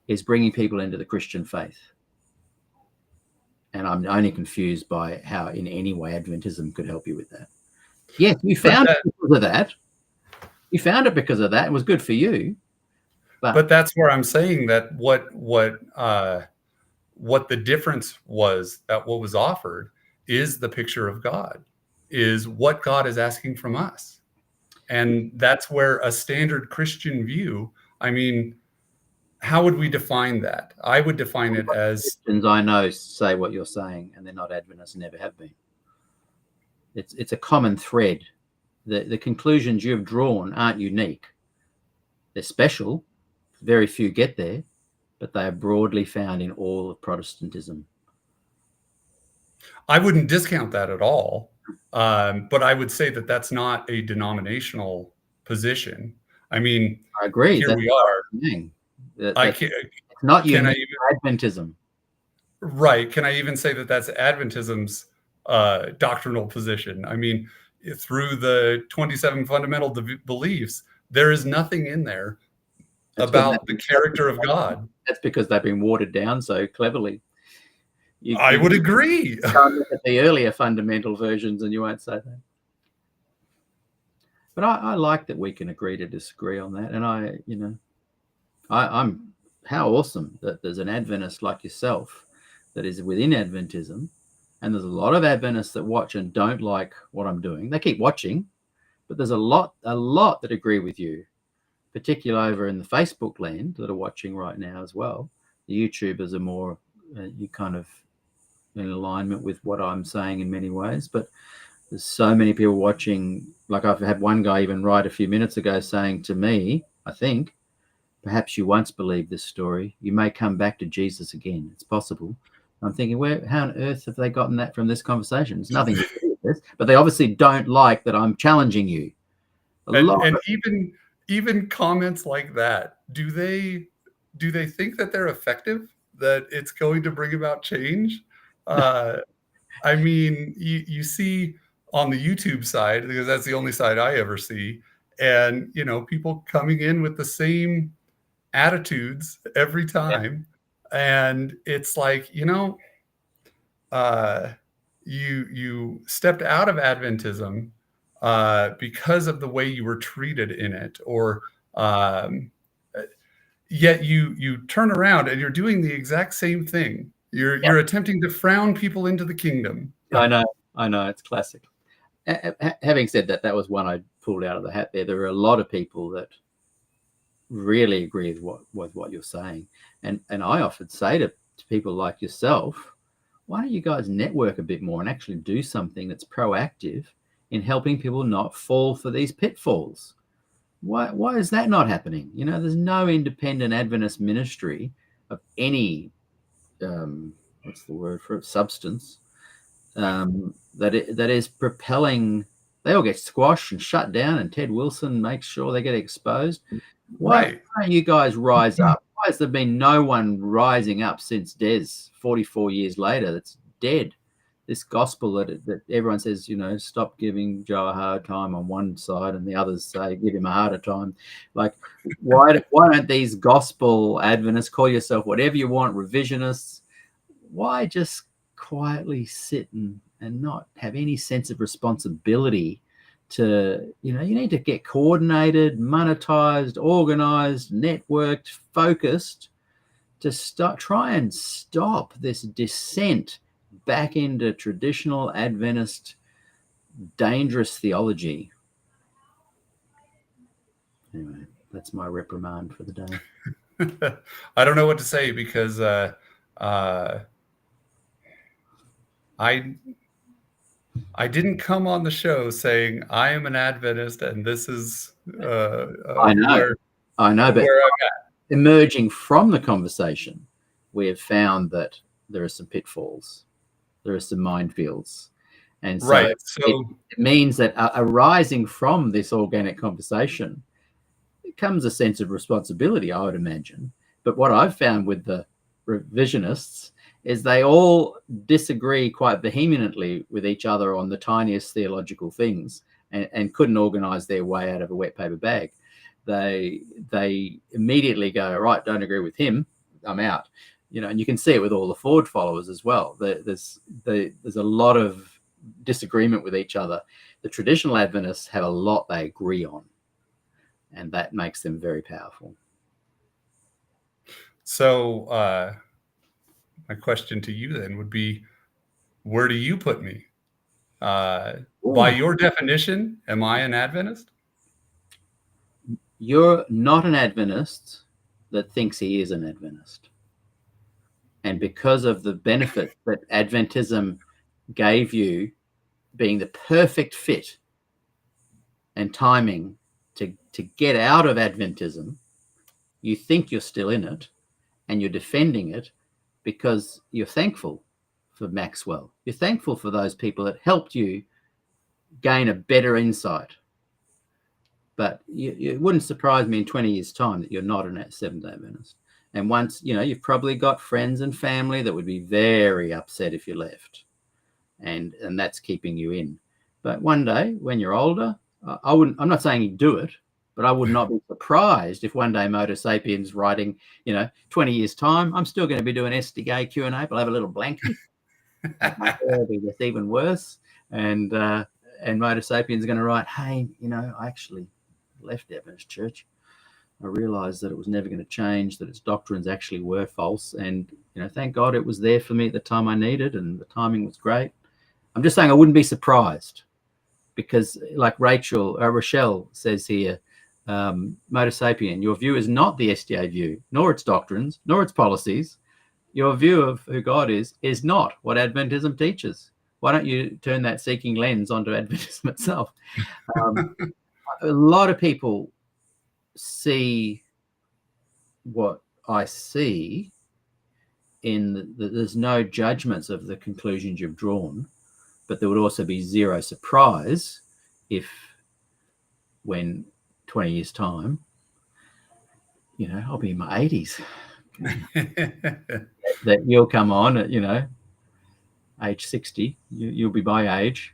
is bringing people into the Christian faith. And I'm only confused by how in any way Adventism could help you with that. Yes, you found it because of that. You found it because of that. It was good for you. But that's where I'm saying that what the difference was, that what was offered is the picture of God, is what God is asking from us. And that's where a standard Christian view, I mean, how would we define that? I would define it as... Christians I know say what you're saying, and they're not Adventists, never have been. It's a common thread. The conclusions you've drawn aren't unique. They're special. Very few get there, but they are broadly found in all of Protestantism. I wouldn't discount that at all, but I would say that that's not a denominational position. I mean, I agree. here we are. I can't, it's not unique Adventism. Right. Can I even say that that's Adventism's doctrinal position? I mean, through the 27 fundamental beliefs, there is nothing in there about the character of God. That's because they've been watered down so cleverly. I would agree. Can't look at the earlier fundamental versions and you won't say that. But I like that we can agree to disagree on that. And I'm how awesome that there's an Adventist like yourself that is within Adventism. And there's a lot of Adventists that watch and don't like what I'm doing. They keep watching, but there's a lot that agree with you, particularly over in the Facebook land that are watching right now as well. The YouTubers are more you kind of in alignment with what I'm saying in many ways, but there's so many people watching. Like I've had one guy even write a few minutes ago saying to me, I think, perhaps you once believed this story. You may come back to Jesus again. It's possible. I'm thinking, how on earth have they gotten that from this conversation? It's nothing to do with this, but they obviously don't like that I'm challenging you. And even comments like that, do they think that they're effective? That it's going to bring about change? I mean, you see on the YouTube side, because that's the only side I ever see, and people coming in with the same attitudes every time. Yeah. And it's like, you stepped out of Adventism because of the way you were treated in it, or yet you turn around and you're doing the exact same thing. You're attempting to frown people into the kingdom. I know, it's classic. Having said that, that was one I pulled out of the hat there. There are a lot of people that really agree with what you're saying. And I often say to people like yourself, why don't you guys network a bit more and actually do something that's proactive in helping people not fall for these pitfalls? Why is that not happening? There's no independent Adventist ministry of any, what's the word for it, substance, that is propelling. They all get squashed and shut down, and Ted Wilson makes sure they get exposed. Why don't you guys rise up? Why has there been no one rising up since Des 44 years later that's dead? This gospel that everyone says, stop giving Joe a hard time on one side and the others say give him a harder time. Like, why don't these gospel Adventists, call yourself whatever you want, revisionists, why just quietly sit and not have any sense of responsibility to, you need to get coordinated, monetized, organized, networked, focused to try and stop this descent back into traditional Adventist dangerous theology. Anyway, that's my reprimand for the day. I don't know what to say because I didn't come on the show saying I am an Adventist and this is I know, but where I'm at. Emerging from the conversation, we have found that there are some pitfalls. There are some minefields. And so, it means that arising from this organic conversation, it comes a sense of responsibility, I would imagine. But what I've found with the revisionists is they all disagree quite vehemently with each other on the tiniest theological things and couldn't organize their way out of a wet paper bag. They immediately go, right, don't agree with him, I'm out. And you can see it with all the Ford followers as well. There's a lot of disagreement with each other. The traditional Adventists have a lot they agree on, and that makes them very powerful. So my question to you then would be, where do you put me? By your definition, am I an Adventist? You're not an Adventist that thinks he is an Adventist. And because of the benefit that Adventism gave you being the perfect fit and timing to get out of Adventism, you think you're still in it and you're defending it because you're thankful for Maxwell. You're thankful for those people that helped you gain a better insight. But it wouldn't surprise me in 20 years' time that you're not an Seventh-day Adventist. And once, you've probably got friends and family that would be very upset if you left. And that's keeping you in. But one day, when you're older, I'm not saying you do it, but I would not be surprised if one day MotoSapien's writing, 20 years' time, I'm still going to be doing SDAQ&A, but I'll have a little blankie. It'll be just even worse. And MotoSapien's going to write, hey, I actually left the Adventist Church. I realized that it was never going to change, that its doctrines actually were false. And, thank God it was there for me at the time I needed, and the timing was great. I'm just saying I wouldn't be surprised because, like Rochelle says here, MotoSapien, your view is not the SDA view, nor its doctrines, nor its policies. Your view of who God is not what Adventism teaches. Why don't you turn that seeking lens onto Adventism itself? A lot of people see what I see in there's no judgments of the conclusions you've drawn, but there would also be zero surprise if when 20 years time, I'll be in my 80s, that you'll come on at, age 60, you'll be my age.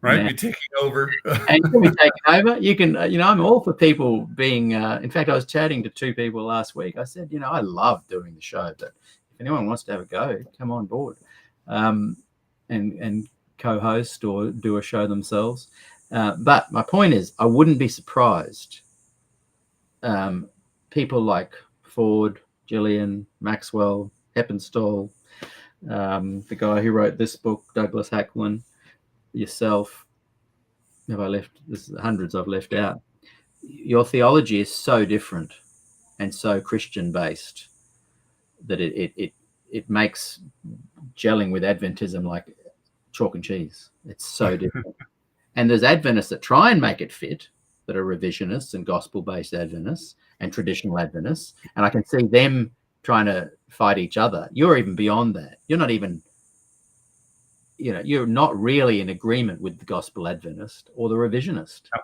Right, be taking over. And you'll be taking over. You can, I'm all for people being, in fact, I was chatting to two people last week. I said, I love doing the show, but if anyone wants to have a go, come on board and co-host or do a show themselves. But my point is, I wouldn't be surprised. People like Ford, Gillian, Maxwell, Heppenstall, the guy who wrote this book, Douglas Hacklin, yourself, have I left? This is hundreds I've left out. Your theology is so different and so Christian based that it makes gelling with Adventism like chalk and cheese. It's so different. And there's Adventists that try and make it fit, that are revisionists and gospel-based Adventists and traditional Adventists, and I can see them trying to fight each other. You're even beyond that. You're not even, you're not really in agreement with the gospel Adventist or the revisionist. No.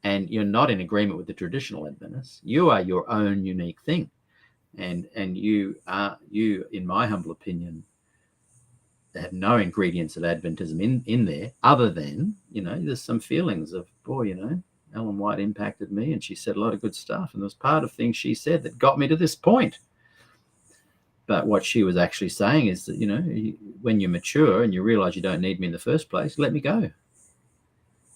And you're not in agreement with the traditional Adventist. You are your own unique thing. And you, in my humble opinion, have no ingredients of Adventism in there other than, there's some feelings of, boy, Ellen White impacted me and she said a lot of good stuff. And there was part of things she said that got me to this point. But what she was actually saying is that, when you mature and you realize you don't need me in the first place, let me go.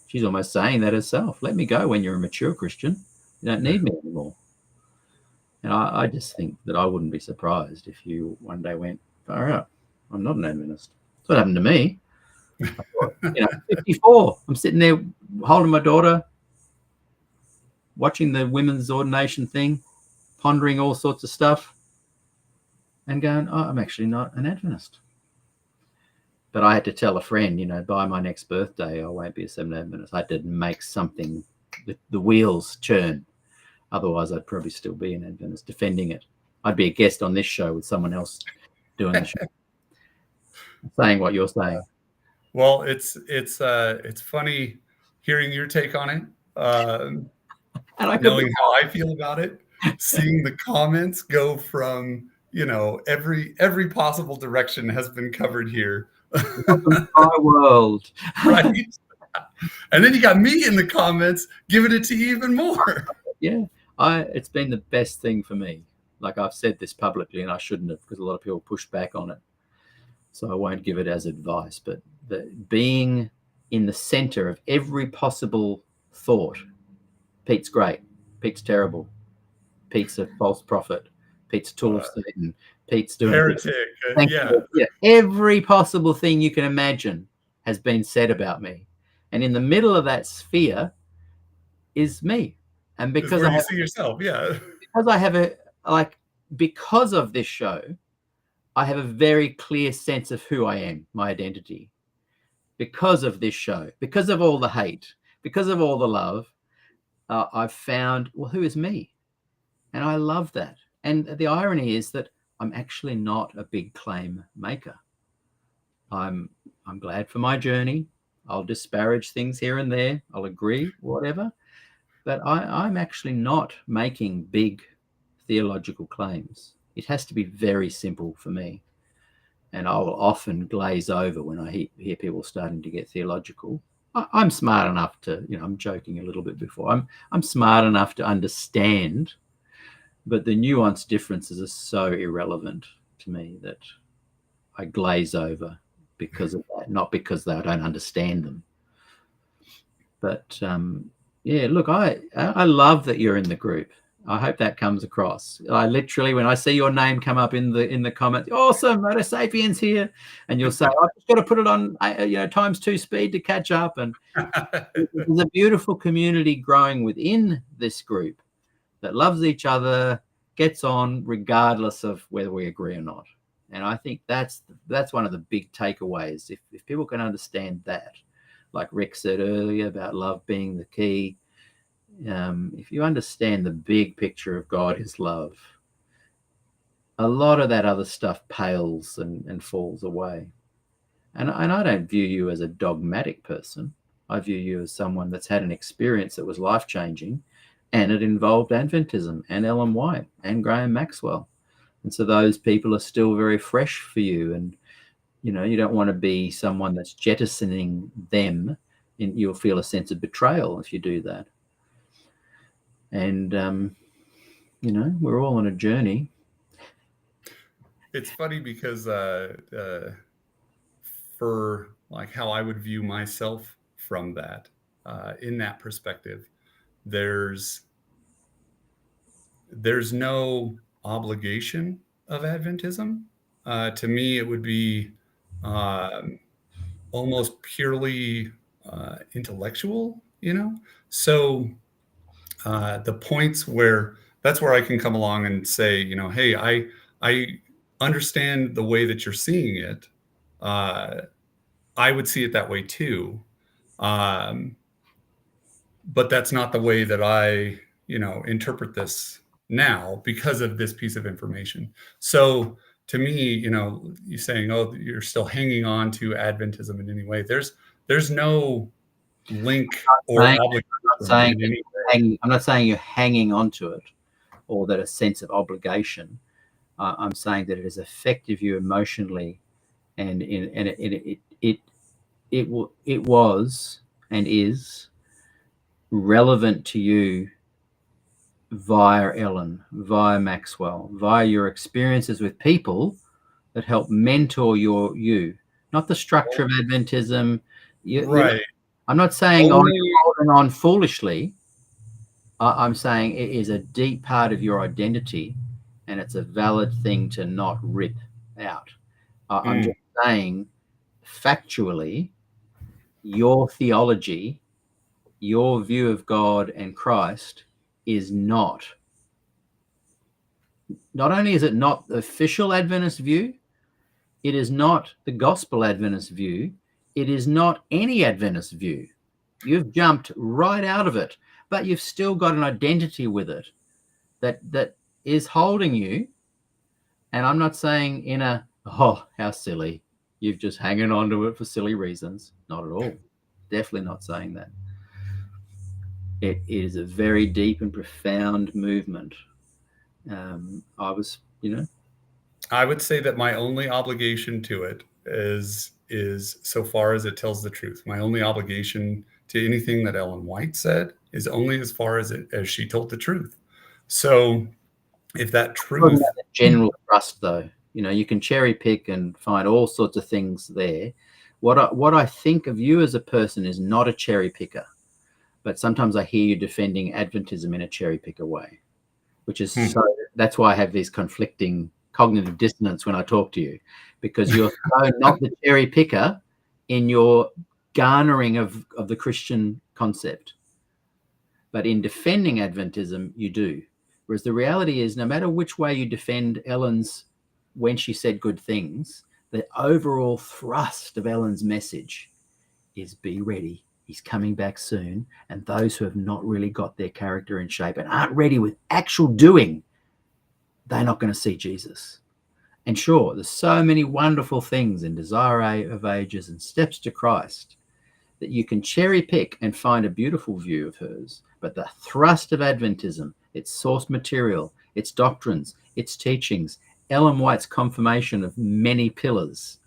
She's almost saying that herself. Let me go when you're a mature Christian. You don't need me anymore. And I just think that I wouldn't be surprised if you one day went, far out, I'm not an Adventist. That's what happened to me. I thought, 54. I'm sitting there holding my daughter, watching the women's ordination thing, pondering all sorts of stuff, and going, I'm actually not an Adventist. But I had to tell a friend, by my next birthday, I won't be a Seventh-day Adventist. I had to make something, the wheels churn. Otherwise, I'd probably still be an Adventist defending it. I'd be a guest on this show with someone else doing the show, saying what you're saying. Well, it's funny hearing your take on it, and knowing how I feel about it, seeing the comments go from, every possible direction has been covered here. My world. Right. And then you got me in the comments giving it to you even more. Yeah. It's been the best thing for me. Like I've said this publicly and I shouldn't have because a lot of people push back on it. So I won't give it as advice, but being in the center of every possible thought. Pete's great. Pete's terrible. Pete's a false prophet. Pete's a tool of Satan. Pete's doing heretic. Yeah. Every possible thing you can imagine has been said about me. And in the middle of that sphere is me. And because you see yourself, because I have because of this show, I have a very clear sense of who I am, my identity. because of this show, because of all the hate, because of all the love, I've found, well, who is me? And I love that. And the irony is that I'm actually not a big claim maker. I'm glad for my journey. I'll disparage things here and there. I'll agree, whatever. But I'm actually not making big theological claims. It has to be very simple for me. And I'll often glaze over when I hear people starting to get theological. I'm smart enough to, I'm joking a little bit before. I'm smart enough to understand, but the nuanced differences are so irrelevant to me that I glaze over because of that, not because I don't understand them. But yeah, look, I love that you're in the group. I hope that comes across. I literally, when I see your name come up in the comments, awesome, MotoSapien's here, and you'll say, I've just got to put it on, ×2 speed to catch up. And there's a beautiful community growing within this group that loves each other, gets on regardless of whether we agree or not. And I think that's one of the big takeaways. If people can understand that, like Rick said earlier about love being the key, if you understand the big picture of God is love, a lot of that other stuff pales and falls away. And I don't view you as a dogmatic person. I view you as someone that's had an experience that was life-changing, and it involved Adventism and Ellen White and Graham Maxwell. And so those people are still very fresh for you. And, you don't want to be someone that's jettisoning them, and you'll feel a sense of betrayal if you do that. And, we're all on a journey. It's funny because for like how I would view myself from that, in that perspective, there's no obligation of Adventism. To me, it would be almost purely intellectual, So the points where that's where I can come along and say, hey, I understand the way that you're seeing it. I would see it that way too. But that's not the way that I, interpret this now because of this piece of information. So to me, you saying, oh, you're still hanging on to Adventism in any way. There's no link or obligation. I'm not saying you're hanging on to it or that a sense of obligation. I'm saying that it has affected you emotionally, and it was and is relevant to you via Ellen, via Maxwell, via your experiences with people that help mentor you, not the structure of Adventism. Right. I'm not saying you're holding on foolishly. I'm saying it is a deep part of your identity, and it's a valid thing to not rip out. I'm just saying, factually, your theology, your view of God and Christ is not only is it not the official Adventist view, it is not the gospel Adventist view, it is not any Adventist view. You've jumped right out of it, but you've still got an identity with it that is holding you. And I'm not saying in a, oh, how silly, you've just hanging on to it for silly reasons. Not at all. Definitely not saying that. It is a very deep and profound movement. I would say that my only obligation to it is so far as it tells the truth. My only obligation to anything that Ellen White said is only as far as she told the truth. So if that truth, the general thrust, though, you can cherry pick and find all sorts of things there. What I think of you as a person is not a cherry picker, but sometimes I hear you defending Adventism in a cherry picker way, which is so. That's why I have these conflicting cognitive dissonance when I talk to you, because you're so not the cherry picker in your garnering of the Christian concept, but in defending Adventism, you do. Whereas the reality is, no matter which way you defend Ellen's, when she said good things, the overall thrust of Ellen's message is be ready. He's coming back soon. And those who have not really got their character in shape and aren't ready with actual doing, they're not going to see Jesus. And sure, there's so many wonderful things in Desire of Ages and Steps to Christ that you can cherry pick and find a beautiful view of hers. But the thrust of Adventism, its source material, its doctrines, its teachings, Ellen White's confirmation of many pillars,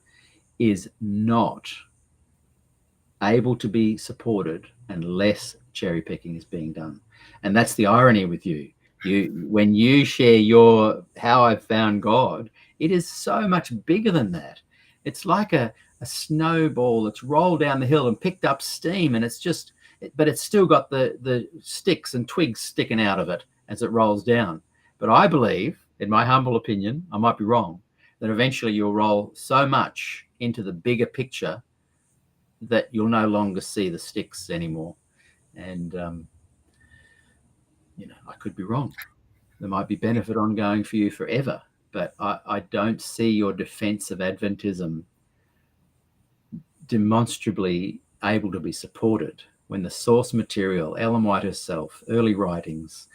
is not able to be supported unless cherry picking is being done. And that's the irony with you. When you share your how I've found God, it is so much bigger than that. It's like a snowball that's rolled down the hill and picked up steam, and but it's still got the sticks and twigs sticking out of it as it rolls down. But I believe, in my humble opinion, I might be wrong, that eventually you'll roll so much into the bigger picture that you'll no longer see the sticks anymore. And I could be wrong. There might be benefit ongoing for you forever, but I don't see your defense of Adventism demonstrably able to be supported when the source material, Ellen White herself, early writings,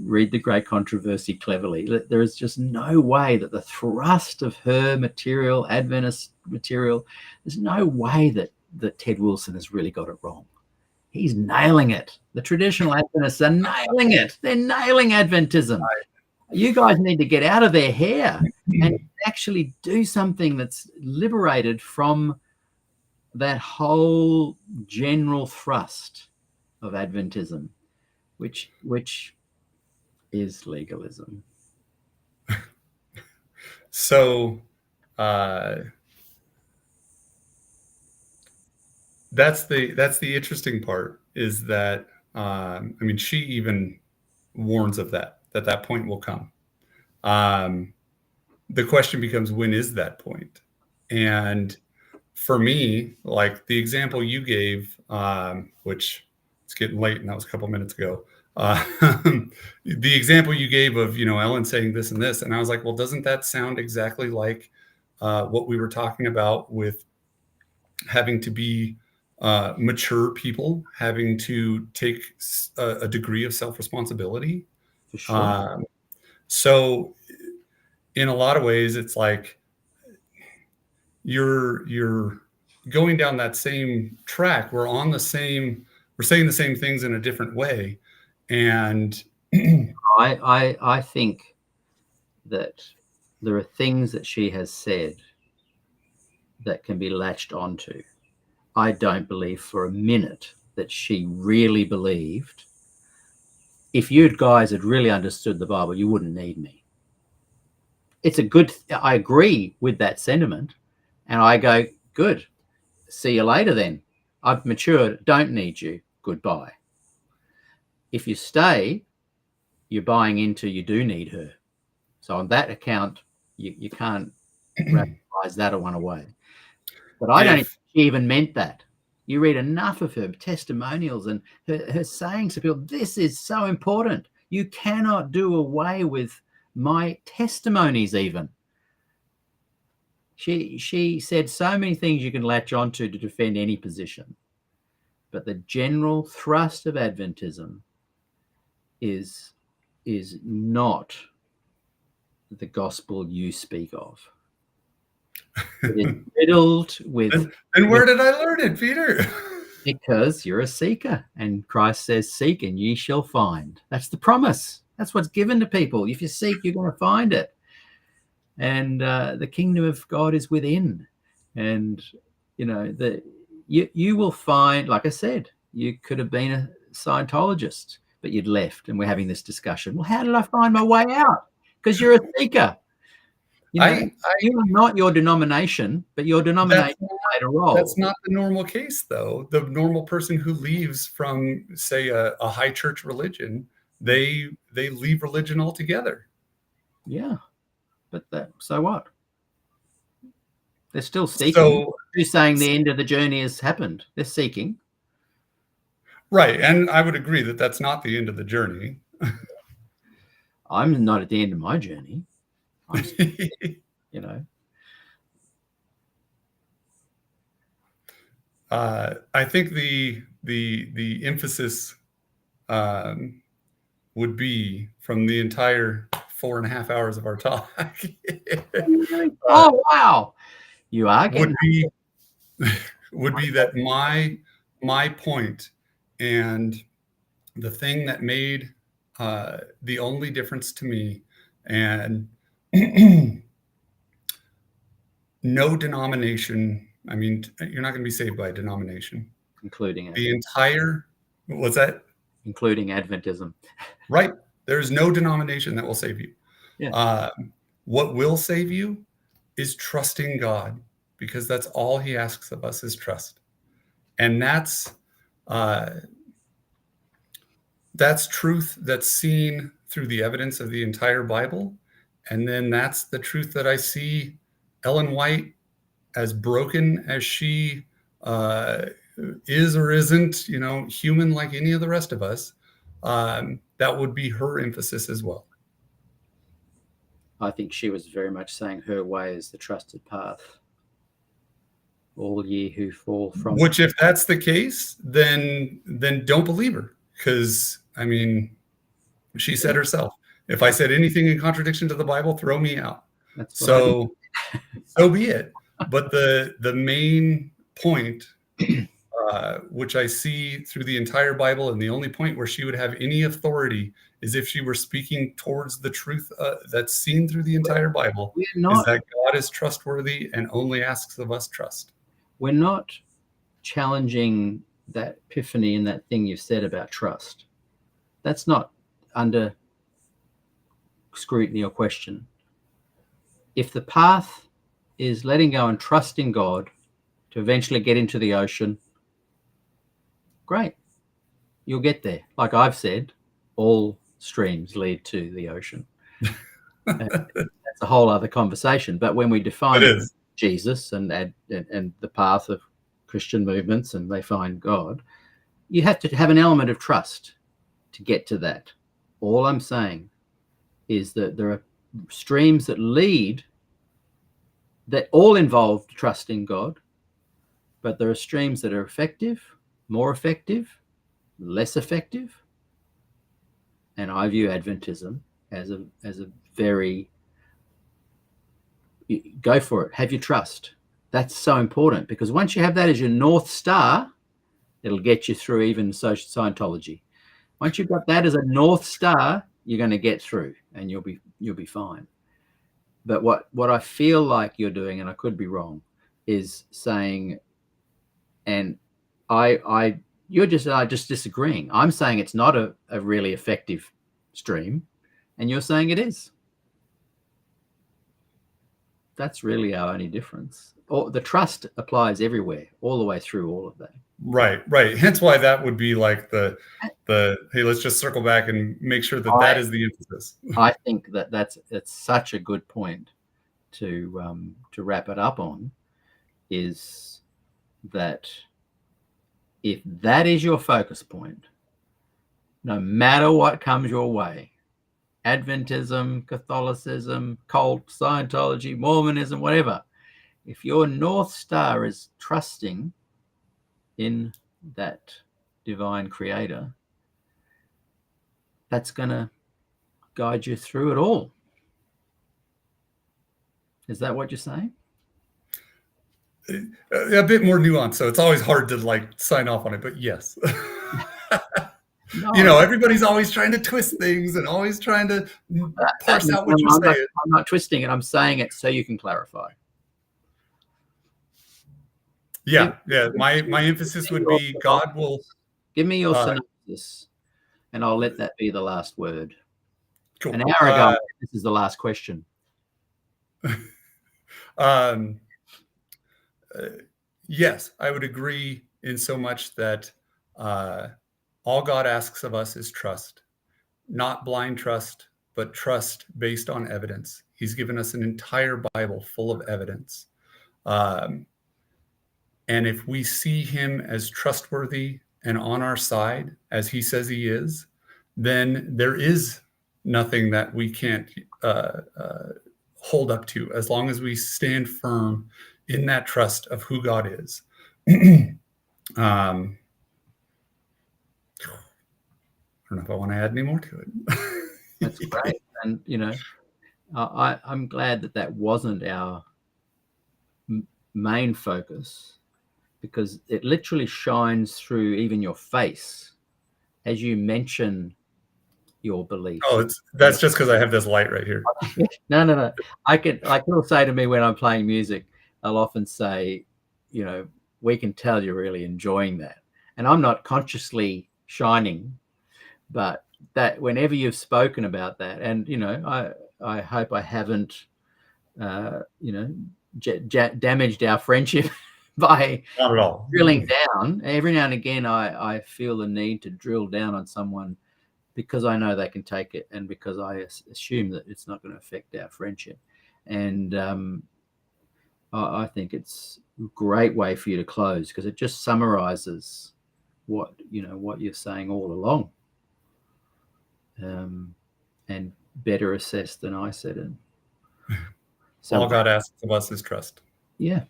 read The Great Controversy cleverly. There is just no way that the thrust of her material, Adventist material, there's no way that Ted Wilson has really got it wrong. He's nailing it. The traditional Adventists are nailing it. They're nailing Adventism. You guys need to get out of their hair and actually do something that's liberated from that whole general thrust of Adventism, which is legalism. So that's the interesting part, is that she even warns of that point will come. The question becomes, when is that point? And for me, like the example you gave, which it's getting late and that was a couple minutes ago, the example you gave of, Ellen saying this and this, and I was like, well, doesn't that sound exactly like what we were talking about with having to be mature people, having to take a degree of self-responsibility? For sure. So in a lot of ways, it's like you're going down that same track. We're saying the same things in a different way. And I think that there are things that she has said that can be latched onto. I don't believe for a minute that she really believed. If you guys had really understood the Bible, you wouldn't need me. I agree with that sentiment. And I go, good. See you later then. I've matured. Don't need you. Goodbye. If you stay, you're buying into you do need her. So on that account, you can't rationalize that one away. But I don't think she even meant that. You read enough of her testimonials and her sayings to people, this is so important. You cannot do away with my testimonies even. She said so many things you can latch onto to defend any position. But the general thrust of Adventism is not the gospel you speak of. It is riddled with... And where did I learn it, Peter? Because you're a seeker, and Christ says, seek and ye shall find. That's the promise. That's what's given to people. If you seek, you're going to find it. And the kingdom of God is within. And, you will find, like I said, you could have been a Scientologist, but you'd left, and we're having this discussion. Well, how did I find my way out? Because you're a seeker. You are not your denomination, but your denomination played a role. That's not the normal case, though. The normal person who leaves from, say, a high church religion, they leave religion altogether. Yeah, but so what? They're still seeking. So, who's saying the end of the journey has happened? They're seeking. Right, and I would agree that that's not the end of the journey. I'm not at the end of my journey. I'm I think the emphasis would be from the entire 4.5 hours of our talk Oh wow, you are getting would be that my point and the thing that made the only difference to me, and no denomination. I mean, you're not going to be saved by a denomination. including The entire, what's that? including Adventism. Right. There's no denomination that will save you. Yeah. What will save you is trusting God, because that's all he asks of us is trust. And that's truth that's seen through the evidence of the entire Bible. And then that's the truth that I see Ellen White, as broken as she is or isn't, human like any of the rest of us, that would be her emphasis as well. I think she was very much saying her way is the trusted path. All ye who fall from Which, if that's the case, then don't believe her, because I mean, she said herself, if I said anything in contradiction to the Bible, throw me out. So be it. But the main point, which I see through the entire Bible, and the only point where she would have any authority is if she were speaking towards the truth that's seen through the entire Bible, is that God is trustworthy and only asks of us trust. We're not challenging that epiphany and that thing you said about trust. That's not under scrutiny or question. If the path is letting go and trusting God to eventually get into the ocean, great. You'll get there. Like I've said, all streams lead to the ocean. That's a whole other conversation. But when we define Jesus and the path of Christian movements and they find God, you have to have an element of trust to get to that. All I'm saying is that there are streams that lead that all involve trusting God, but there are streams that are effective, more effective, less effective. And I view Adventism as a very, go for it, have your trust. That's so important, because once you have that as your North Star, it'll get you through even Scientology. Once you've got that as a North Star, you're going to get through and you'll be fine. But what I feel like you're doing, and I could be wrong, is saying, and you're just disagreeing. I'm saying it's not a really effective stream, and you're saying it is. That's really our only difference. The trust applies everywhere, all the way through all of that. Right. Hence why that would be like the hey, let's just circle back and make sure that is the emphasis. I think that's such a good point to wrap it up on, is that if that is your focus point, no matter what comes your way, Adventism, Catholicism, cult, Scientology, Mormonism, whatever, if your North Star is trusting in that divine creator, that's going to guide you through it all. Is that what you're saying? A bit more nuanced, so it's always hard to sign off on it, but yes. No. Everybody's always trying to twist things and always trying to parse out what you're saying. I'm not twisting it. I'm saying it so you can clarify. Yeah. My emphasis would be God will give me your synopsis, and I'll let that be the last word. Cool. An hour ago, this is the last question. Yes, I would agree in so much that all God asks of us is trust, not blind trust, but trust based on evidence. He's given us an entire Bible full of evidence. And if we see him as trustworthy and on our side, as he says he is, then there is nothing that we can't hold up to, as long as we stand firm in that trust of who God is. I don't know if I want to add any more to it. That's great. And, I'm glad that wasn't our main focus, because it literally shines through even your face as you mention your beliefs. Oh, that's just because I have this light right here. No. People say to me when I'm playing music, I'll often say, we can tell you're really enjoying that. And I'm not consciously shining, but that whenever you've spoken about that, and, I hope I haven't, damaged our friendship by Not at all. drilling down. Every now and again, I feel the need to drill down on someone because I know they can take it, and because I assume that it's not going to affect our friendship. And I think it's a great way for you to close, because it just summarizes what you're saying all along, and better assessed than I said it. So, all God asks of us is trust. Yeah.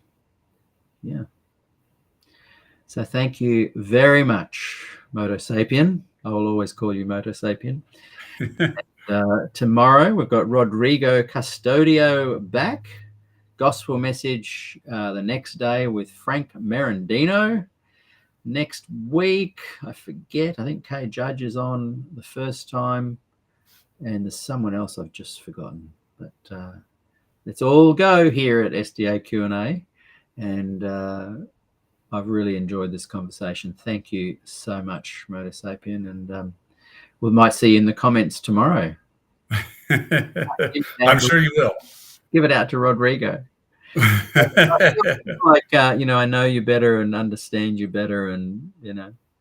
So thank you very much, MotoSapien. I will always call you MotoSapien. Tomorrow we've got Rodrigo Custodio back. Gospel message the next day with Frank Merendino. Next week, I think Kay Judge is on the first time, and there's someone else I've just forgotten. But let's all go here at SDAQ&A, and I've really enjoyed this conversation. Thank you so much, MotoSapien, and we might see you in the comments tomorrow. I'm sure you will. Give it out to Rodrigo. I know you better and understand you better, and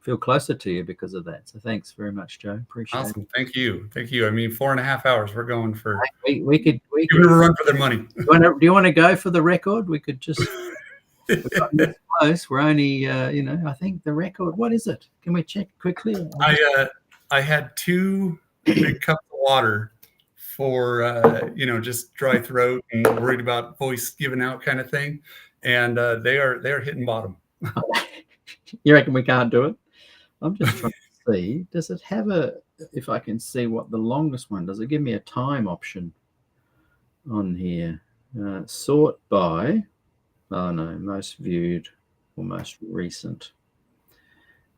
feel closer to you because of that. So thanks very much, Joe. Appreciate awesome. it. Thank you. I mean, 4.5 hours. We're going for. We could give them a run for their money. Do you want to go for the record? We could just. Close. We're only, I think the record. What is it? Can we check quickly? I had 2 big cups of water for just dry throat and worried about voice giving out kind of thing, and they are hitting bottom. You reckon we can't do it? I'm just trying to see. Does it have if I can see what the longest one, does it give me a time option on here? Sort by. Oh no, most viewed or most recent.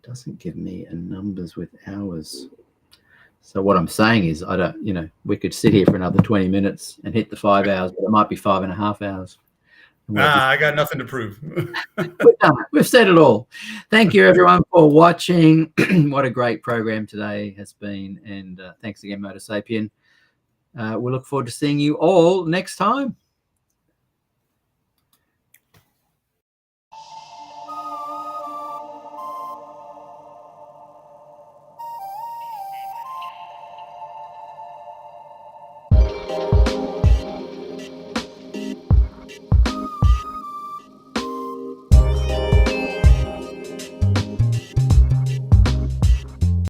Doesn't give me a numbers with hours. So what I'm saying is, I don't, we could sit here for another 20 minutes and hit the 5 hours, but it might be 5.5 hours. I got nothing to prove. We've done it. We've said it all. Thank you, everyone, for watching. What a great program today has been. And thanks again, MotoSapien. We look forward to seeing you all next time.